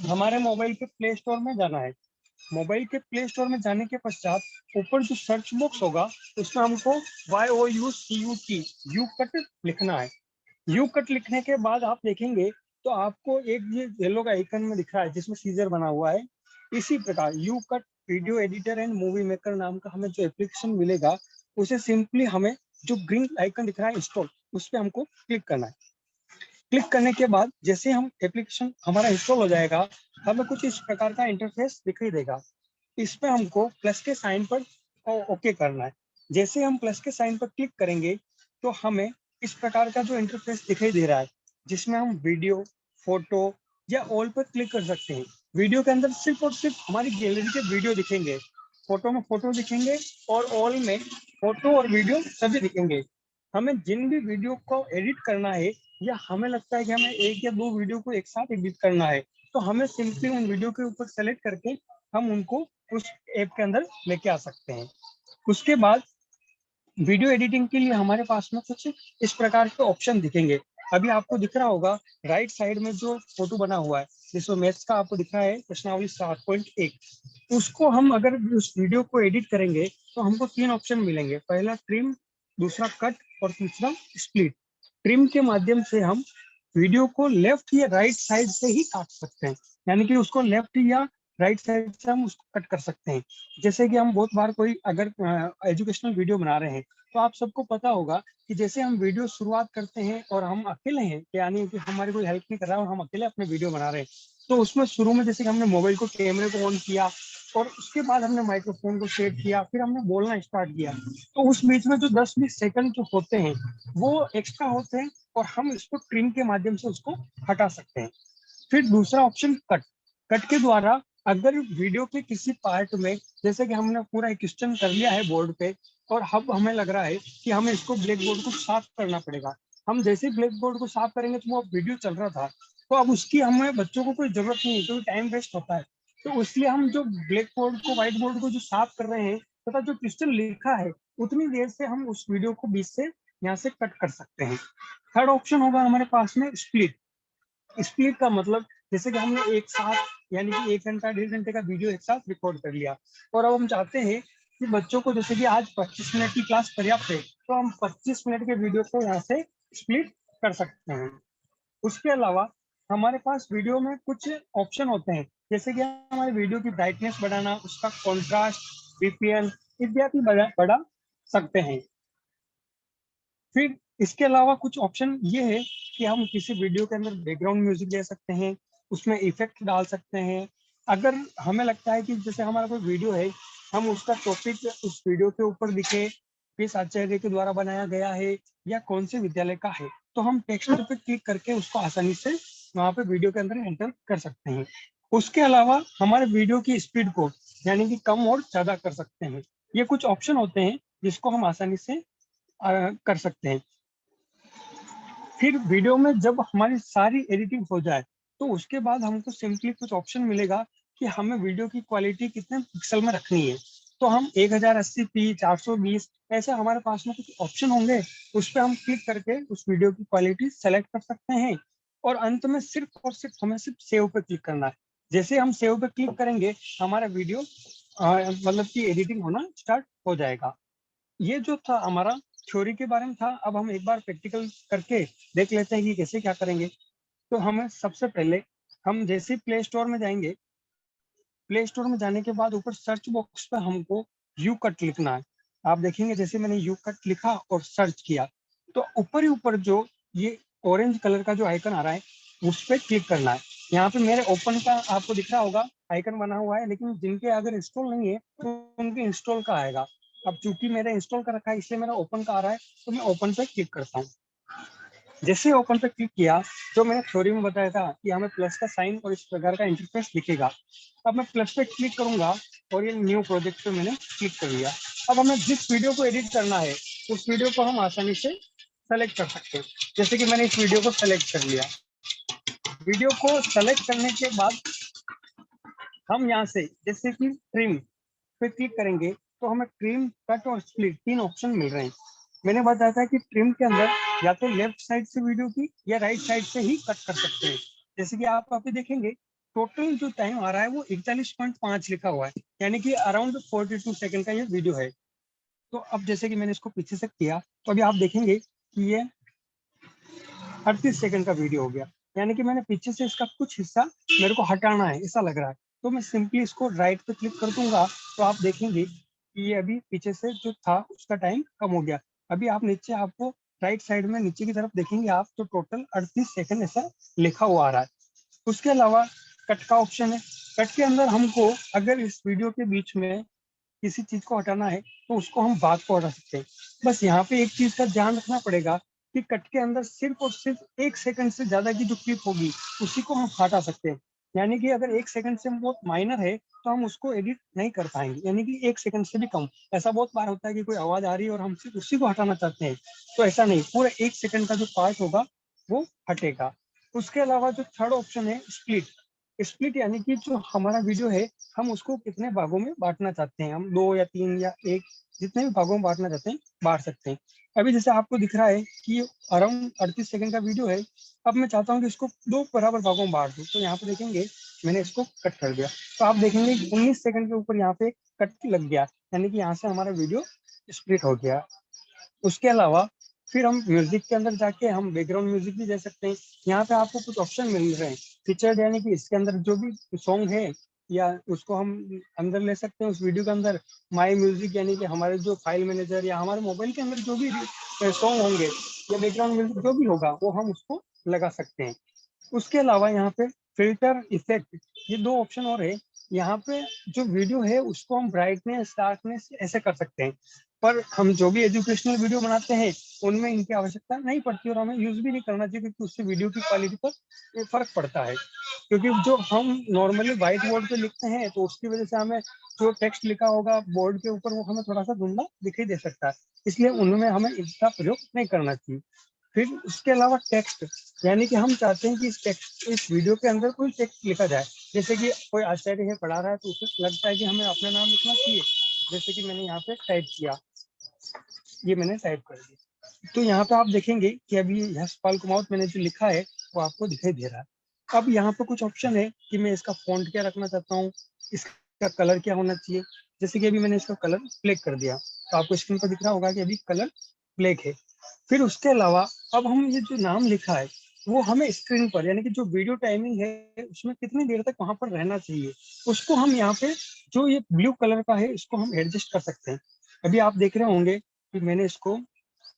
H: हमारे मोबाइल के प्ले स्टोर में जाना है। मोबाइल के प्ले स्टोर में जाने के पश्चात ऊपर जो सर्च बॉक्स होगा उसमें हमको YOUCUT यूकट लिखना है। यूकट लिखने के बाद आप देखेंगे तो आपको एक ये येलो का आइकन में दिख रहा है जिसमें सीजर बना हुआ है। इसी प्रकार YouCut video editor and movie maker नाम का हमें जो एप्लीकेशन मिलेगा, उसे सिंपली हमें जो ग्रीन आइकन दिख रहा है इंस्टॉल, उस पर हमको क्लिक करना है। क्लिक करने के बाद जैसे हम एप्लीकेशन हमारा इंस्टॉल हो जाएगा, हमें कुछ इस प्रकार का इंटरफेस दिखाई देगा। इस पे हमको प्लस के साइन पर ओके करना है। जैसे हम प्लस के साइन पर क्लिक करेंगे तो हमें इस प्रकार का जो इंटरफेस दिखाई दे रहा है, जिसमें हम वीडियो, फोटो या ऑल पर क्लिक कर सकते हैं। वीडियो के अंदर सिर्फ और सिर्फ हमारी गैलरी के वीडियो दिखेंगे, फोटो में फोटो दिखेंगे, और ऑल में फोटो और वीडियो सभी दिखेंगे। हमें जिन भी वीडियो को एडिट करना है, या हमें लगता है कि हमें एक या दो वीडियो को एक साथ एडिट करना है, तो हमें सिंपली उन वीडियो के ऊपर सेलेक्ट करके हम उनको उस ऐप के अंदर लेके आ सकते हैं। उसके बाद वीडियो एडिटिंग के लिए हमारे पास में कुछ इस प्रकार के ऑप्शन दिखेंगे। अभी आपको दिख रहा होगा राइट साइड में जो फोटो बना हुआ है, जिसमें मैथ्स का आपको दिख रहा है प्रश्नावली 7.1, उसको हम अगर उस वीडियो को एडिट करेंगे तो हमको 3 ऑप्शन मिलेंगे। पहला ट्रिम, दूसरा कट और तीसरा स्प्लिट। ट्रिम के माध्यम से हम वीडियो को लेफ्ट या राइट साइड से ही काट सकते हैं, यानी कि उसको लेफ्ट या राइट साइड से हम उसको कट कर सकते हैं। जैसे कि हम बहुत बार कोई अगर एजुकेशनल वीडियो बना रहे हैं तो आप सबको पता होगा कि जैसे हम वीडियो शुरुआत करते हैं और हम अकेले हैं, यानी कि हमारी कोई हेल्प नहीं कर रहा है और हम अकेले अपने वीडियो बना रहे हैं, तो उसमें शुरू में जैसे कि हमने मोबाइल को कैमरे को ऑन किया और उसके बाद हमने माइक्रोफोन को सेट किया, फिर हमने बोलना स्टार्ट किया, तो उस बीच में जो 10-20 सेकंड जो होते हैं वो एक्स्ट्रा होते हैं और हम इसको ट्रिम के माध्यम से उसको हटा सकते हैं। फिर दूसरा ऑप्शन कट। कट के द्वारा अगर वीडियो के किसी पार्ट में, जैसे कि हमने पूरा एक क्वेश्चन कर लिया है बोर्ड पे और अब हमें लग रहा है कि हमें इसको ब्लैक बोर्ड को साफ करना पड़ेगा, हम जैसे ब्लैक बोर्ड को साफ करेंगे तो वो वीडियो चल रहा था, तो अब उसकी हमें बच्चों को कोई जरूरत नहीं है क्योंकि टाइम वेस्ट होता है, तो इसलिए हम जो ब्लैक बोर्ड को व्हाइट बोर्ड को जो साफ कर रहे हैं तथा जो क्वेश्चन लिखा है उतनी देर से हम उस वीडियो को बीच से यहाँ से कट कर सकते हैं। थर्ड ऑप्शन होगा हमारे पास में स्प्लिट। स्प्लिट का मतलब जैसे कि हमने एक साथ यानी कि 1 घंटा 1.5 घंटे का वीडियो एक साथ रिकॉर्ड कर लिया और अब हम चाहते हैं कि बच्चों को, जैसे कि आज 25 मिनट की क्लास पर्याप्त है, तो हम 25 मिनट के वीडियो को यहाँ से स्प्लिट कर सकते हैं। उसके अलावा हमारे पास वीडियो में कुछ ऑप्शन होते हैं, जैसे कि हमारे वीडियो की ब्राइटनेस बढ़ाना, उसका कॉन्ट्रास्ट, बीपीएल इत्यादि बढ़ा सकते हैं। फिर इसके अलावा कुछ ऑप्शन ये है कि हम किसी वीडियो के अंदर बैकग्राउंड म्यूजिक दे सकते हैं, उसमें इफेक्ट डाल सकते हैं। अगर हमें लगता है कि जैसे हमारा कोई वीडियो है, हम उसका टॉपिक उस वीडियो के ऊपर लिखे, किस आचार्य के द्वारा बनाया गया है या कौन से विद्यालय का है, तो हम टेक्स्ट पे क्लिक करके उसको आसानी से वहाँ पे वीडियो के अंदर एंटर कर सकते हैं। उसके अलावा हमारे वीडियो की स्पीड को यानी कि कम और ज्यादा कर सकते हैं। ये कुछ ऑप्शन होते हैं जिसको हम आसानी से कर सकते हैं। फिर वीडियो में जब हमारी सारी एडिटिंग हो जाए तो उसके बाद हमको सिंपली कुछ ऑप्शन मिलेगा कि हमें वीडियो की क्वालिटी कितने पिक्सल में रखनी है, तो हम 1080p 420 ऐसे हमारे पास में कुछ ऑप्शन होंगे, उस पर हम क्लिक करके उस वीडियो की क्वालिटी सेलेक्ट कर सकते हैं और अंत में सिर्फ और सिर्फ हमें सिर्फ सेव पे क्लिक करना है। जैसे हम सेव पे क्लिक करेंगे हमारा वीडियो मतलब की एडिटिंग होना स्टार्ट हो जाएगा। ये जो था हमारा थ्योरी के बारे में था। अब हम एक बार प्रैक्टिकल करके देख लेते हैं कि कैसे क्या करेंगे। तो हमें सबसे पहले हम जैसे प्ले स्टोर में जाएंगे, प्ले स्टोर में जाने के बाद ऊपर सर्च बॉक्स पे हमको यू कट लिखना है। आप देखेंगे जैसे मैंने यू कट लिखा और सर्च किया तो ऊपर ही ऊपर जो ये ऑरेंज कलर का जो आइकन आ रहा है उस पर क्लिक करना है। यहाँ पे मेरे ओपन का आपको दिख रहा होगा आइकन बना हुआ है, लेकिन जिनके अगर इंस्टॉल नहीं है तो उनके इंस्टॉल का आएगा। अब चूंकि मेरा इंस्टॉल कर रखा है इसलिए मेरा ओपन का आ रहा है, तो मैं ओपन पे क्लिक करता हूँ। जैसे ओपन पे क्लिक किया जो मैंने थ्योरी में बताया था कि हमें प्लस का साइन और इस प्रकार का इंटरफेस दिखेगा। अब मैं प्लस पे क्लिक करूंगा और ये न्यू प्रोजेक्ट पे मैंने क्लिक कर लिया। अब हमें जिस वीडियो को एडिट करना है उस वीडियो को हम आसानी से सेलेक्ट कर सकते हैं। जैसे कि मैंने इस वीडियो को सेलेक्ट कर लिया। वीडियो को सेलेक्ट करने के बाद हम यहाँ से जैसे कि ट्रिम पे क्लिक करेंगे तो हमें ट्रिम, कट और स्प्लिट 3 ऑप्शन मिल रहे हैं। मैंने बताया था कि ट्रिम के अंदर या तो लेफ्ट साइड से वीडियो की या राइट साइड से ही कट कर सकते हैं। जैसे कि आप अभी देखेंगे टोटल जो टाइम आ रहा है वो 41.5 लिखा हुआ है, यानी कि अराउंड 42 सेकंड का ये वीडियो है। तो अब जैसे कि मैंने इसको पीछे से किया तो अभी आप देखेंगे कि ये 38 सेकंड का वीडियो हो गया, यानी कि मैंने पीछे से इसका कुछ हिस्सा मेरे को हटाना है ऐसा लग रहा है। तो मैं सिंपली इसको राइट पे क्लिक कर दूंगा तो आप देखेंगे कि ये अभी पीछे से जो था उसका टाइम कम हो गया। अभी आप नीचे आपको राइट साइड में नीचे की तरफ देखेंगे आप तो टोटल 38 सेकंड ऐसा लिखा हुआ आ रहा है। उसके अलावा कट का ऑप्शन है। कट के अंदर हमको अगर इस वीडियो के बीच में किसी चीज को हटाना है तो उसको हम बात को हटा सकते हैं। बस यहाँ पे एक चीज का ध्यान रखना पड़ेगा कि कट के अंदर सिर्फ और सिर्फ 1 सेकंड से ज्यादा की जो क्लिप होगी उसी को हम हटा सकते हैं। यानी कि अगर 1 सेकंड से बहुत माइनर है तो हम उसको एडिट नहीं कर पाएंगे, यानी कि 1 सेकंड से भी कम। ऐसा बहुत बार होता है कि कोई आवाज आ रही है और हम सिर्फ उसी को हटाना चाहते हैं, तो ऐसा नहीं, पूरा 1 सेकंड का जो पार्ट होगा वो हटेगा। उसके अलावा जो थर्ड ऑप्शन है स्प्लिट। स्प्लिट यानी कि जो हमारा वीडियो है हम उसको कितने भागों में बांटना चाहते हैं, हम 2 या 3 या 1 जितने भी भागों में बांटना चाहते हैं बांट सकते हैं। अभी जैसे आपको दिख रहा है कि अराउंड 38 सेकंड का वीडियो है। अब मैं चाहता हूँ कि इसको 2 बराबर भागों में बांट दूं, तो यहाँ पे देखेंगे मैंने इसको कट कर दिया। तो आप देखेंगे 19 सेकंड के ऊपर यहाँ पे कट लग गया, यानी कि यहाँ से हमारा वीडियो स्प्लिट हो गया। उसके अलावा फिर हम म्यूजिक के अंदर जाके हम बैकग्राउंड म्यूजिक भी दे सकते हैं। यहाँ पे आपको कुछ ऑप्शन मिल रहे हैं फीचर्ड, यानी कि इसके अंदर जो भी सॉन्ग है या उसको हम अंदर ले सकते हैं उस वीडियो के अंदर। माई म्यूजिक यानी कि हमारे जो फाइल मैनेजर या हमारे मोबाइल के अंदर जो भी सॉन्ग होंगे या बैकग्राउंड म्यूजिक जो भी होगा वो हम उसको लगा सकते हैं। उसके अलावा यहाँ पे फिल्टर इफेक्ट, ये दो ऑप्शन और है। यहाँ पे जो वीडियो है उसको हम ब्राइटनेस डार्कनेस ऐसे कर सकते हैं, पर हम जो भी एजुकेशनल वीडियो बनाते हैं उनमें इनकी आवश्यकता नहीं पड़ती और हमें यूज भी नहीं करना चाहिए, क्योंकि उससे वीडियो की क्वालिटी पर फर्क पड़ता है। क्योंकि जो हम नॉर्मली व्हाइट बोर्ड पे लिखते हैं तो उसकी वजह से हमें जो टेक्स्ट लिखा होगा बोर्ड के ऊपर वो हमें थोड़ा सा धुंधला दिखाई दे सकता है, इसलिए उनमें हमें इसका प्रयोग नहीं करना चाहिए। फिर उसके अलावा टेक्स्ट, यानी कि हम चाहते हैं कि इस वीडियो के अंदर कोई टेक्स्ट लिखा जाए, जैसे कि कोई आचार्य है पढ़ा रहा है तो उसे लगता है कि हमें अपना नाम लिखना चाहिए, जैसे कि मैंने यहाँ पे टाइप किया, ये मैंने टाइप कर दिया, तो यहाँ पे आप देखेंगे कि अभी यशपाल कुमावत मैंने जो लिखा है वो आपको दिखाई दे रहा है। अब यहाँ पे कुछ ऑप्शन है कि मैं इसका फॉन्ट क्या रखना चाहता हूँ, इसका कलर क्या होना चाहिए। जैसे कि अभी मैंने इसका कलर ब्लैक कर दिया तो आपको स्क्रीन पर दिख रहा होगा कि अभी कलर ब्लैक है। फिर उसके अलावा अब हम ये जो नाम लिखा है वो हमें स्क्रीन पर, यानी कि जो वीडियो टाइमिंग है उसमें कितनी देर तक वहां पर रहना चाहिए, उसको हम यहाँ पे जो ये ब्लू कलर का है इसको हम एडजस्ट कर सकते हैं। अभी आप देख रहे होंगे कि मैंने इसको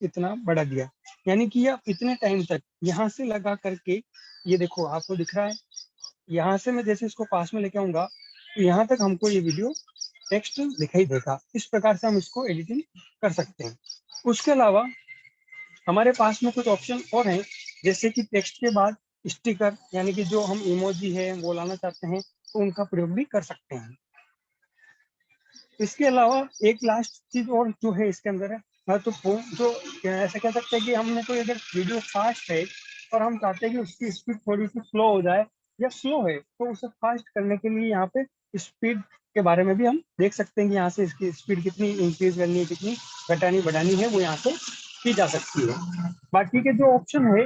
H: इतना बढ़ा दिया, यानी कि ये इतने टाइम तक यहाँ से लगा करके, ये देखो आपको दिख रहा है, यहाँ से मैं जैसे इसको पास में लेके आऊंगा तो यहाँ तक हमको ये वीडियो टेक्स्ट दिखाई देगा। इस प्रकार से हम इसको एडिटिंग कर सकते हैं। उसके अलावा हमारे पास में कुछ ऑप्शन और हैं, जैसे कि टेक्स्ट के बाद स्टिकर, यानी कि जो हम इमोजी है वो लाना चाहते हैं तो उनका प्रयोग भी कर सकते हैं। इसके अलावा एक लास्ट चीज और जो है इसके अंदर है, तो जो ऐसा कह सकते हैं कि हमने कोई अगर वीडियो फास्ट है और हम चाहते हैं कि उसकी स्पीड थोड़ी सी स्लो हो जाए या स्लो है तो उसे फास्ट करने के लिए यहाँ पे स्पीड के बारे में भी हम देख सकते हैं कि यहाँ से इसकी स्पीड कितनी इंक्रीज करनी है, कितनी घटानी बढ़ानी है, वो यहाँ से की जा सकती है। बाकी के जो ऑप्शन है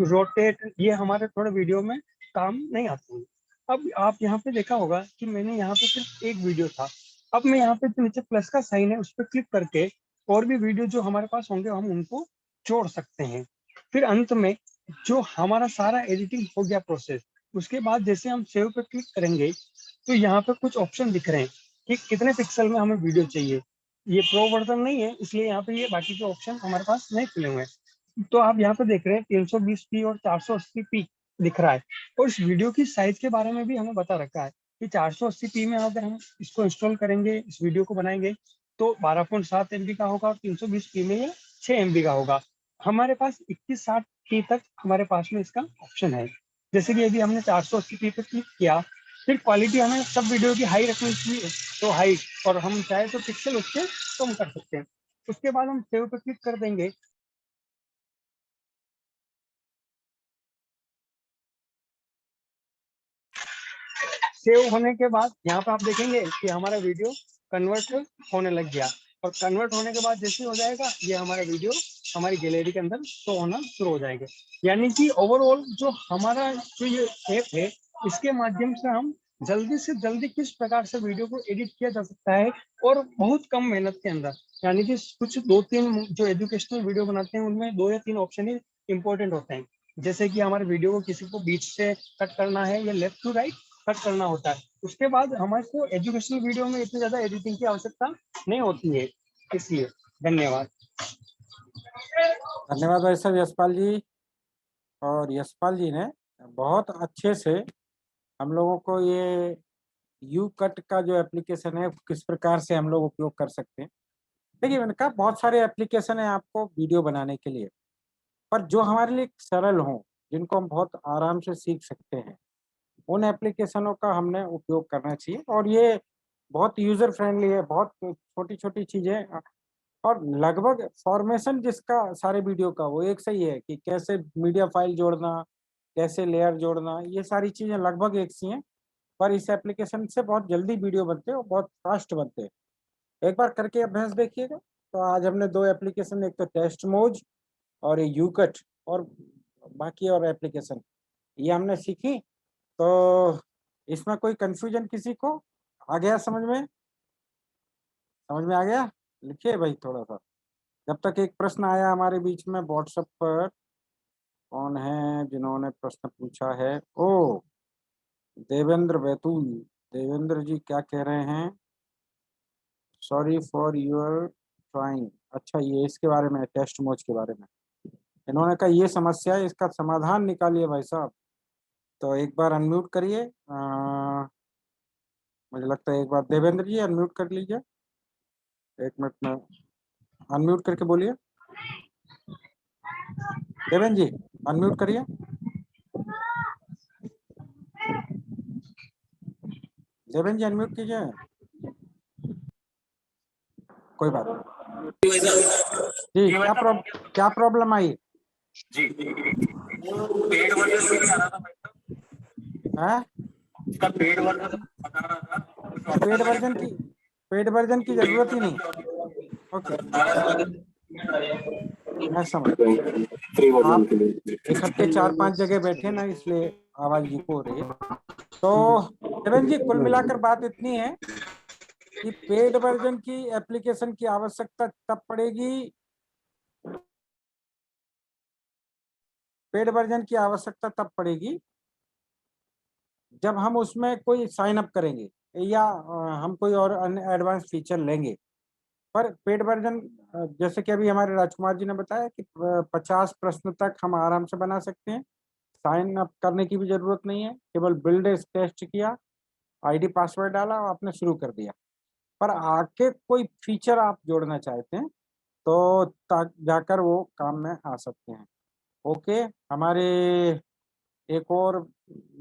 H: रोटेट, ये हमारे थोड़े वीडियो में काम नहीं आते हैं। अब आप यहाँ पे देखा होगा कि मैंने यहाँ पे सिर्फ एक वीडियो था, अब मैं यहाँ पे जो नीचे प्लस का साइन है उस पर क्लिक करके और भी वीडियो जो हमारे पास होंगे हम उनको जोड़ सकते हैं। फिर अंत में जो हमारा सारा एडिटिंग हो गया प्रोसेस, उसके बाद जैसे हम सेव पे क्लिक करेंगे तो यहाँ पे कुछ ऑप्शन दिख रहे हैं कि कितने पिक्सल में हमें वीडियो चाहिए। ये प्रो वर्जन नहीं है इसलिए यहाँ पे ये बाकी के ऑप्शन हमारे पास नहीं खुले हुए हैं। तो आप यहाँ पे देख रहे हैं 320p और 480p दिख रहा है, और इस वीडियो की साइज के बारे में भी हमें बता रखा है कि 480p में अगर हम इसको इंस्टॉल करेंगे, इस वीडियो को बनाएंगे तो 12.7 MB का होगा, और 320p में ये 6 MB का होगा। हमारे पास 2160p तक हमारे पास में इसका ऑप्शन है। जैसे कि अभी हमने 480p पे क्लिक किया, फिर क्वालिटी हमें सब वीडियो की हाई रखनी चाहिए तो हाई, और हम चाहे तो पिक्सल उससे कम कर सकते हैं। उसके बाद हम सेव पे क्लिक कर देंगे। सेव होने के बाद यहाँ पे आप देखेंगे कि हमारा वीडियो कन्वर्ट होने लग गया, और कन्वर्ट होने के बाद जैसे हो जाएगा ये हमारा वीडियो हमारी गैलरी के अंदर शो होना शुरू हो जाएगा। यानी कि ओवरऑल जो हमारा जो ये ऐप है इसके माध्यम से हम जल्दी से जल्दी किस प्रकार से वीडियो को एडिट किया जा सकता है, और बहुत कम मेहनत के अंदर, यानी कि कुछ 2-3 जो एजुकेशनल वीडियो बनाते हैं उनमें 2 या 3 ऑप्शन ही इंपॉर्टेंट होते हैं, जैसे कि हमारे वीडियो को किसी को बीच से कट करना है या लेफ्ट टू राइट कट करना होता है। उसके बाद हमारे को एजुकेशनल वीडियो में इतनी ज्यादा एडिटिंग की आवश्यकता नहीं होती है, इसलिए धन्यवाद।
A: धन्यवाद भाई साहब यशपाल जी। और यशपाल जी ने बहुत अच्छे से हम लोगों को ये यू कट का जो एप्लीकेशन है किस प्रकार से हम लोग उपयोग कर सकते हैं। देखिए मैंने कहा बहुत सारे एप्लीकेशन है आपको वीडियो बनाने के लिए, पर जो हमारे लिए सरल हों, जिनको हम बहुत आराम से सीख सकते हैं, उन एप्लीकेशनों का हमने उपयोग करना चाहिए। और ये बहुत यूजर फ्रेंडली है, बहुत छोटी छोटी चीजें, और लगभग फॉर्मेशन जिसका सारे वीडियो का वो एक सही है कि कैसे मीडिया फाइल जोड़ना, कैसे लेयर जोड़ना, ये सारी चीजें लगभग एक सी हैं। पर इस एप्लीकेशन से बहुत जल्दी वीडियो बनते हैं और बहुत फास्ट बनते हैं। एक बार करके अभ्यास देखिएगा। तो आज हमने 2 एप्लीकेशन, एक तो टेस्ट मोज और यू कट, और बाकी और एप्लीकेशन ये हमने सीखी। तो इसमें कोई कंफ्यूजन किसी को आ गया समझ में? समझ में आ गया? लिखिए भाई थोड़ा सा। जब तक एक प्रश्न आया हमारे बीच में व्हाट्सएप पर, कौन है जिन्होंने प्रश्न पूछा है? ओ देवेंद्र बैतूल। देवेंद्र जी क्या कह रहे हैं? Sorry for your trying. अच्छा, ये इसके बारे में, टेस्ट मोज के बारे में इन्होंने कहा ये समस्या है, इसका समाधान निकालिए भाई साहब। तो एक बार अनम्यूट करिए। मुझे लगता है एक बार देवेंद्र जी अनम्यूट कर लीजिए, 1 मिनट में अनम्यूट करके बोलिए। देवेंद्र जी अनम्यूट करिए। देवेंद्र जी अनम्यूट कीजिए। कोई बात नहीं जी। क्या प्रॉब्लम आई
J: जी पेड वर्जन के लिए आ रहा था भाई साहब।
A: है?
J: इसका पेड वर्जन बता रहा था,
A: पेड वर्जन की जरूरत ही नहीं। ओके, मैं समझ। आप इकट्ठे 4-5 जगह बैठे ना, इसलिए आवाज इको हो रही है। तो देवेंद्र जी कुल मिलाकर बात इतनी है कि पेड वर्जन की एप्लीकेशन की आवश्यकता तब पड़ेगी, पेड वर्जन की आवश्यकता तब पड़ेगी जब हम उसमें कोई साइन अप करेंगे या हम कोई और एडवांस फीचर लेंगे। पर पेड वर्जन, जैसे कि अभी हमारे राजकुमार जी ने बताया कि 50 प्रश्न तक हम आराम से बना सकते हैं, साइन अप करने की भी जरूरत नहीं है। केवल बिल्ड टेस्ट किया, आईडी पासवर्ड डाला और आपने शुरू कर दिया। पर आके कोई फीचर आप जोड़ना चाहते हैं तो जाकर वो काम में आ सकते हैं। ओके, हमारे एक और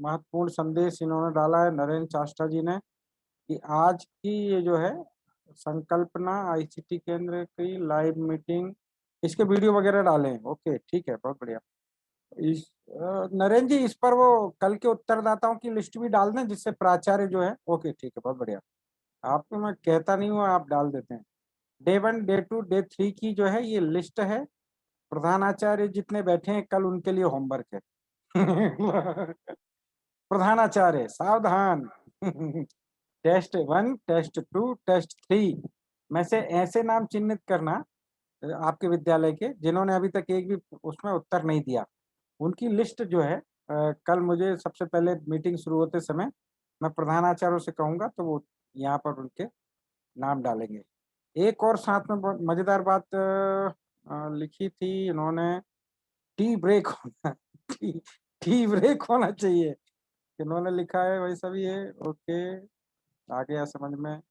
A: महत्वपूर्ण संदेश इन्होंने डाला है नरेंद्र चाष्टा जी ने कि आज की ये जो है संकल्पना आईसीटी केंद्र की लाइव मीटिंग, इसके वीडियो वगैरह डाले हैं। ओके ठीक है, बहुत बढ़िया। इस नरेंद्र जी इस पर वो कल के उत्तरदाताओं की लिस्ट भी डाल दें, जिससे प्राचार्य जो है। ओके ठीक है, बहुत बढ़िया। आपको मैं कहता नहीं हूँ, आप डाल देते हैं। डे 1, डे 2, डे 3 की जो है ये लिस्ट है। प्रधानाचार्य जितने बैठे हैं कल, उनके लिए होमवर्क है। प्रधानाचार्य सावधान। टेस्ट 1, टेस्ट 2, टेस्ट 3 में से ऐसे नाम चिन्हित करना आपके विद्यालय के जिन्होंने अभी तक एक भी उसमें उत्तर नहीं दिया। उनकी लिस्ट जो है कल मुझे सबसे पहले मीटिंग शुरू होते समय मैं प्रधानाचार्यों से कहूंगा, तो वो यहाँ पर उनके नाम डालेंगे। एक और साथ में बहुत मजेदार बात लिखी थी इन्होंने, टी ब्रेक होना, टी ब्रेक होना चाहिए, इन्होंने लिखा है भाई साहब ये। ओके, आ गया समझ में।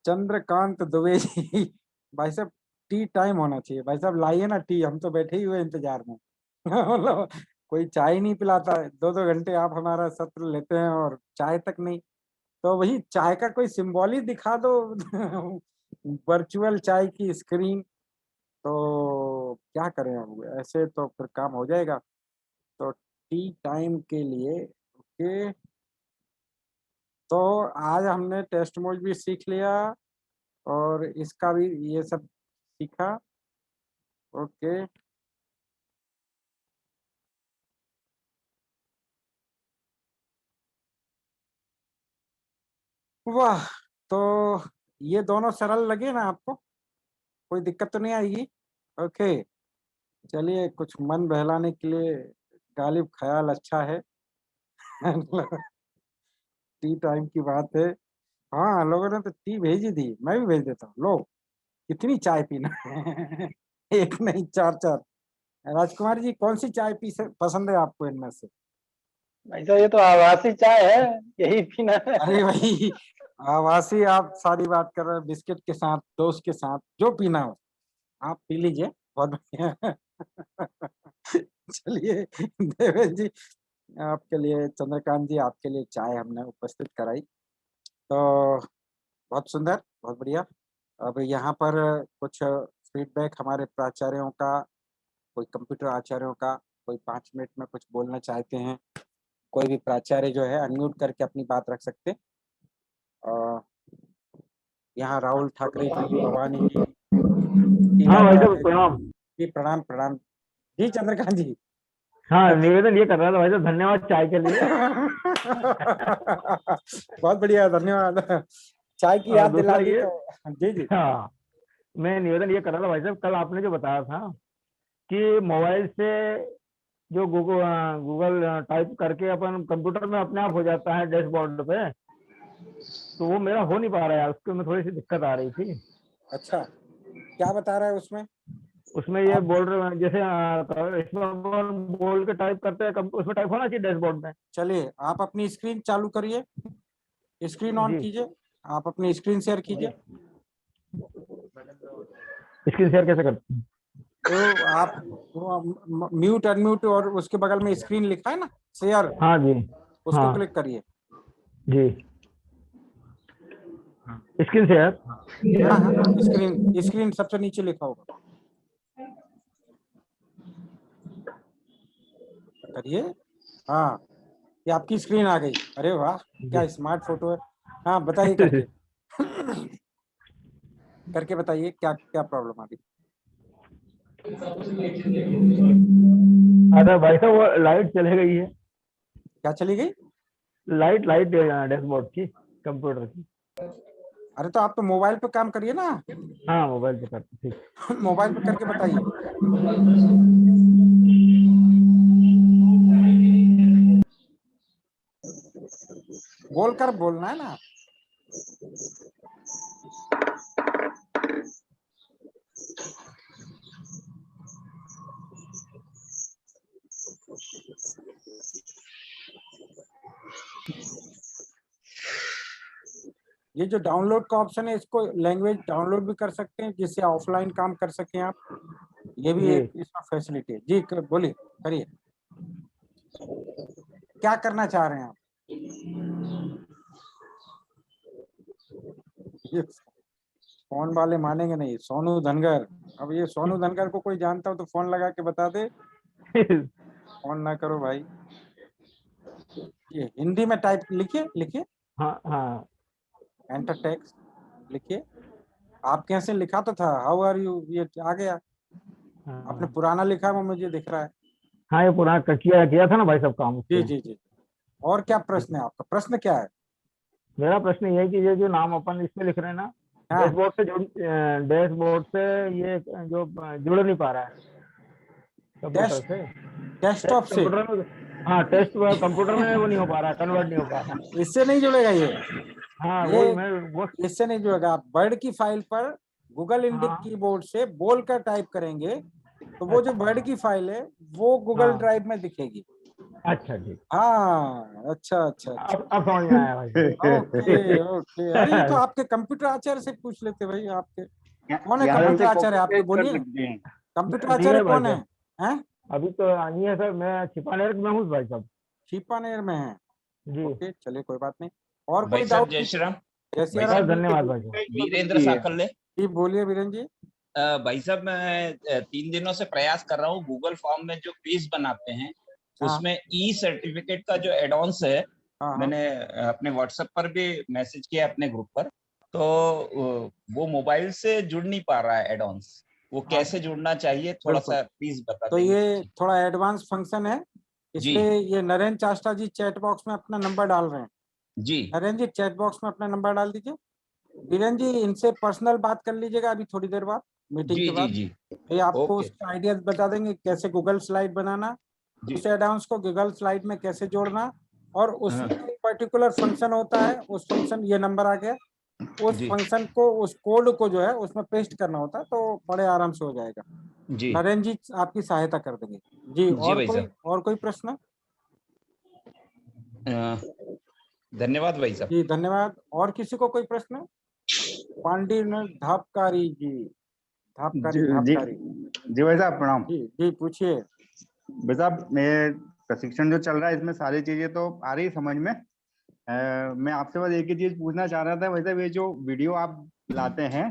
A: चंद्रकांत दुबे जी, भाई साहब टी टाइम होना चाहिए। भाई साहब लाइए ना टी, हम तो बैठे ही हुए इंतजार में। मतलब कोई चाय नहीं पिलाता है, 2-2 घंटे आप हमारा सत्र लेते हैं और चाय तक नहीं। तो वही चाय का कोई सिंबल ही दिखा दो। वर्चुअल चाय की स्क्रीन, तो क्या करें अब, ऐसे तो फिर काम हो जाएगा। तो टी टाइम के लिए ओके। तो आज हमने टेस्ट मोड भी सीख लिया और इसका भी ये सब सीखा। ओके, वाह। तो ये दोनों सरल लगे ना आपको? कोई दिक्कत तो नहीं आएगी? ओके, चलिए कुछ मन बहलाने के लिए गालिब ख्याल अच्छा है। टी टाइम की बात है। हाँ, लोगों ने तो टी भेज ही दी, मैं भी भेज देता हूँ। लो, कितनी चाय पीना है? एक नहीं, 4-4। राजकुमार जी कौन सी चाय पसंद है आपको इनमें से?
M: भाई साहब ये तो आवासी चाय है, यही पीना है।
A: अरे भाई आवासी, आप सारी बात कर रहे हैं, बिस्किट के साथ, दोस्त के साथ, जो पीना हो आप पी लीजिए, बहुत बढ़िया। चलिए देवेंद्र जी, आपके लिए, चंद्रकांत जी आपके लिए चाय हमने उपस्थित कराई। तो बहुत सुंदर, बहुत बढ़िया। अब यहाँ पर कुछ फीडबैक हमारे प्राचार्यों का, कोई कंप्यूटर आचार्यों का, कोई 5 मिनट में कुछ बोलना चाहते हैं, कोई भी प्राचार्य जो है अनम्यूट करके अपनी बात रख सकते। यहाँ राहुल ठाकरे जी, भवानी जी,
N: प्रणाम
A: जी, प्रणाम प्रणाम जी। चंद्रकांत जी,
N: हाँ, निवेदन ये कर रहा था भाई साहब, धन्यवाद चाय के लिए।
A: बहुत बढ़िया, धन्यवाद। चाय की याद
N: दूसरा
A: दिला दी
N: ये,
A: तो जी जी।
N: हाँ, मैं निवेदन ये कर रहा था भाई साहब, कल आपने जो बताया था कि मोबाइल से जो गूगल टाइप करके अपन कंप्यूटर में अपने आप हो जाता है डैशबोर्ड पे, तो वो मेरा हो नहीं पा रहा है, उसके में थोड़ी सी दिक्कत आ रही थी।
A: अच्छा, क्या बता रहा है उसमें?
N: उसमें ये बोल रहे जैसे इसमें अपन बोल के टाइप करते हैं, उसमें टाइप होना चाहिए डैशबोर्ड में।
A: चलिए आप अपनी स्क्रीन चालू करिए, स्क्रीन ऑन कीजिए, आप अपनी स्क्रीन शेयर कीजिए।
N: स्क्रीन शेयर कैसे करते हैं?
A: तो आप म्यूट अनम्यूट और उसके बगल में स्क्रीन लिखा है ना शेयर,
N: हाँ जी,
A: उसको
N: हाँ
A: क्लिक करिए
N: जी, स्क्रीन शेयर।
A: हाँ, स्क्रीन सबसे नीचे लिखा होगा, करिए। हाँ, ये आपकी स्क्रीन आ गई। अरे वाह, क्या स्मार्ट फोटो है। हाँ बताइए करके करके बताइए क्या क्या प्रॉब्लम आ गई।
N: अरे भाई साहब, वो लाइट चली गई है।
A: क्या चली गई?
N: लाइट डैशबोर्ड की, कंप्यूटर की।
A: अरे तो आप तो मोबाइल पे काम करिए ना।
N: हाँ मोबाइल पे करते, ठीक।
A: मोबाइल पे करके बताइए। बोलकर बोलना है ना। ये जो डाउनलोड का ऑप्शन है, इसको लैंग्वेज डाउनलोड भी कर सकते हैं जिससे ऑफलाइन काम कर सकें आप। ये भी एक इसमें फैसिलिटी है जी। बोलिए, करिए, क्या करना चाह रहे हैं आप? ये फोन वाले मानेंगे नहीं, सोनू धनगर। अब ये सोनू धनगर को कोई जानता हो तो फोन लगा के बता दे। फोन ना करो भाई। ये हिंदी में टाइप लिखिए।
N: हाँ हाँ,
A: एंटर टेक्स्ट लिखिए। आपके यहाँ से लिखा तो था हाउ आर यू, ये आ गया। आपने पुराना लिखा वो मुझे दिख रहा है।
N: हाँ ये पुराना किया था ना भाई सब काम।
A: जी जी जी। और क्या प्रश्न है आपका? प्रश्न क्या है?
N: मेरा प्रश्न ये है कि ये जो नाम अपन इसमें लिख रहे हैं ना, डैशबोर्ड से ये जो जुड़ नहीं पा रहा है कंप्यूटर से,
A: डेस्कटॉप से।
N: हाँ टेस्ट कंप्यूटर में वो नहीं हो पा रहा, कन्वर्ट नहीं हो पा रहा।
A: इससे नहीं जुड़ेगा ये।
N: हाँ
A: वो इससे नहीं जुड़ेगा। आप वर्ड की फाइल पर गूगल इंडिक कीबोर्ड से बोलकर टाइप करेंगे तो वो जो वर्ड की फाइल है वो गूगल ड्राइव में दिखेगी।
N: अच्छा ठीक।
A: हाँ अच्छा।
N: अब समझ में आया भाई।
A: ओके। अरे ये तो आपके कंप्यूटर आचार्य से पूछ लेते भाई। आपके कौन है कंप्यूटर आचार्य? आपके बोलिए, कंप्यूटर आचार्य कौन है? हैं?
N: अभी तो नहीं है सर, मैं छिपानेर में हूँ भाई साहब।
A: छिपानेर में है
N: जी।
A: ओके, चलिए कोई बात नहीं। और
I: भाई
A: कोई
I: साहब
A: डाउट?
I: जय श्री राम।
N: धन्यवाद भाई साहब।
I: वीरेंद्र साकल्ले
A: जी, बोलिए वीरेंद्र जी।
I: भाई साहब मैं 3 दिनों से प्रयास कर रहा हूँ। गूगल फॉर्म में जो क्विज बनाते हैं उसमें ई सर्टिफिकेट का जो एडॉन्स है, मैंने अपने व्हाट्सएप पर भी मैसेज किया अपने ग्रुप पर, तो वो मोबाइल से जुड़ नहीं पा रहा है एडॉन्स। वो कैसे जुड़ना चाहिए, थोड़ा सा प्लीज बता
A: तो
I: देंगे।
A: ये थोड़ा एडवांस फंक्शन है, इसलिए ये नरेंद्र चास्टा जी चैट बॉक्स में अपना नंबर डाल रहे हैं।
I: जी
A: नरेंद्र जी चैट बॉक्स में अपना नंबर डाल दीजिए। वीरेंद्र जी इनसे पर्सनल बात कर लीजिएगा अभी थोड़ी देर बाद, मीटिंग के बाद। ये आपको उसका आइडियाज बता देंगे कैसे गूगल स्लाइड बनाना, उस एडवांस को गूगल स्लाइड में कैसे जोड़ना, और उसमें पर्टिकुलर फंक्शन होता है। उस फंक्शन, ये नंबर आ गया, उस फंक्शन को, उस कोड को जो है उसमें पेस्ट करना होता है, तो बड़े आराम से हो जाएगा। नरेंद्र जी आपकी सहायता कर देंगे जी। और कोई प्रश्न?
I: धन्यवाद भाई साहब।
A: जी धन्यवाद। और किसी को कोई प्रश्न? पांडी धापकारी जी, धापकारी।
O: जी भाई साहब प्रणाम।
A: जी पूछिए।
O: भाई साहब मैं प्रशिक्षण जो चल रहा है इसमें सारी चीजें तो आ रही समझ में। मैं आपसे बस एक ही चीज पूछना चाह रहा था। वैसे ये जो वीडियो आप लाते हैं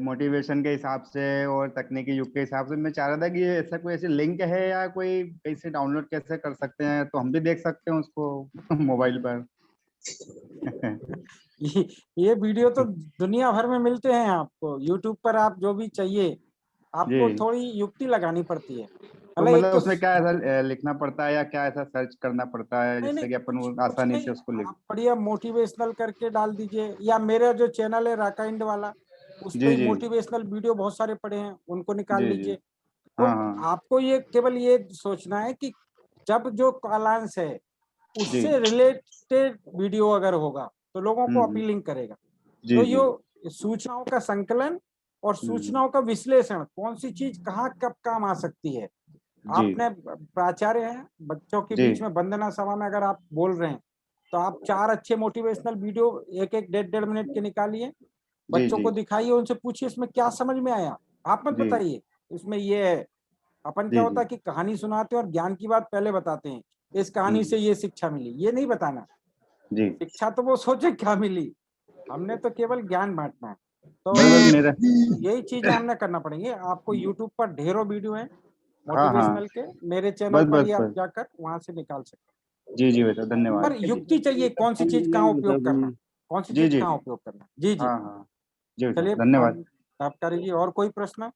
O: मोटिवेशन के हिसाब से और तकनीकी युग के हिसाब से, मैं चाह रहा था कि ऐसा कोई ऐसे लिंक है या कोई कैसे डाउनलोड कैसे कर सकते हैं, तो हम भी देख सकते हैं उसको मोबाइल पर।
A: ये वीडियो तो दुनिया भर में मिलते हैं आपको। YouTube पर आप जो भी चाहिए, आपको थोड़ी युक्ति लगानी पड़ती है।
O: तो मतलब उसमें क्या ऐसा लिखना पड़ता है या क्या ऐसा सर्च करना पड़ता है जिससे कि अपन आसानी से उसको लिख?
A: बढ़िया मोटिवेशनल करके डाल दीजिए, या मेरा जो चैनल है राका इंड वाला, उस
O: जी
A: पे
O: जी
A: मोटिवेशनल वीडियो बहुत सारे पड़े हैं, उनको निकाल
O: जी जी
A: लीजिए। तो
O: हाँ हाँ
A: आपको ये केवल ये सोचना है कि जब जो कालांश है
O: जी
A: उससे रिलेटेड वीडियो अगर होगा तो लोगों को
O: हम्म,
A: अपीलिंग करेगा।
O: जी
A: तो
O: जी
A: ये सूचनाओं का संकलन और सूचनाओं का विश्लेषण, कौन सी चीज कहाँ कब काम आ सकती है।
O: जी
A: आपने प्राचार्य हैं, बच्चों के
O: जी
A: बीच में वंदना सभा में अगर आप बोल रहे हैं तो आप 4 अच्छे मोटिवेशनल वीडियो एक एक 1.5 मिनट के निकालिए,
O: जी
A: बच्चों
O: जी
A: को दिखाइए, उनसे पूछिए इसमें क्या समझ में आया। आप मत
O: जी
A: बताइए इसमें ये है। अपन क्या
O: जी
A: होता
O: जी
A: है कि कहानी सुनाते हैं और ज्ञान की बात पहले बताते हैं, इस कहानी से ये शिक्षा मिली, ये नहीं बताना।
O: जी
A: शिक्षा तो वो सोचे क्या मिली, हमने तो केवल ज्ञान बांटना है। तो
O: बस मेरा
A: यही चीजें हमने करना पड़ेंगे। आपको यूट्यूब पर ढेरों वीडियो हैं
O: हाँ हाँ
A: मोटिवेशनल के, मेरे चैनल
O: बस
A: पर
O: बस
A: ही आप
O: बस
A: जाकर वहां से निकाल सकते
O: जी जी बेटा
A: हैं।
O: धन्यवाद
A: पर युक्ति चाहिए, कौन सी चीज कहाँ उपयोग करना, कौन सी
O: जी
A: चीज
O: जी
A: कहाँ उपयोग करना। जी जी
O: हाँ हाँ जी बेटा
A: चलिए,
O: धन्यवाद
A: तापकारी जी और कोई प्रश्न?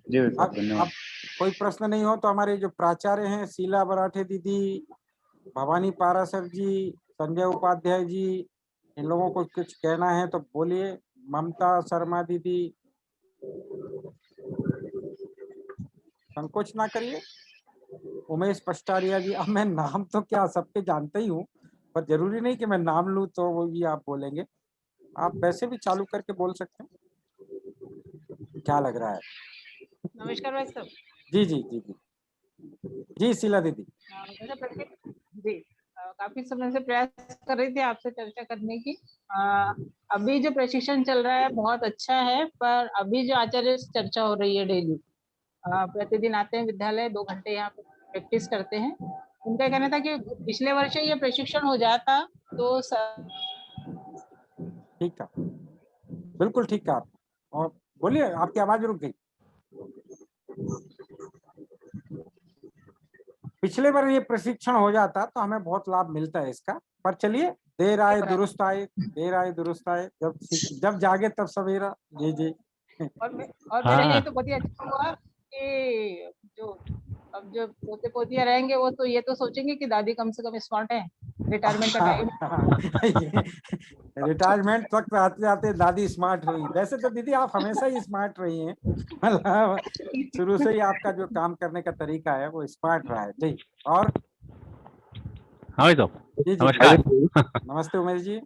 O: जी बेटा
A: अब
O: धन्यवाद
A: कोई प्रश्न नहीं हो तो हमारे जो प्राचार्य हैं, शीला बराठे दीदी, भवानी पारासर जी, संजय उपाध्याय जी, इन लोगों को कुछ कहना है तो बोलिए। ममता शर्मा दीदी, संकोच ना करिए। उमेश पष्टारिया जी, अब मैं नाम तो क्या सबके जानते ही हूँ, पर जरूरी नहीं कि मैं नाम लूँ तो वो भी आप बोलेंगे। आप वैसे भी चालू करके बोल सकते हैं, क्या लग रहा है।
P: नमस्कार भाई साहब।
A: जी जी जी जी जी शीला दीदी।
P: जी काफी समय से प्रयास कर रही थी आपसे चर्चा करने की। अभी जो प्रशिक्षण चल रहा है बहुत अच्छा है, पर अभी जो आचार्य से चर्चा हो रही है डेली, प्रतिदिन आते हैं विद्यालय, 2 घंटे यहाँ पे प्रैक्टिस करते हैं। उनका कहना था कि पिछले वर्ष ये प्रशिक्षण हो जाता तो
A: ठीक है, बिल्कुल ठीक है। आप और बोलिए, आपकी आवाज रुक गई। पिछले बार ये प्रशिक्षण हो जाता तो हमें बहुत लाभ मिलता है इसका, पर चलिए, देर आए दुरुस्त आए, देर आए दुरुस्त आए, जब जागे तब सवेरा। जी जी
P: और मेरा ये तो बहुत ही अच्छा हुआ कि जो अब जो पोते पोतियां रहेंगे वो तो ये तो सोचेंगे कि दादी कम से कम स्मार्ट है। रिटायरमेंट का टाइम
A: रिटायरमेंट वक्त आते आते दादी स्मार्ट हुई। वैसे तो दीदी आप हमेशा ही स्मार्ट रही हैं, मतलब शुरू से ही आपका जो काम करने का तरीका है वो स्मार्ट रहा है। जी और
Q: हाँ भाई साहब
A: जी जी
Q: नमस्कार।
A: नमस्ते उमेश जी।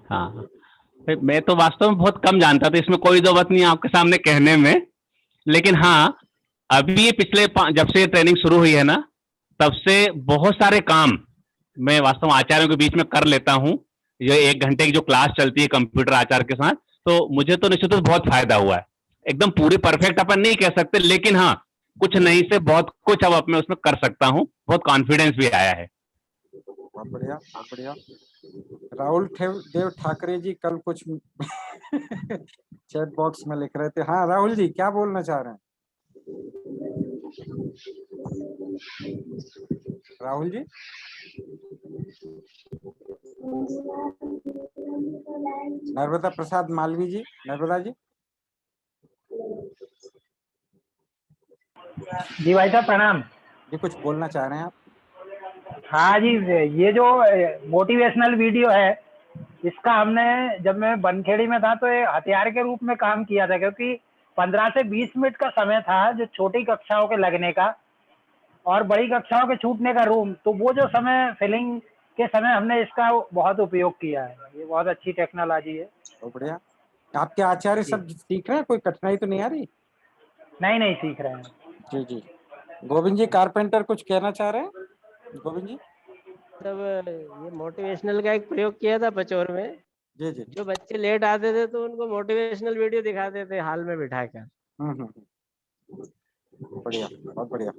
Q: हाँ भाई, मैं तो वास्तव में बहुत कम जानता था, इसमें कोई दो बात नहीं आपके सामने कहने में। लेकिन हाँ, अभी ये पिछले जब से ट्रेनिंग शुरू हुई है ना, तब से बहुत सारे काम मैं वास्तव में आचार्यों के बीच में कर लेता हूँ। ये 1 घंटे की जो क्लास चलती है कंप्यूटर आचार्य के साथ, तो मुझे तो निश्चित बहुत फायदा हुआ है। एकदम पूरी परफेक्ट अपन नहीं कह सकते, लेकिन हाँ कुछ नहीं से बहुत कुछ अब मैं उसमें कर सकता हूँ। बहुत कॉन्फिडेंस भी आया है।
A: बहुत बढ़िया, बहुत बढ़िया। राहुल देव ठाकरे जी कल कुछ चैट बॉक्स में लिख रहे थे। हाँ राहुल जी, क्या बोलना चाह रहे हैं? राहुल जी, नर्मदा प्रसाद मालवी जी, नर्मदा जी।
R: जी भाई साहब प्रणाम।
A: जी कुछ बोलना चाह रहे हैं आप?
R: हाँ जी, ये जो मोटिवेशनल वीडियो है, इसका हमने जब मैं बनखेड़ी में था तो ये हथियार के रूप में काम किया था, क्योंकि 15 से 20 मिनट का समय था जो छोटी कक्षाओं के लगने का और बड़ी कक्षाओं के छूटने का रूम। तो वो जो समय फिलिंग के समय हमने इसका बहुत उपयोग किया है। ये बहुत अच्छी टेक्नोलॉजी है।
A: बहुत बढ़िया। आपके आचार्य सब सीख रहे हैं, कोई कठिनाई तो नहीं आ रही?
R: नहीं सीख रहे हैं।
A: जी जी। गोविंद जी कारपेंटर कुछ कहना चाह रहे हैं? गोविंद जी।
S: तब ये मोटिवेशनल का एक प्रयोग किया था पचौर में।
A: जी जी।
S: जो बच्चे लेट आते थे तो उनको मोटिवेशनल वीडियो दिखाते थे हाल में बिठाकर।
A: बढ़िया, बहुत बढ़िया।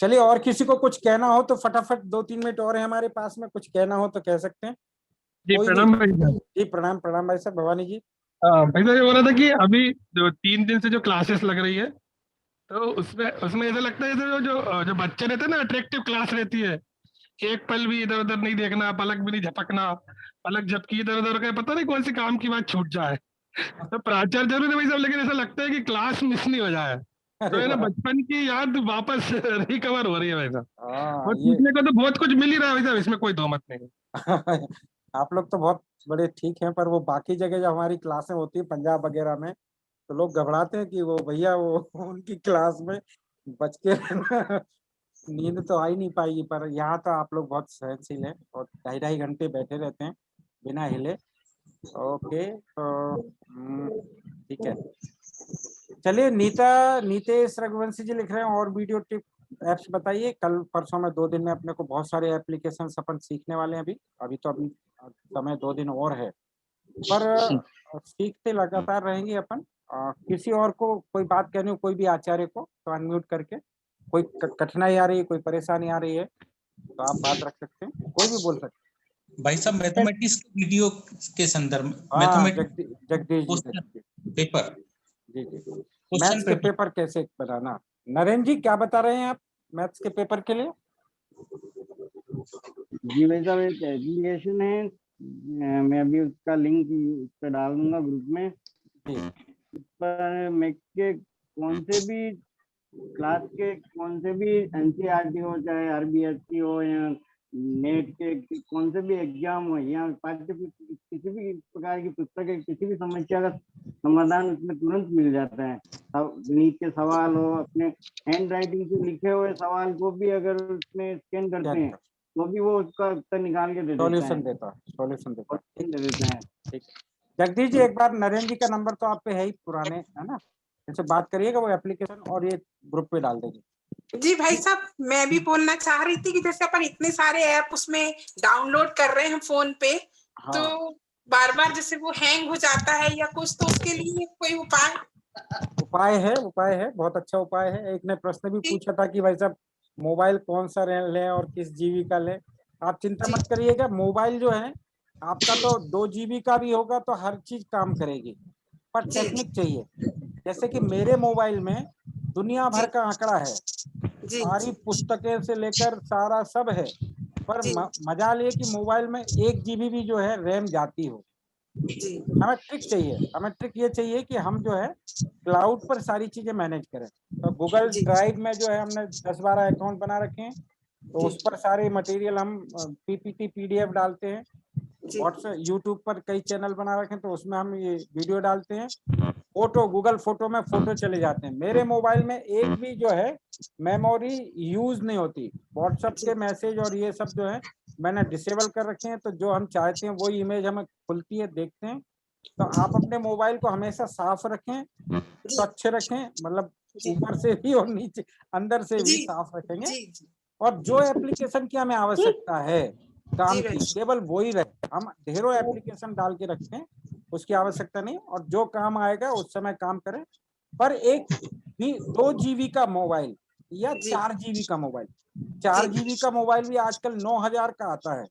A: चलिए, और किसी को कुछ कहना हो तो फटाफट, 2-3 मिनट और है हमारे पास में, कुछ कहना हो तो कह सकते हैं।
J: जी प्रणाम भाई साहब।
A: जी प्रणाम प्रणाम भाई साहब। भवानी जी।
J: भाई साहब ये बोल रहा था कि अभी जो 3 दिन से जो क्लासेस लग रही है, तो उसमें ऐसा लगता है जैसे जो बच्चे रहते हैं ना, अट्रैक्टिव क्लास रहती है। एक पल भी इधर उधर नहीं देखना, पलक भी नहीं झपकना, पलक झपकी इधर उधर का पता नहीं कौन सी काम की बात छूट जाए। तो प्राचार्य जरूर है भाई साहब, लेकिन ऐसा लगता है कि क्लास मिस नहीं हो जाए। तो है ना, बचपन की याद वापस रिकवर हो रही है भाई साहब। और सीखने को तो बहुत कुछ मिल ही रहा है भाई साहब, इसमें कोई दो मत नहीं।
A: आप लोग तो बहुत बड़े ठीक हैं, पर वो बाकी जगह जो हमारी क्लासें होती है पंजाब वगैरह में, तो लोग घबराते हैं कि वो भैया वो उनकी क्लास में बच के रहना, नींद तो आ ही नहीं पाएगी। पर यहाँ तो आप लोग बहुत सहनशील हैं और 2.5 घंटे बैठे रहते हैं बिना हिले। ओके, तो ठीक है। चलिए, नीतेश रघुवंशी जी लिख रहे हैं और वीडियो टिप एप्स बताइए। कल परसों में 2 दिन में अपने को बहुत सारे एप्लीकेशन अपन सीखने वाले हैं। अभी समय 2 दिन और है, पर सीखते लगातार रहेंगे अपन। किसी और को कोई बात कहनी हो, कोई भी आचार्य को, तो अनम्यूट करके, कोई कठिनाई आ रही है, कोई परेशानी आ रही है, तो आप बात रख सकते हैं, कोई भी बोल सकते हैं।
T: भाई साहब, मैथमेटिक्स के वीडियो के संदर्भ में,
A: जगदीश
T: पेपर,
A: जी मैथ्स के पेपर कैसे बनाना। नरेंद्र जी क्या बता रहे हैं आप मैथ्स के पेपर के लिए?
G: जी भाई साहब, एक एप्लीकेशन है, मैं अभी उसका लिंक पे डाल दूंगा ग्रुप में। उस पर मैथ के कौन से भी क्लास के कौन से भी एनसीईआरटी हो, चाहे आरबीएससी हो या नेट के कौन से भी एग्जाम हो, या पाठ्य किसी भी प्रकार की पुस्तक है, किसी भी समस्या का समाधान उसमें तुरंत मिल जाता है। गणित के सवाल हो, अपने हैंड राइटिंग से लिखे हुए सवाल को भी अगर उसमें स्कैन करते हैं तो भी वो उसका उत्तर निकाल के दे देता है,
A: सॉल्यूशन देता है। ठीक, जगदीश जी एक बार नरेंद्र जी का नंबर तो आप पे है ही पुराने, है ना, इनसे बात करिएगा, वो एप्लीकेशन और ये ग्रुप पे डाल देंगे।
B: जी भाई साहब, मैं भी बोलना चाह रही थी कि जैसे अपन इतने सारे ऐप उसमें डाउनलोड कर रहे हैं फोन पे, तो बार बार जैसे वो हैंग हो जाता है या कुछ, तो उसके लिए कोई उपाय
A: है, बहुत अच्छा उपाय है। एक ने प्रश्न भी पूछा था कि भाई साहब मोबाइल कौन सा लें और किस जीबी का लें। आप चिंता मत करिएगा, मोबाइल जो है आपका तो 2 GB का भी होगा तो हर चीज काम करेगी, पर टेक्निक चाहिए। जैसे कि मेरे मोबाइल में दुनिया भर का आंकड़ा है, सारी पुस्तकें से लेकर सारा सब है, पर मजाल ये कि मोबाइल में 1 GB भी जो है रैम जाती हो। हमें ट्रिक ये चाहिए कि हम जो है क्लाउड पर सारी चीजें मैनेज करें। तो गूगल ड्राइव में जो है हमने 10-12 अकाउंट बना रखे हैं, तो उस पर सारे मटेरियल हम पीपीटी पीडीएफ डालते हैं। व्हाट्सएप यूट्यूब पर कई चैनल बना रखे हैं, तो उसमें हम ये वीडियो डालते हैं। फोटो, गूगल फोटो में फोटो चले जाते हैं। मेरे मोबाइल में एक भी जो है मेमोरी यूज नहीं होती। व्हाट्सएप के मैसेज और ये सब जो है मैंने डिसेबल कर रखे हैं, तो जो हम चाहते हैं वही इमेज हमें खुलती है, देखते हैं। तो आप अपने मोबाइल को हमेशा साफ रखें, स्वच्छ रखें, मतलब ऊपर से भी और नीचे अंदर से भी साफ रखेंगे। और जो एप्लीकेशन की हमें आवश्यकता है काम की, केवल वही रहे। हम ढेरों एप्लीकेशन डाल के रखते हैं, उसकी आवश्यकता नहीं। और जो काम आएगा उस समय काम करें। पर एक भी 2 GB का मोबाइल या 4 GB का मोबाइल, 4 GB का मोबाइल भी आजकल 9000 का आता है।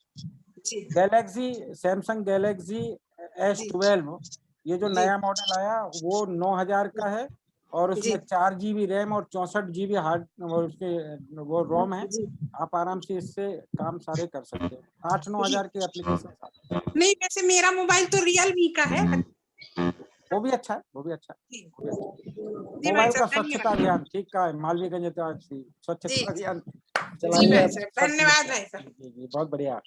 A: गैलेक्सी, सैमसंग गैलेक्सी S12 ये जो नया मॉडल आया वो 9000 का है, और उसमें 4 GB रैम और 64 GB हार्ड उसके वो रोम है। आप आराम से इससे काम सारे कर सकते हैं। 8-9 हजार की एप्लीकेशन।
B: नहीं, वैसे मेरा मोबाइल तो रियलमी का है।
A: वो भी अच्छा है। मोबाइल का स्वच्छता अभियान, ठीक है, मालवीयगंज स्वच्छता अभियान चलाइए।
B: धन्यवाद भाई साहब।
A: जी बहुत बढ़िया,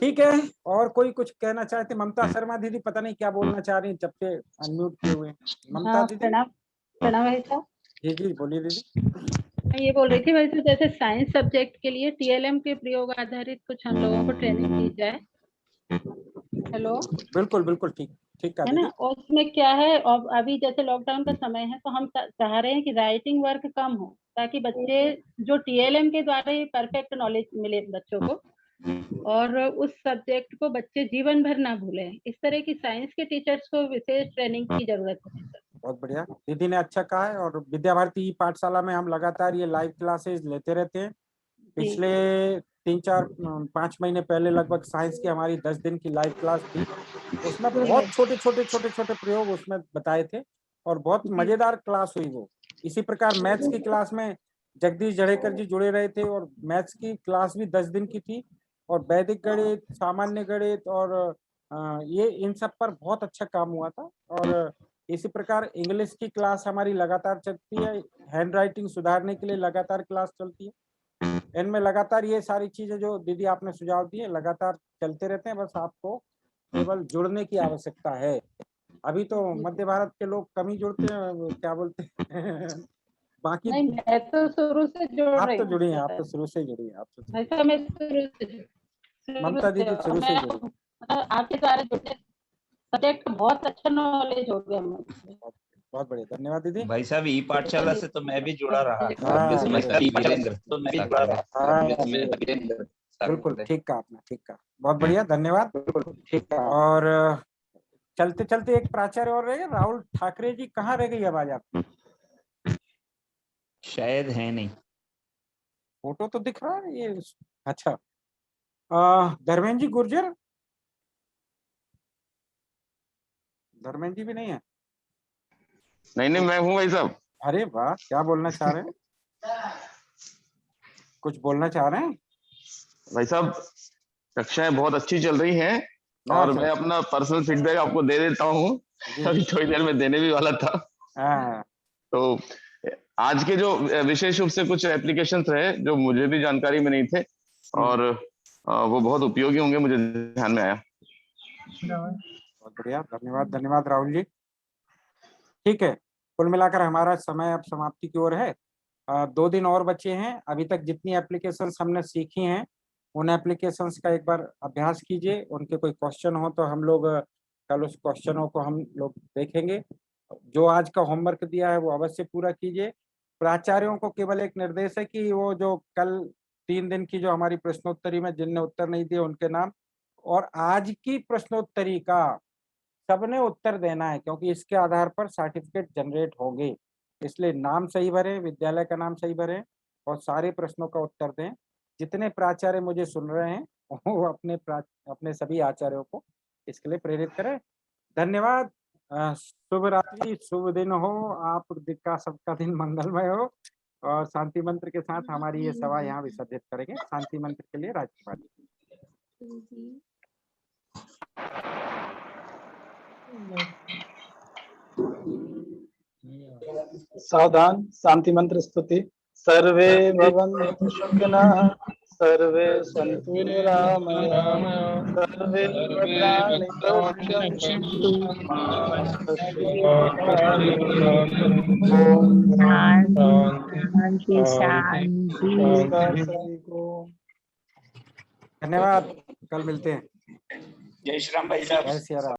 A: ठीक है। और कोई कुछ कहना चाहते? ममता शर्मा दीदी पता नहीं क्या बोलना चाह रही हैं, जब से अनम्यूट किए हुए। ममता दीदी।
U: प्रणाम भाई साहब।
A: जी बोलिए दीदी।
U: मैं ये बोल रही थी वैसे, जैसे साइंस सब्जेक्ट के लिए TLM के प्रयोग आधारित कुछ हम लोगों को ट्रेनिंग दी जाए। हेलो,
A: बिल्कुल ठीक
U: है ना। और उसमें क्या है, और अभी जैसे लॉकडाउन का समय है, तो हम चाह रहे हैं कि राइटिंग वर्क कम हो, ताकि बच्चे जो TLM के द्वारा ही परफेक्ट नॉलेज मिले बच्चों को, और उस सब्जेक्ट को बच्चे जीवन भर ना भूलें। इस तरह की साइंस के टीचर्स को विशेष ट्रेनिंग की जरूरत है।
A: बहुत बढ़िया, दीदी ने अच्छा कहा है। और विद्या भारती पाठशाला में हम लगातार ये लाइव क्लासेस लेते रहते हैं। पिछले 3-4-5 महीने पहले लगभग साइंस की हमारी 10 दिन की लाइव क्लास थी। उसमें बहुत छोटे प्रयोग उसमें बताए थे और बहुत मजेदार क्लास हुई वो। इसी प्रकार मैथ्स की क्लास में जगदीश जड़ेकर जी जुड़े रहे थे, और मैथ्स की क्लास भी 10 दिन की थी। और वैदिक गणित, सामान्य गणित और ये इन सब पर बहुत अच्छा काम हुआ था। और इसी प्रकार इंग्लिश की क्लास हमारी लगातार चलती है। हैंड राइटिंग सुधारने के लिए लगातार क्लास चलती है। इनमें लगातार ये सारी चीजें जो दीदी आपने सुझाव दिए लगातार चलते रहते हैं, बस आपको केवल जुड़ने की आवश्यकता है। अभी तो मध्य भारत के लोग कम ही जुड़ते हैं, क्या बोलते हैं बाकी
U: नहीं, मैं तो शुरू से जुड़
A: आप
U: रही
A: तो
U: हूँ।
A: जुड़ी हैं, आप तो शुरू से जुड़ी हैं, आप तो
U: ऐसा मैं शुरू
A: ममता
U: से
A: दीदी शुरू से
U: मैं
A: जुड़ी।
U: मतलब आपके द्वारा जुड़ने सब्जेक्ट बहुत अच्छा नॉलेज हो गया मुझे।
A: बहुत बढ़िया, धन्यवाद दीदी।
I: भाई साहब ई पाठशाला से तो मैं भी जुड़ा रहा।
A: बिल्कुल ठीक कहा आपने, ठीक कहा, बहुत बढ़िया, धन्यवाद। ठीक। और चलते चलते एक प्राचार्य और रह गए, राहुल ठाकरे जी, कहाँ रह गई आवाज आप?
I: शायद है नहीं,
A: फोटो तो दिख रहा है ये। अच्छा, धर्मेंद्र जी गुर्जर, धर्मेंद्र जी भी नहीं है?
E: नहीं, मैं हूँ भाई साहब।
A: अरे वाह, क्या बोलना चाह रहे हैं? कुछ बोलना चाह रहे हैं
E: भाई साहब? कक्षाएं बहुत अच्छी चल रही हैं और मैं अपना पर्सनल फीडबैक आपको दे देता हूँ। अभी थोड़ी देर में देने भी वाला था। तो आज के जो विशेष रूप से कुछ एप्लीकेशंस रहे जो मुझे भी जानकारी में नहीं थे और वो बहुत उपयोगी होंगे, मुझे ध्यान में आया।
A: बहुत बढ़िया, धन्यवाद, धन्यवाद राहुल जी। ठीक है, कुल मिलाकर हमारा समय अब समाप्ति की ओर है। 2 दिन और बचे हैं। अभी तक जितनी एप्लीकेशंस हमने सीखी हैं उन एप्लीकेशंस का एक बार अभ्यास कीजिए। उनके कोई क्वेश्चन हो तो हम लोग कल उस क्वेश्चनों को हम लोग देखेंगे। जो आज का होमवर्क दिया है वो अवश्य पूरा कीजिए। प्राचार्यों को केवल एक निर्देश है कि वो जो कल 3 दिन की जो हमारी प्रश्नोत्तरी में जिनने उत्तर नहीं दिए उनके नाम, और आज की प्रश्नोत्तरी का सबने उत्तर देना है, क्योंकि इसके आधार पर सर्टिफिकेट जनरेट होंगे। इसलिए नाम सही भरें, विद्यालय का नाम सही भरें और सारे प्रश्नों का उत्तर दें। जितने प्राचार्य मुझे सुन रहे हैं वो अपने सभी आचार्यों को इसके लिए प्रेरित करें। धन्यवाद। शुभ रात्रि, शुभ दिन हो, आप का सबका दिन मंगलमय हो। और शांति मंत्र के साथ हमारी ये सभा यहाँ विसर्जित करेंगे। शांति मंत्र के लिए राजकुमार जी।
M: सावधान, शांति मंत्र स्तुति। सर्वे भवन्तु सुखिनः, सर्वे सन्तु निरामयाः, सर्वे भद्राणि पश्यन्तु मा कश्चित्
A: धन्यवाद, कल मिलते हैं।
I: जय श्री राम भाई साहब।
A: जय सिया राम।